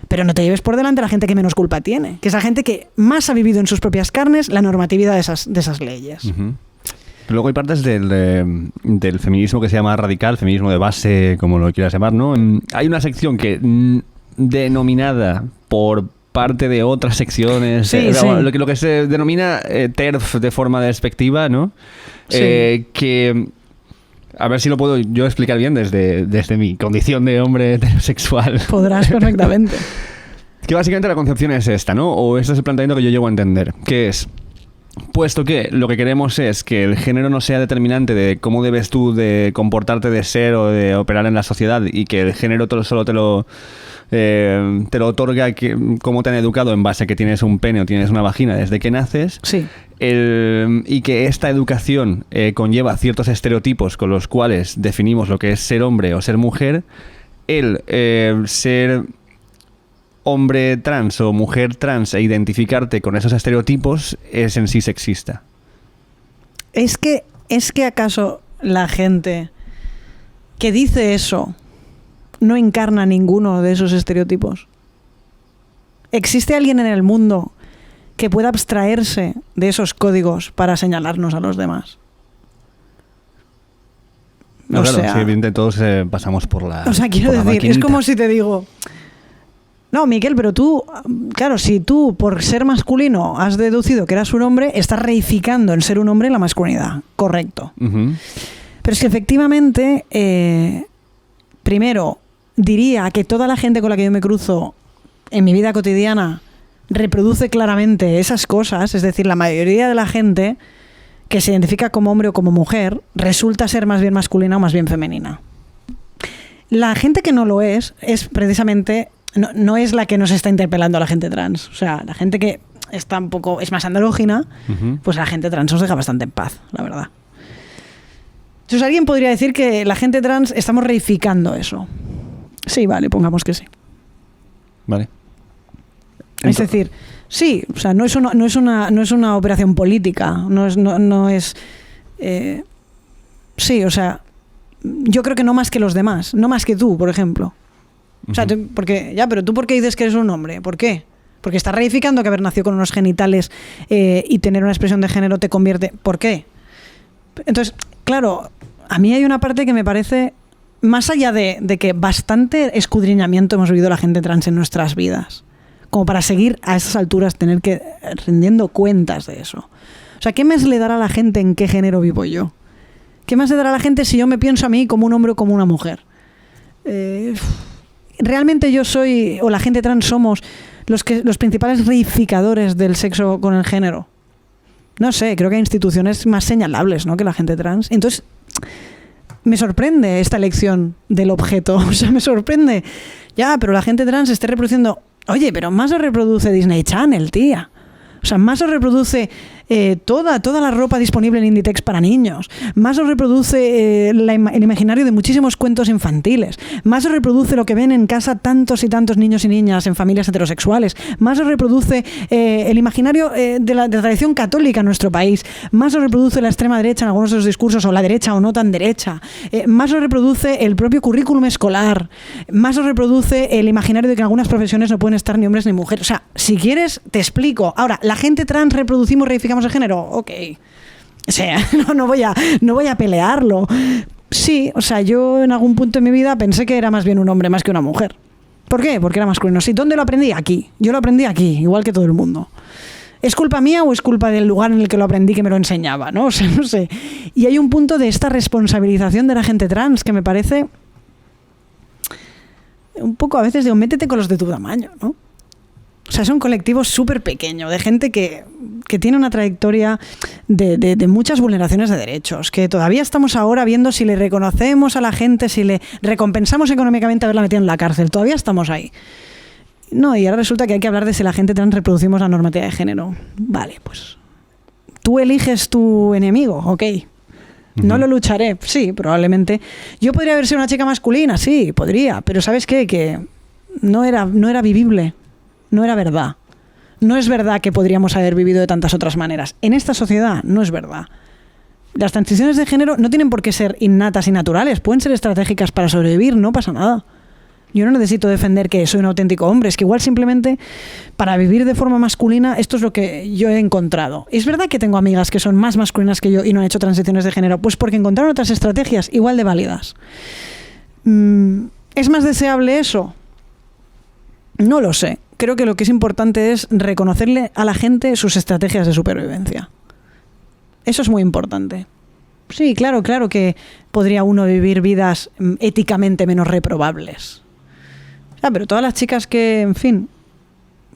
Pero no te lleves por delante a la gente que menos culpa tiene, que es la gente que más ha vivido en sus propias carnes la normatividad de esas leyes. Pero luego hay partes del feminismo que se llama radical, feminismo de base, como lo quieras llamar, ¿no? Hay una sección que denominada por parte de otras secciones, Sí. Lo que se denomina TERF de forma despectiva, ¿no? Sí. Que, a ver si lo puedo yo explicar bien desde mi condición de hombre heterosexual. Podrás perfectamente. Que básicamente la concepción es esta, ¿no? O este es el planteamiento que yo llego a entender, que es, puesto que lo que queremos es que el género no sea determinante de cómo debes tú de comportarte, de ser o de operar en la sociedad, y que el género solo te lo otorga cómo te han educado en base a que tienes un pene o tienes una vagina desde que naces, Sí. y que esta educación conlleva ciertos estereotipos con los cuales definimos lo que es ser hombre o ser mujer, el ser hombre trans o mujer trans e identificarte con esos estereotipos es en sí sexista. ¿Es que acaso la gente que dice eso no encarna ninguno de esos estereotipos? ¿Existe alguien en el mundo que pueda abstraerse de esos códigos para señalarnos a los demás? No, claro, sí, evidentemente todos pasamos por la. O sea, quiero decir, maquinita. Es como si te digo, no, Miquel, pero tú, claro, si tú por ser masculino has deducido que eras un hombre, estás reificando en ser un hombre en la masculinidad. Correcto. Uh-huh. Pero es que efectivamente, primero, diría que toda la gente con la que yo me cruzo en mi vida cotidiana reproduce claramente esas cosas. Es decir, la mayoría de la gente que se identifica como hombre o como mujer resulta ser más bien masculina o más bien femenina. La gente que no lo es precisamente... No es la que nos está interpelando a la gente trans. O sea, la gente que está un poco, es más andrógina, uh-huh, pues la gente trans nos deja bastante en paz, la verdad. Entonces alguien podría decir que la gente trans estamos reificando eso. Sí, vale, pongamos que sí. Vale. Es decir, sí, o sea, no es una operación política, no es sí, o sea, yo creo que no más que los demás, no más que tú, por ejemplo. O sea, pero tú ¿por qué dices que eres un hombre? ¿Por qué? Porque estás reificando que haber nacido con unos genitales y tener una expresión de género te convierte... ¿Por qué? Entonces, claro, a mí hay una parte que me parece, más allá de que bastante escudriñamiento hemos vivido la gente trans en nuestras vidas, como para seguir a esas alturas tener que rindiendo cuentas de eso. O sea, ¿qué más le dará a la gente en qué género vivo yo? ¿Qué más le dará a la gente si yo me pienso a mí como un hombre o como una mujer? Realmente yo soy, o la gente trans somos, los principales reificadores del sexo con el género. No sé, creo que hay instituciones más señalables, ¿no?, que la gente trans. Entonces, me sorprende esta elección del objeto. O sea, me sorprende. Ya, pero la gente trans esté reproduciendo... Oye, pero más lo reproduce Disney Channel, tía. O sea, más os reproduce toda la ropa disponible en Inditex para niños. Más os reproduce el imaginario de muchísimos cuentos infantiles. Más os reproduce lo que ven en casa tantos y tantos niños y niñas en familias heterosexuales. Más os reproduce el imaginario de la tradición católica en nuestro país. Más os reproduce la extrema derecha en algunos de los discursos, o la derecha o no tan derecha. Más os reproduce el propio currículum escolar. Más os reproduce el imaginario de que en algunas profesiones no pueden estar ni hombres ni mujeres. O sea, si quieres, te explico. Ahora, la gente trans reificamos el género, ok. O sea, no voy a pelearlo. Sí, o sea, yo en algún punto de mi vida pensé que era más bien un hombre más que una mujer. ¿Por qué? Porque era masculino. Sí, ¿dónde lo aprendí? Aquí. Yo lo aprendí aquí, igual que todo el mundo. ¿Es culpa mía o es culpa del lugar en el que lo aprendí que me lo enseñaba? ¿No? O sea, no sé. Y hay un punto de esta responsabilización de la gente trans que me parece un poco a veces de métete con los de tu tamaño, ¿no? O sea, es un colectivo súper pequeño de gente que tiene una trayectoria de muchas vulneraciones de derechos, que todavía estamos ahora viendo si le reconocemos a la gente, si le recompensamos económicamente haberla metido en la cárcel. Todavía estamos ahí. No, y ahora resulta que hay que hablar de si la gente trans reproducimos la normatividad de género. Vale, pues tú eliges tu enemigo, ok. No lo lucharé, sí, probablemente. Yo podría haber sido una chica masculina, sí, podría, pero ¿sabes qué? Que no era vivible. No era verdad. No es verdad que podríamos haber vivido de tantas otras maneras. En esta sociedad no es verdad. Las transiciones de género no tienen por qué ser innatas y naturales. Pueden ser estratégicas para sobrevivir, no pasa nada. Yo no necesito defender que soy un auténtico hombre, es que igual simplemente para vivir de forma masculina esto es lo que yo he encontrado. Es verdad que tengo amigas que son más masculinas que yo y no han hecho transiciones de género, pues porque encontraron otras estrategias igual de válidas. ¿Es más deseable eso? No lo sé. Creo que lo que es importante es reconocerle a la gente sus estrategias de supervivencia. Eso es muy importante. Sí, claro que podría uno vivir vidas éticamente menos reprobables. Pero todas las chicas que, en fin,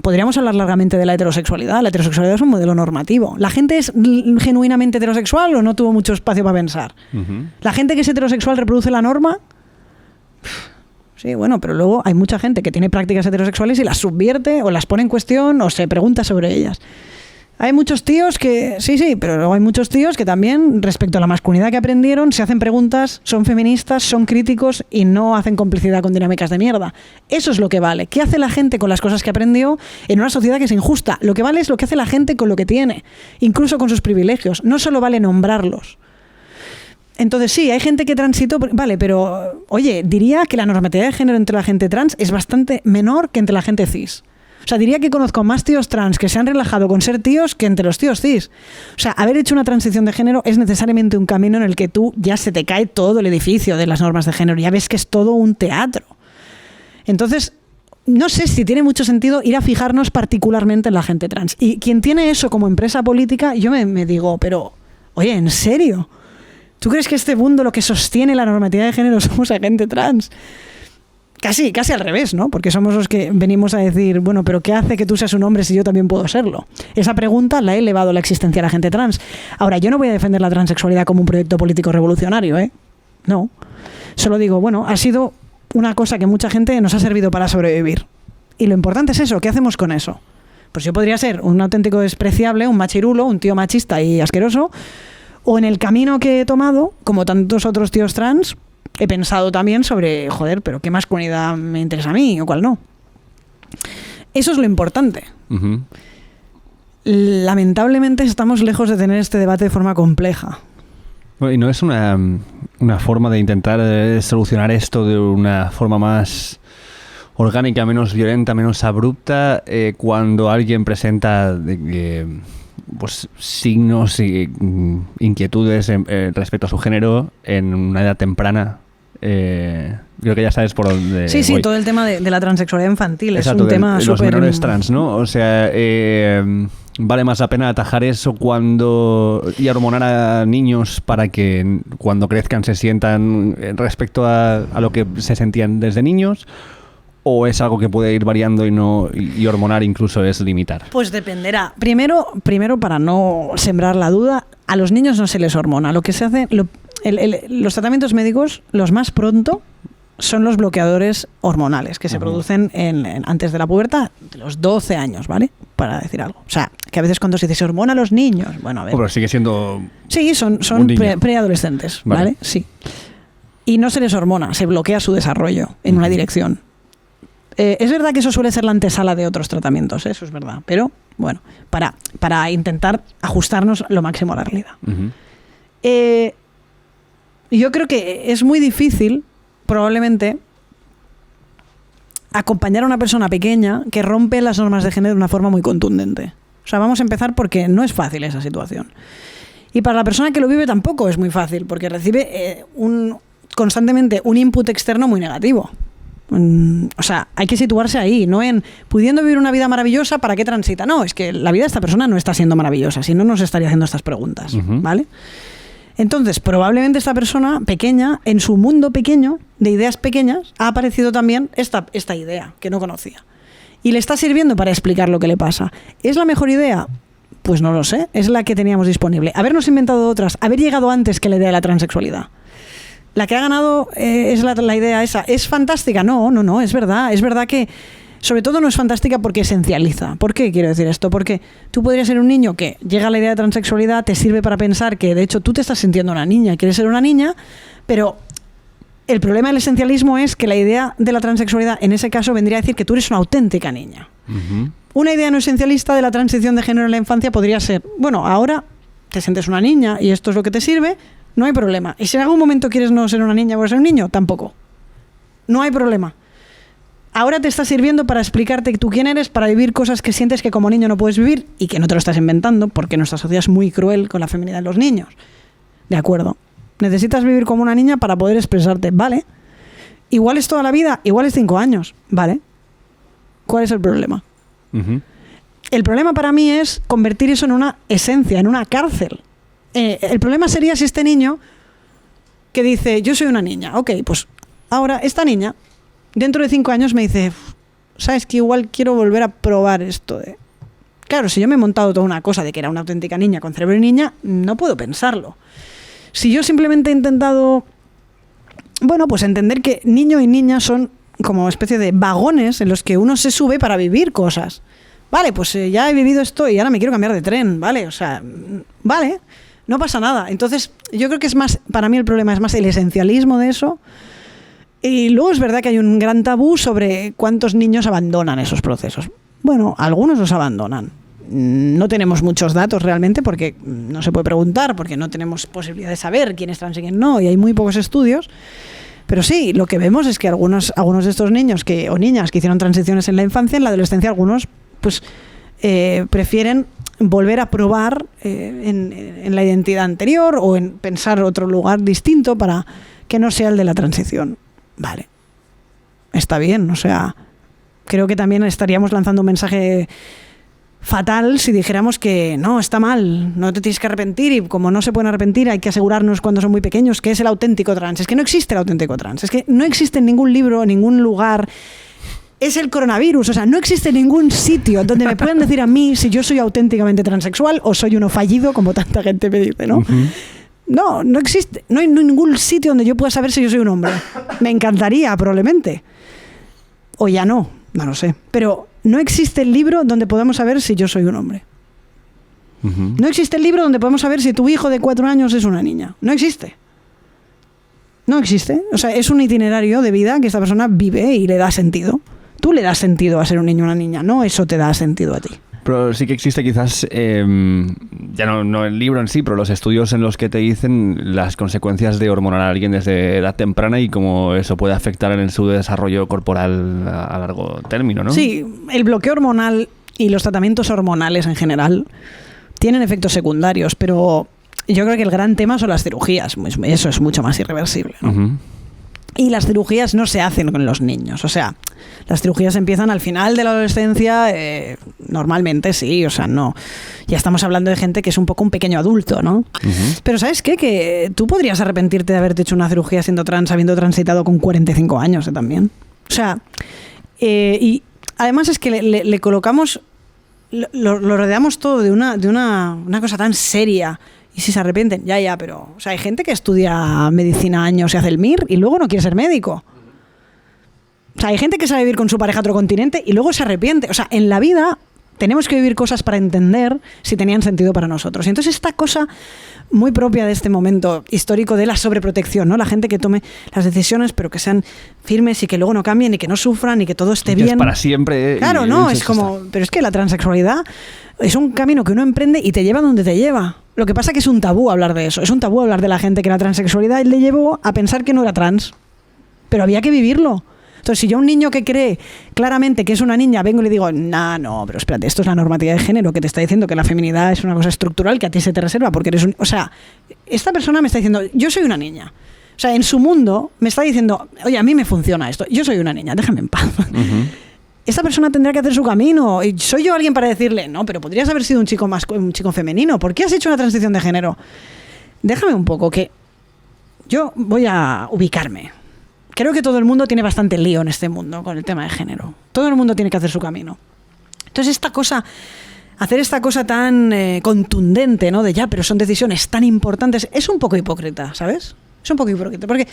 podríamos hablar largamente de la heterosexualidad. La heterosexualidad es un modelo normativo. ¿La gente es genuinamente heterosexual o no tuvo mucho espacio para pensar? ¿La gente que es heterosexual reproduce la norma? Sí, bueno, pero luego hay mucha gente que tiene prácticas heterosexuales y las subvierte o las pone en cuestión o se pregunta sobre ellas. Hay muchos tíos que, sí, pero luego hay muchos tíos que también, respecto a la masculinidad que aprendieron, se hacen preguntas, son feministas, son críticos y no hacen complicidad con dinámicas de mierda. Eso es lo que vale. ¿Qué hace la gente con las cosas que aprendió en una sociedad que es injusta? Lo que vale es lo que hace la gente con lo que tiene, incluso con sus privilegios. No solo vale nombrarlos. Entonces sí, hay gente que transitó, vale, pero oye, diría que la normatividad de género entre la gente trans es bastante menor que entre la gente cis. O sea, diría que conozco más tíos trans que se han relajado con ser tíos que entre los tíos cis. O sea, haber hecho una transición de género es necesariamente un camino en el que tú ya se te cae todo el edificio de las normas de género. Ya ves que es todo un teatro. Entonces, no sé si tiene mucho sentido ir a fijarnos particularmente en la gente trans. Y quien tiene eso como empresa política, yo me digo, pero, oye, ¿en serio? ¿Tú crees que este mundo lo que sostiene la normatividad de género somos la gente trans? Casi al revés, ¿no? Porque somos los que venimos a decir, bueno, pero ¿qué hace que tú seas un hombre si yo también puedo serlo? Esa pregunta la he elevado a la existencia de la gente trans. Ahora, yo no voy a defender la transexualidad como un proyecto político revolucionario, ¿eh? No. Solo digo, bueno, ha sido una cosa que mucha gente nos ha servido para sobrevivir. Y lo importante es eso, ¿qué hacemos con eso? Pues yo podría ser un auténtico despreciable, un machirulo, un tío machista y asqueroso, o en el camino que he tomado, como tantos otros tíos trans, he pensado también sobre, joder, pero ¿qué masculinidad me interesa a mí o cuál no? Eso es lo importante. Uh-huh. Lamentablemente estamos lejos de tener este debate de forma compleja. Bueno, ¿y no es una forma de intentar solucionar esto de una forma más orgánica, menos violenta, menos abrupta, cuando alguien presenta pues signos y inquietudes respecto a su género en una edad temprana? Creo que ya sabes por dónde Sí, voy. todo el tema de la transexualidad infantil. Exacto, es un tema los súper... menores trans, ¿no? O sea, vale más la pena atajar eso y hormonar a niños para que cuando crezcan se sientan respecto a lo que se sentían desde niños, ¿o es algo que puede ir variando y hormonar incluso es limitar? Pues dependerá. Primero, para no sembrar la duda, a los niños no se les hormona. Lo que se hace, los tratamientos médicos, los más pronto, son los bloqueadores hormonales que se producen antes de la pubertad, de los 12 años, ¿vale? Para decir algo. O sea, que a veces cuando se dice se hormona a los niños, bueno, a ver. Pero sigue siendo... Sí, son preadolescentes, ¿vale? Sí. Y no se les hormona, se bloquea su desarrollo en una dirección. Es verdad que eso suele ser la antesala de otros tratamientos, eso es verdad, pero bueno, para intentar ajustarnos lo máximo a la realidad. Uh-huh. Yo creo que es muy difícil, probablemente, acompañar a una persona pequeña que rompe las normas de género de una forma muy contundente. O sea, vamos a empezar porque no es fácil esa situación. Y para la persona que lo vive tampoco es muy fácil, porque recibe constantemente un input externo muy negativo. O sea, hay que situarse ahí, no en pudiendo vivir una vida maravillosa, ¿para qué transita? No, es que la vida de esta persona no está siendo maravillosa, si no nos estaría haciendo estas preguntas, ¿vale? Entonces, probablemente esta persona pequeña, en su mundo pequeño, de ideas pequeñas, ha aparecido también esta idea que no conocía. Y le está sirviendo para explicar lo que le pasa. ¿Es la mejor idea? Pues no lo sé, es la que teníamos disponible. Habernos inventado otras, haber llegado antes que la idea de la transexualidad. La que ha ganado es la idea esa. ¿Es fantástica? No, es verdad. Es verdad que, sobre todo, no es fantástica porque esencializa. ¿Por qué quiero decir esto? Porque tú podrías ser un niño que llega a la idea de transexualidad, te sirve para pensar que, de hecho, tú te estás sintiendo una niña, quieres ser una niña, pero el problema del esencialismo es que la idea de la transexualidad, en ese caso, vendría a decir que tú eres una auténtica niña. Uh-huh. Una idea no esencialista de la transición de género en la infancia podría ser, bueno, ahora te sientes una niña y esto es lo que te sirve, no hay problema. Y si en algún momento quieres no ser una niña o ser un niño, tampoco. No hay problema. ahora te está sirviendo para explicarte tú quién eres, para vivir cosas que sientes que como niño no puedes vivir y que no te lo estás inventando, porque nuestra sociedad es muy cruel con la feminidad de los niños. De acuerdo. Necesitas vivir como una niña para poder expresarte. Vale. Igual es toda la vida, igual es 5 años. Vale. ¿Cuál es el problema? Uh-huh. El problema para mí es convertir eso en una esencia, en una cárcel. El problema sería si este niño que dice, yo soy una niña. Ok, pues ahora esta niña, dentro de 5 años me dice, ¿sabes que igual quiero volver a probar esto de...? Claro, si yo me he montado toda una cosa de que era una auténtica niña con cerebro de niña, no puedo pensarlo. Si yo simplemente he intentado, bueno, pues entender que niño y niña son como especie de vagones en los que uno se sube para vivir cosas. Vale, pues ya he vivido esto y ahora me quiero cambiar de tren, ¿vale? O sea, vale, no pasa nada. Entonces, yo creo que es más, para mí el problema es más el esencialismo de eso. Y luego es verdad que hay un gran tabú sobre cuántos niños abandonan esos procesos. Bueno, algunos los abandonan. No tenemos muchos datos realmente porque no se puede preguntar, porque no tenemos posibilidad de saber quién es trans y quién no, y hay muy pocos estudios. Pero sí, lo que vemos es que algunos de estos niños o niñas que hicieron transiciones en la infancia, en la adolescencia, algunos pues prefieren volver a probar en la identidad anterior o en pensar otro lugar distinto para que no sea el de la transición. Vale, está bien, o sea, creo que también estaríamos lanzando un mensaje fatal si dijéramos que no, está mal, no te tienes que arrepentir y como no se pueden arrepentir hay que asegurarnos cuando son muy pequeños que es el auténtico trans. Es que no existe el auténtico trans, es que no existe en ningún libro, en ningún lugar. Es el coronavirus, o sea, no existe ningún sitio donde me puedan decir a mí si yo soy auténticamente transexual o soy uno fallido, como tanta gente me dice, ¿no? Uh-huh. No existe, no hay ningún sitio donde yo pueda saber si yo soy un hombre. Me encantaría, probablemente. O ya no lo sé. Pero no existe el libro donde podamos saber si yo soy un hombre. Uh-huh. No existe el libro donde podemos saber si tu hijo de 4 años es una niña. No existe. No existe. O sea, es un itinerario de vida que esta persona vive y le da sentido. Tú le das sentido a ser un niño o una niña, no eso te da sentido a ti. Pero sí que existe quizás, ya no el libro en sí, pero los estudios en los que te dicen las consecuencias de hormonar a alguien desde edad temprana y cómo eso puede afectar en su desarrollo corporal a largo término, ¿no? Sí, el bloqueo hormonal y los tratamientos hormonales en general tienen efectos secundarios, pero yo creo que el gran tema son las cirugías. Eso es mucho más irreversible, ¿no? Uh-huh. Y las cirugías no se hacen con los niños, o sea, las cirugías empiezan al final de la adolescencia, normalmente sí, o sea, no. Ya estamos hablando de gente que es un poco un pequeño adulto, ¿no? Uh-huh. Pero ¿sabes qué? Que tú podrías arrepentirte de haberte hecho una cirugía siendo trans, habiendo transitado con 45 años también. O sea, y además es que le colocamos, lo rodeamos todo de una cosa tan seria. Y si se arrepienten, ya, pero... O sea, hay gente que estudia medicina años y hace el MIR y luego no quiere ser médico. O sea, hay gente que sabe vivir con su pareja a otro continente y luego se arrepiente. O sea, en la vida tenemos que vivir cosas para entender si tenían sentido para nosotros. Y entonces esta cosa muy propia de este momento histórico de la sobreprotección, ¿no? La gente que tome las decisiones pero que sean firmes y que luego no cambien y que no sufran y que todo esté bien. Es para siempre. Claro, no, es como... Pero es que la transexualidad es un camino que uno emprende y te lleva donde te lleva. Lo que pasa es que es un tabú hablar de eso. Es un tabú hablar de la gente que la transexualidad le llevó a pensar que no era trans. Pero había que vivirlo. Entonces, si yo a un niño que cree claramente que es una niña, vengo y le digo, no, pero espérate, esto es la normatividad de género que te está diciendo que la feminidad es una cosa estructural que a ti se te reserva porque eres un... O sea, esta persona me está diciendo, yo soy una niña. O sea, en su mundo me está diciendo, oye, a mí me funciona esto. Yo soy una niña, déjame en paz. Uh-huh. Esta persona tendrá que hacer su camino. Y soy yo alguien para decirle, no, pero podrías haber sido un chico femenino. ¿Por qué has hecho una transición de género? Déjame un poco, que yo voy a ubicarme. Creo que todo el mundo tiene bastante lío en este mundo con el tema de género. Todo el mundo tiene que hacer su camino. Entonces hacer esta cosa tan contundente, ¿no? De ya, pero son decisiones tan importantes, es un poco hipócrita, ¿sabes? Es un poco hipócrita. Porque,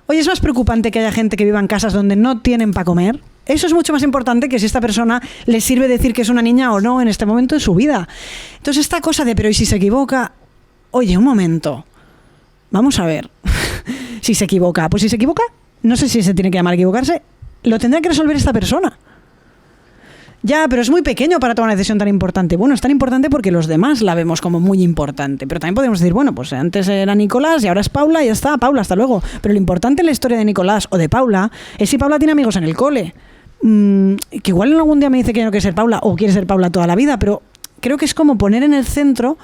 oye, es más preocupante que haya gente que viva en casas donde no tienen para comer. Eso es mucho más importante que si esta persona le sirve decir que es una niña o no en este momento de su vida. Entonces esta cosa de, pero ¿y si se equivoca? Oye, un momento. Vamos a ver. Si se equivoca, pues si se equivoca, no sé si se tiene que llamar equivocarse, lo tendrá que resolver esta persona. Ya, pero es muy pequeño para tomar una decisión tan importante. Bueno, es tan importante porque los demás la vemos como muy importante. Pero también podemos decir, bueno, pues antes era Nicolás y ahora es Paula y ya está, Paula, hasta luego. Pero lo importante en la historia de Nicolás o de Paula es si Paula tiene amigos en el cole. que igual algún día me dice que no quiere ser Paula o quiere ser Paula toda la vida, pero creo que es como poner en el centro,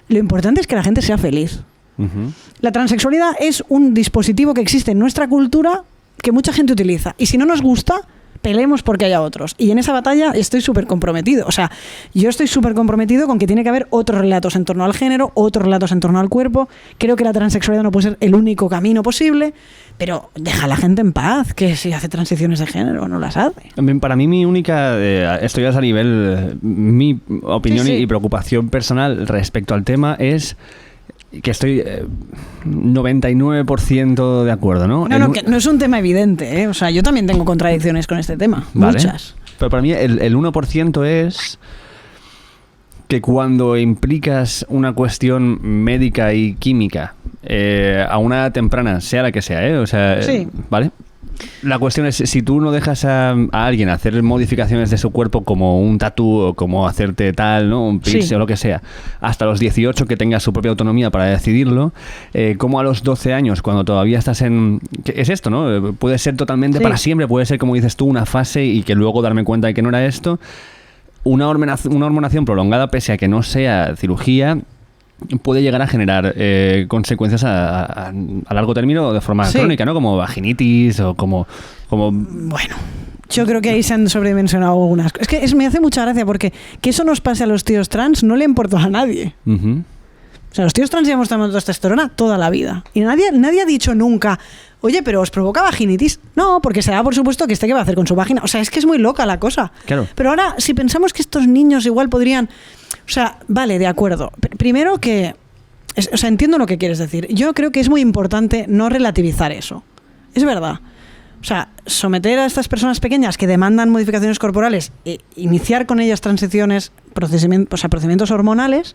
lo importante es que la gente sea feliz. La transexualidad es un dispositivo que existe en nuestra cultura que mucha gente utiliza, y si no nos gusta, peleemos porque haya otros. Y en esa batalla estoy súper comprometido. O sea, yo estoy súper comprometido con que tiene que haber otros relatos en torno al género, otros relatos en torno al cuerpo. Creo que la transexualidad no puede ser el único camino posible, pero deja a la gente en paz, que si hace transiciones de género no las hace. Para mí mi única, esto ya es a nivel, mi opinión y preocupación personal respecto al tema es que estoy 99% de acuerdo, ¿no? No, que no es un tema evidente, ¿eh? O sea, yo también tengo contradicciones con este tema, vale. Muchas. Pero para mí el 1% es que cuando implicas una cuestión médica y química a una edad temprana, sea la que sea, o sea, sí. ¿Vale? La cuestión es, si tú no dejas a alguien hacer modificaciones de su cuerpo como un tatú o como hacerte tal, ¿no? Un piercing sí. o lo que sea, hasta los 18 que tengas su propia autonomía para decidirlo, como a los 12 años, cuando todavía estás en... Es esto, ¿no? Puede ser totalmente para siempre, puede ser, como dices tú, una fase y que luego darme cuenta de que no era esto. Una hormonación prolongada, pese a que no sea cirugía, puede llegar a generar consecuencias a largo término de forma crónica, ¿no? Como vaginitis o como... Bueno, yo creo que ahí se han sobredimensionado algunas cosas. Es que me hace mucha gracia porque que eso nos pase a los tíos trans no le importa a nadie. O sea, los tíos trans llevamos tomando testosterona toda la vida. Y nadie ha dicho nunca, oye, pero ¿os provoca vaginitis? No, porque se da por supuesto que qué va a hacer con su vagina. O sea, es que es muy loca la cosa. Claro. Pero ahora, si pensamos que estos niños igual podrían... O sea, vale, de acuerdo. Primero que... O sea, entiendo lo que quieres decir. Yo creo que es muy importante no relativizar eso. Es verdad. O sea, someter a estas personas pequeñas que demandan modificaciones corporales e iniciar con ellas transiciones, procedimientos hormonales,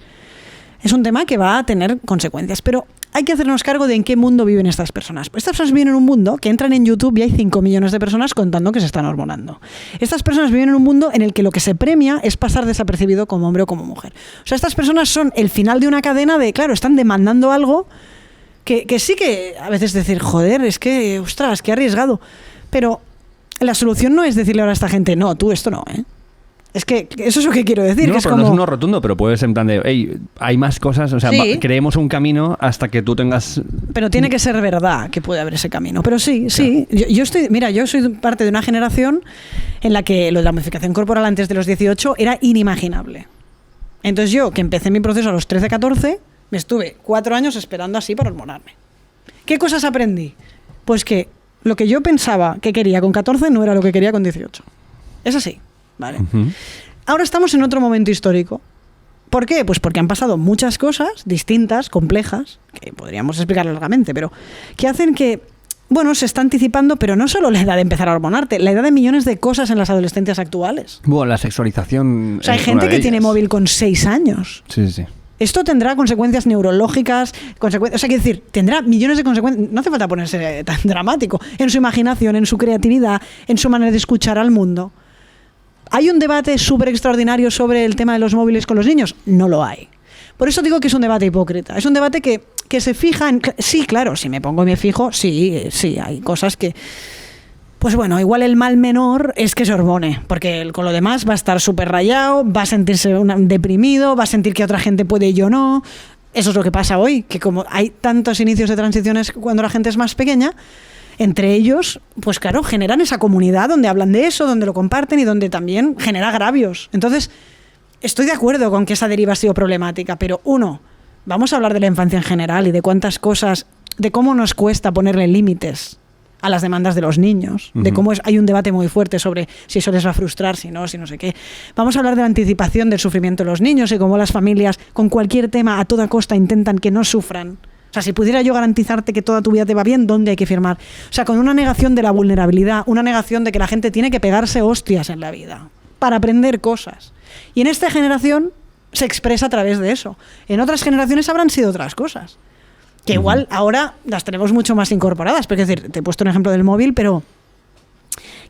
es un tema que va a tener consecuencias. Pero hay que hacernos cargo de en qué mundo viven estas personas. Estas personas viven en un mundo que entran en YouTube y hay 5 millones de personas contando que se están hormonando. Estas personas viven en un mundo en el que lo que se premia es pasar desapercibido como hombre o como mujer. O sea, estas personas son el final de una cadena de, claro, están demandando algo que sí que a veces decir, joder, es que, ostras, qué arriesgado. Pero la solución no es decirle ahora a esta gente, no, tú esto no, ¿eh? Es que eso es lo que quiero decir. No, que es pero como... no es uno rotundo, pero puede ser en plan de, hey, hay más cosas, o sea, creemos un camino hasta que tú tengas... Pero tiene que ser verdad que puede haber ese camino. Pero sí. Yo soy parte de una generación en la que lo de la modificación corporal antes de los 18 era inimaginable. Entonces yo, que empecé mi proceso a los 13, 14, me estuve 4 años esperando así para hormonarme. ¿Qué cosas aprendí? Pues que lo que yo pensaba que quería con 14 no era lo que quería con 18. Es así. Vale. Ahora estamos en otro momento histórico. ¿Por qué? Pues porque han pasado muchas cosas distintas, complejas, que podríamos explicar largamente, pero que hacen que, bueno, se está anticipando, pero no solo la edad de empezar a hormonarte, la edad de millones de cosas en las adolescencias actuales. Bueno, la sexualización... O sea, hay gente que tiene móvil con 6 años. Sí. Esto tendrá consecuencias neurológicas, o sea, quiero decir, tendrá millones de consecuencias, no hace falta ponerse tan dramático, en su imaginación, en su creatividad, en su manera de escuchar al mundo. ¿Hay un debate súper extraordinario sobre el tema de los móviles con los niños? No lo hay. Por eso digo que es un debate hipócrita. Es un debate que se fija en... Sí, claro, si me pongo y me fijo, sí, hay cosas que... Pues bueno, igual el mal menor es que se hormone, porque con lo demás va a estar súper rayado, va a sentirse deprimido, va a sentir que otra gente puede y yo no. Eso es lo que pasa hoy, que como hay tantos inicios de transiciones cuando la gente es más pequeña, entre ellos, pues claro, generan esa comunidad donde hablan de eso, donde lo comparten y donde también genera agravios. Entonces, estoy de acuerdo con que esa deriva ha sido problemática, pero vamos a hablar de la infancia en general y de cuántas cosas, de cómo nos cuesta ponerle límites a las demandas de los niños, de cómo hay un debate muy fuerte sobre si eso les va a frustrar, si no sé qué. Vamos a hablar de la anticipación del sufrimiento de los niños y cómo las familias con cualquier tema a toda costa intentan que no sufran. O sea, si pudiera yo garantizarte que toda tu vida te va bien, ¿dónde hay que firmar? O sea, con una negación de la vulnerabilidad, una negación de que la gente tiene que pegarse hostias en la vida para aprender cosas. Y en esta generación se expresa a través de eso. En otras generaciones habrán sido otras cosas. Que igual ahora las tenemos mucho más incorporadas. Pero es decir, te he puesto un ejemplo del móvil, pero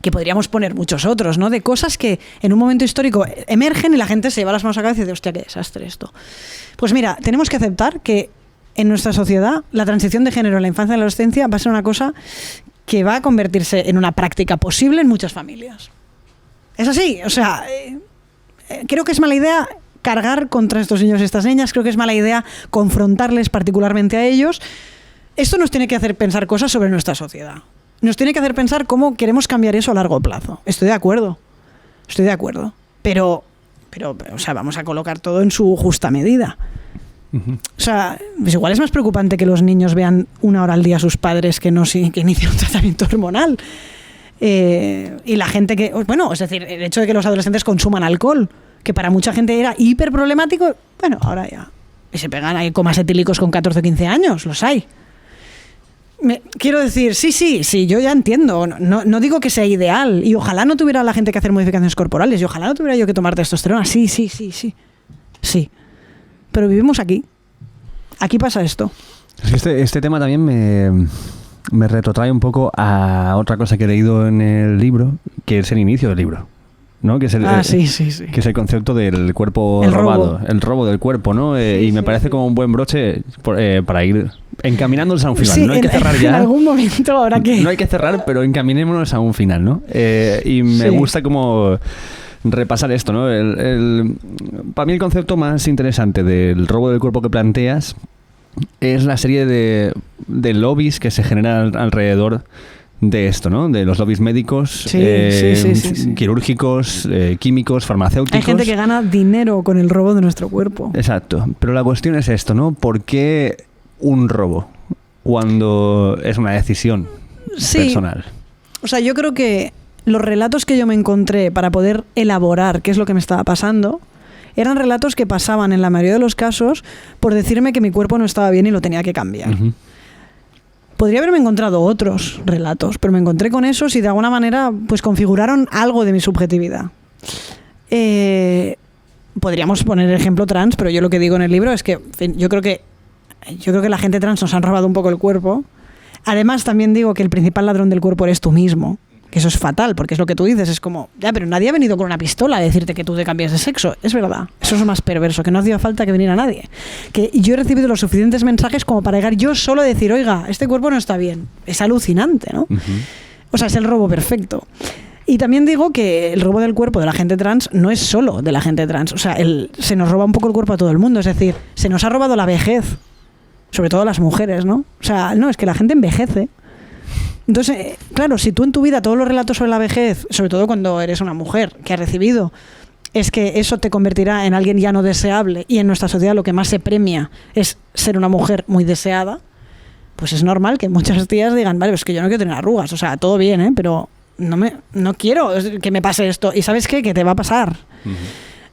que podríamos poner muchos otros, ¿no? De cosas que en un momento histórico emergen y la gente se lleva las manos a la cabeza y dice, hostia, qué desastre esto. Pues mira, tenemos que aceptar que en nuestra sociedad la transición de género en la infancia y la adolescencia va a ser una cosa que va a convertirse en una práctica posible en muchas familias. Es así, o sea, creo que es mala idea cargar contra estos niños y estas niñas, creo que es mala idea confrontarles particularmente a ellos. Esto nos tiene que hacer pensar cosas sobre nuestra sociedad. Nos tiene que hacer pensar cómo queremos cambiar eso a largo plazo. Estoy de acuerdo. Pero, o sea, vamos a colocar todo en su justa medida. O sea, pues igual es más preocupante que los niños vean 1 hora al día a sus padres que inician un tratamiento hormonal. Y la gente que... Bueno, es decir, el hecho de que los adolescentes consuman alcohol, que para mucha gente era hiper problemático, bueno, ahora ya. Y se pegan ahí comas etílicos con 14 o 15 años, los hay. Quiero decir, sí, yo ya entiendo. No digo que sea ideal. Y ojalá no tuviera la gente que hacer modificaciones corporales. Y ojalá no tuviera yo que tomar testosterona. Sí. Pero vivimos aquí. Aquí pasa esto. Es que este tema también me retrotrae un poco a otra cosa que he leído en el libro, que es el inicio del libro, ¿no? Que es sí. Que es el concepto del cuerpo el robado, robo. El robo del cuerpo, ¿no? Y me parece como un buen broche para ir encaminándonos a un final. Sí, no hay que cerrar ya. En algún momento habrá que... No hay que cerrar, pero encaminémonos a un final, ¿no? Y me gusta como repasar esto, ¿no? Para mí el concepto más interesante del robo del cuerpo que planteas es la serie de lobbies que se generan alrededor de esto, ¿no? De los lobbies médicos, quirúrgicos, químicos, farmacéuticos. Hay gente que gana dinero con el robo de nuestro cuerpo. Exacto. Pero la cuestión es esto, ¿no? ¿Por qué un robo cuando es una decisión personal? O sea, yo creo que los relatos que yo me encontré para poder elaborar qué es lo que me estaba pasando eran relatos que pasaban en la mayoría de los casos por decirme que mi cuerpo no estaba bien y lo tenía que cambiar. Podría haberme encontrado otros relatos, pero me encontré con esos y de alguna manera pues configuraron algo de mi subjetividad. Podríamos poner el ejemplo trans, pero yo lo que digo en el libro es que en fin, yo creo que la gente trans nos han robado un poco el cuerpo. Además también digo que el principal ladrón del cuerpo eres tú mismo. Que eso es fatal, porque es lo que tú dices, es como, ya, pero nadie ha venido con una pistola a decirte que tú te cambias de sexo. Es verdad, eso es más perverso, que no hacía falta que viniera nadie. Que yo he recibido los suficientes mensajes como para llegar yo solo a decir, oiga, este cuerpo no está bien. Es alucinante, ¿no? O sea, es el robo perfecto. Y también digo que el robo del cuerpo de la gente trans no es solo de la gente trans. O sea, se nos roba un poco el cuerpo a todo el mundo. Es decir, se nos ha robado la vejez, sobre todo las mujeres, ¿no? O sea, no, es que la gente envejece. Entonces, claro, si tú en tu vida todos los relatos sobre la vejez, sobre todo cuando eres una mujer que ha recibido, es que eso te convertirá en alguien ya no deseable y en nuestra sociedad lo que más se premia es ser una mujer muy deseada, pues es normal que muchas tías digan, vale, pues que yo no quiero tener arrugas, o sea, todo bien, pero no quiero que me pase esto. ¿Y sabes qué? Que te va a pasar.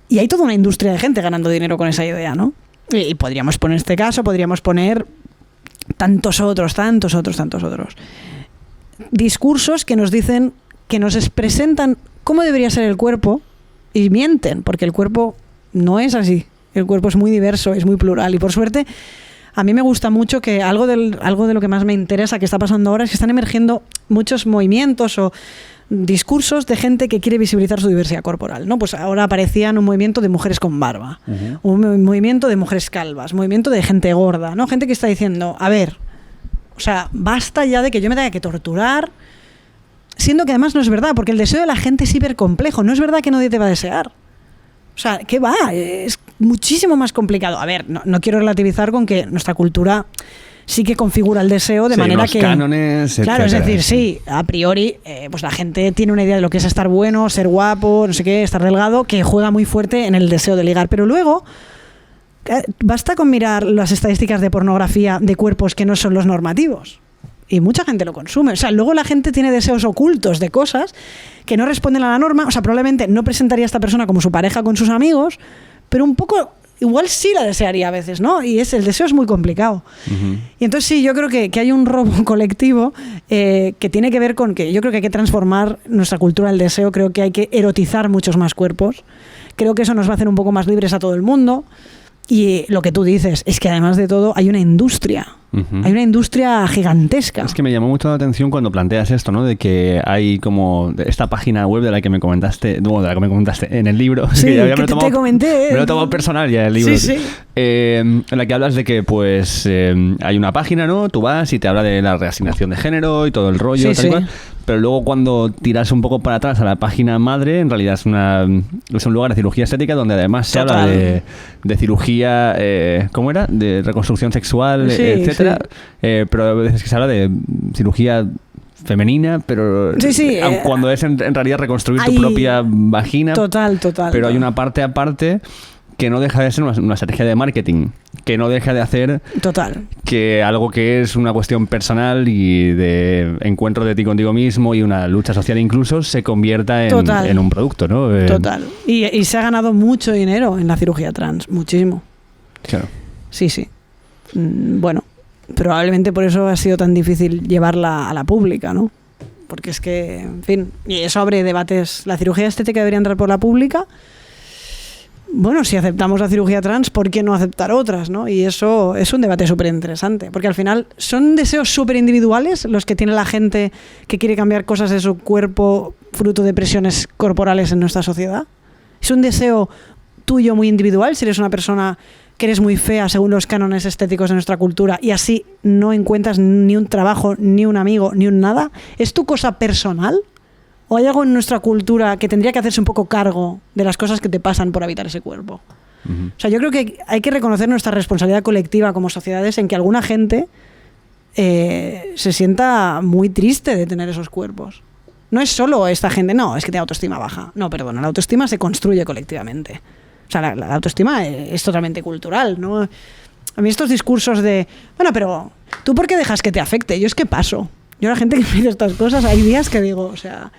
Y hay toda una industria de gente ganando dinero con esa idea, ¿no? Y podríamos poner este caso, podríamos poner tantos otros. Discursos que nos dicen, que nos presentan cómo debería ser el cuerpo y mienten, porque el cuerpo no es así. El cuerpo es muy diverso, es muy plural y por suerte a mí me gusta mucho que algo de lo que más me interesa que está pasando ahora es que están emergiendo muchos movimientos o discursos de gente que quiere visibilizar su diversidad corporal, ¿no? Pues ahora aparecían un movimiento de mujeres con barba, un movimiento de mujeres calvas, un movimiento de gente gorda, ¿no? Gente que está diciendo, a ver, o sea, basta ya de que yo me tenga que torturar, siendo que además no es verdad, porque el deseo de la gente es hipercomplejo, no es verdad que nadie te va a desear. O sea, ¿qué va? Es muchísimo más complicado. A ver, no quiero relativizar con que nuestra cultura sí que configura el deseo de manera que... cánones, claro, etcétera. es decir, sí, a priori, pues la gente tiene una idea de lo que es estar bueno, ser guapo, no sé qué, estar delgado, que juega muy fuerte en el deseo de ligar. Pero luego... basta con mirar las estadísticas de pornografía de cuerpos que no son los normativos. Y mucha gente lo consume. O sea, luego la gente tiene deseos ocultos de cosas que no responden a la norma. O sea, probablemente no presentaría a esta persona como su pareja con sus amigos, pero un poco, igual sí la desearía a veces, ¿no? Y el deseo es muy complicado. Y entonces sí, yo creo que hay un robo colectivo que tiene que ver con que yo creo que hay que transformar nuestra cultura del deseo. Creo que hay que erotizar muchos más cuerpos. Creo que eso nos va a hacer un poco más libres a todo el mundo. Y lo que tú dices es que además de todo hay una industria Hay una industria gigantesca. Es que me llamó mucho la atención cuando planteas esto, ¿no? De que hay como esta página web de la que me comentaste, bueno, de la que me comentaste en el libro. Sí, que ya que te comenté. Me lo he tomado personal ya el libro. Sí, sí. En la que hablas de que pues hay una página, ¿no? Tú vas y te habla de la reasignación de género y todo el rollo, Sí, tal sí. cual. Pero luego cuando tiras un poco para atrás a la página madre, en realidad es un lugar de cirugía estética donde además se habla de cirugía, ¿cómo era? De reconstrucción sexual, Sí, etcétera. sí. Pero a veces que se habla de cirugía femenina, pero Sí, cuando es en realidad reconstruir tu hay- propia vagina. Total. Pero hay una parte aparte que no deja de ser una estrategia de marketing, que no deja de hacer Total. que algo que es una cuestión personal y de encuentro de ti contigo mismo y una lucha social incluso se convierta Total. en un producto, ¿no? Total. Y se ha ganado mucho dinero en la cirugía trans, muchísimo. Claro. Sí. Bueno, probablemente por eso ha sido tan difícil llevarla a la pública, ¿no? Porque es que, en fin, y eso abre debates. ¿La cirugía estética debería entrar por la pública? Bueno, si aceptamos la cirugía trans, ¿por qué no aceptar otras, no? Y eso es un debate súper interesante, porque al final son deseos súper individuales los que tiene la gente que quiere cambiar cosas de su cuerpo fruto de presiones corporales en nuestra sociedad. Es un deseo tuyo muy individual, si eres una persona que eres muy fea según los cánones estéticos de nuestra cultura y así no encuentras ni un trabajo, ni un amigo, ni un nada. ¿Es tu cosa personal? ¿O hay algo en nuestra cultura que tendría que hacerse un poco cargo de las cosas que te pasan por habitar ese cuerpo? Uh-huh. O sea, yo creo que hay que reconocer nuestra responsabilidad colectiva como sociedades en que alguna gente se sienta muy triste de tener esos cuerpos. No es solo esta gente, no, es que tiene autoestima baja. No, perdona, la autoestima se construye colectivamente. O sea, la autoestima es totalmente cultural, ¿no? A mí estos discursos de, bueno, pero ¿tú por qué dejas que te afecte? Yo es que paso. Yo la gente que me dice estas cosas, hay días que digo, o sea,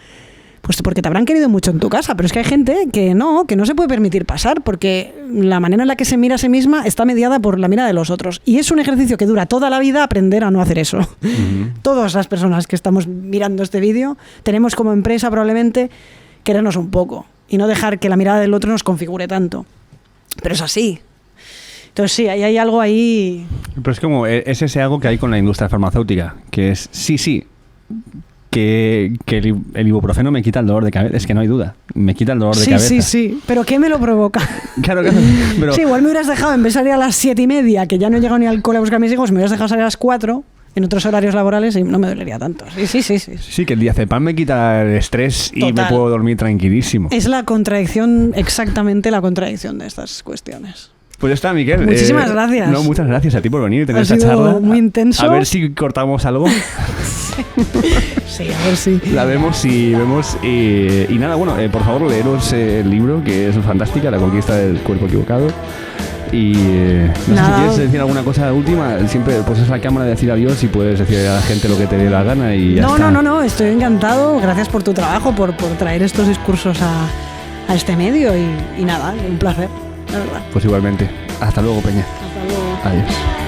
pues porque te habrán querido mucho en tu casa, pero es que hay gente que no se puede permitir pasar porque la manera en la que se mira a sí misma está mediada por la mirada de los otros. Y es un ejercicio que dura toda la vida aprender a no hacer eso. Uh-huh. Todas las personas que estamos mirando este vídeo tenemos como empresa probablemente querernos un poco y no dejar que la mirada del otro nos configure tanto. Pero es así. Entonces sí, hay algo ahí. Pero es como, es ese algo que hay con la industria farmacéutica, que es, sí, que el ibuprofeno me quita el dolor de cabeza, es que no hay duda, me quita el dolor de cabeza. Sí, pero ¿qué me lo provoca? Claro, pero... Sí, igual me hubieras dejado, en vez de salir a las 7:30, que ya no he llegado ni al cole a buscar a mis hijos, me hubieras dejado salir a las 4, en otros horarios laborales, y no me dolería tanto. Sí. Sí, que el diazepam me quita el estrés y Total. me puedo dormir tranquilísimo. Es la contradicción, exactamente la contradicción de estas cuestiones. Pues ya está, Miquel. Muchísimas gracias. No, muchas gracias a ti por venir y tener Ha esta sido charla. muy intenso. A ver si cortamos algo. Sí, a ver si. La vemos y vemos. Y nada, bueno, por favor, leeros el libro, que es fantástica, La conquista del cuerpo equivocado. Y no sé si Nada. quieres decir alguna cosa última. Siempre pues es la cámara de decir adiós y puedes decir a la gente lo que te dé la gana y ya está. No, estoy encantado. Gracias por tu trabajo, por traer estos discursos a este medio y nada, un placer, la verdad. Pues igualmente. Hasta luego, Peña. Hasta luego. Adiós.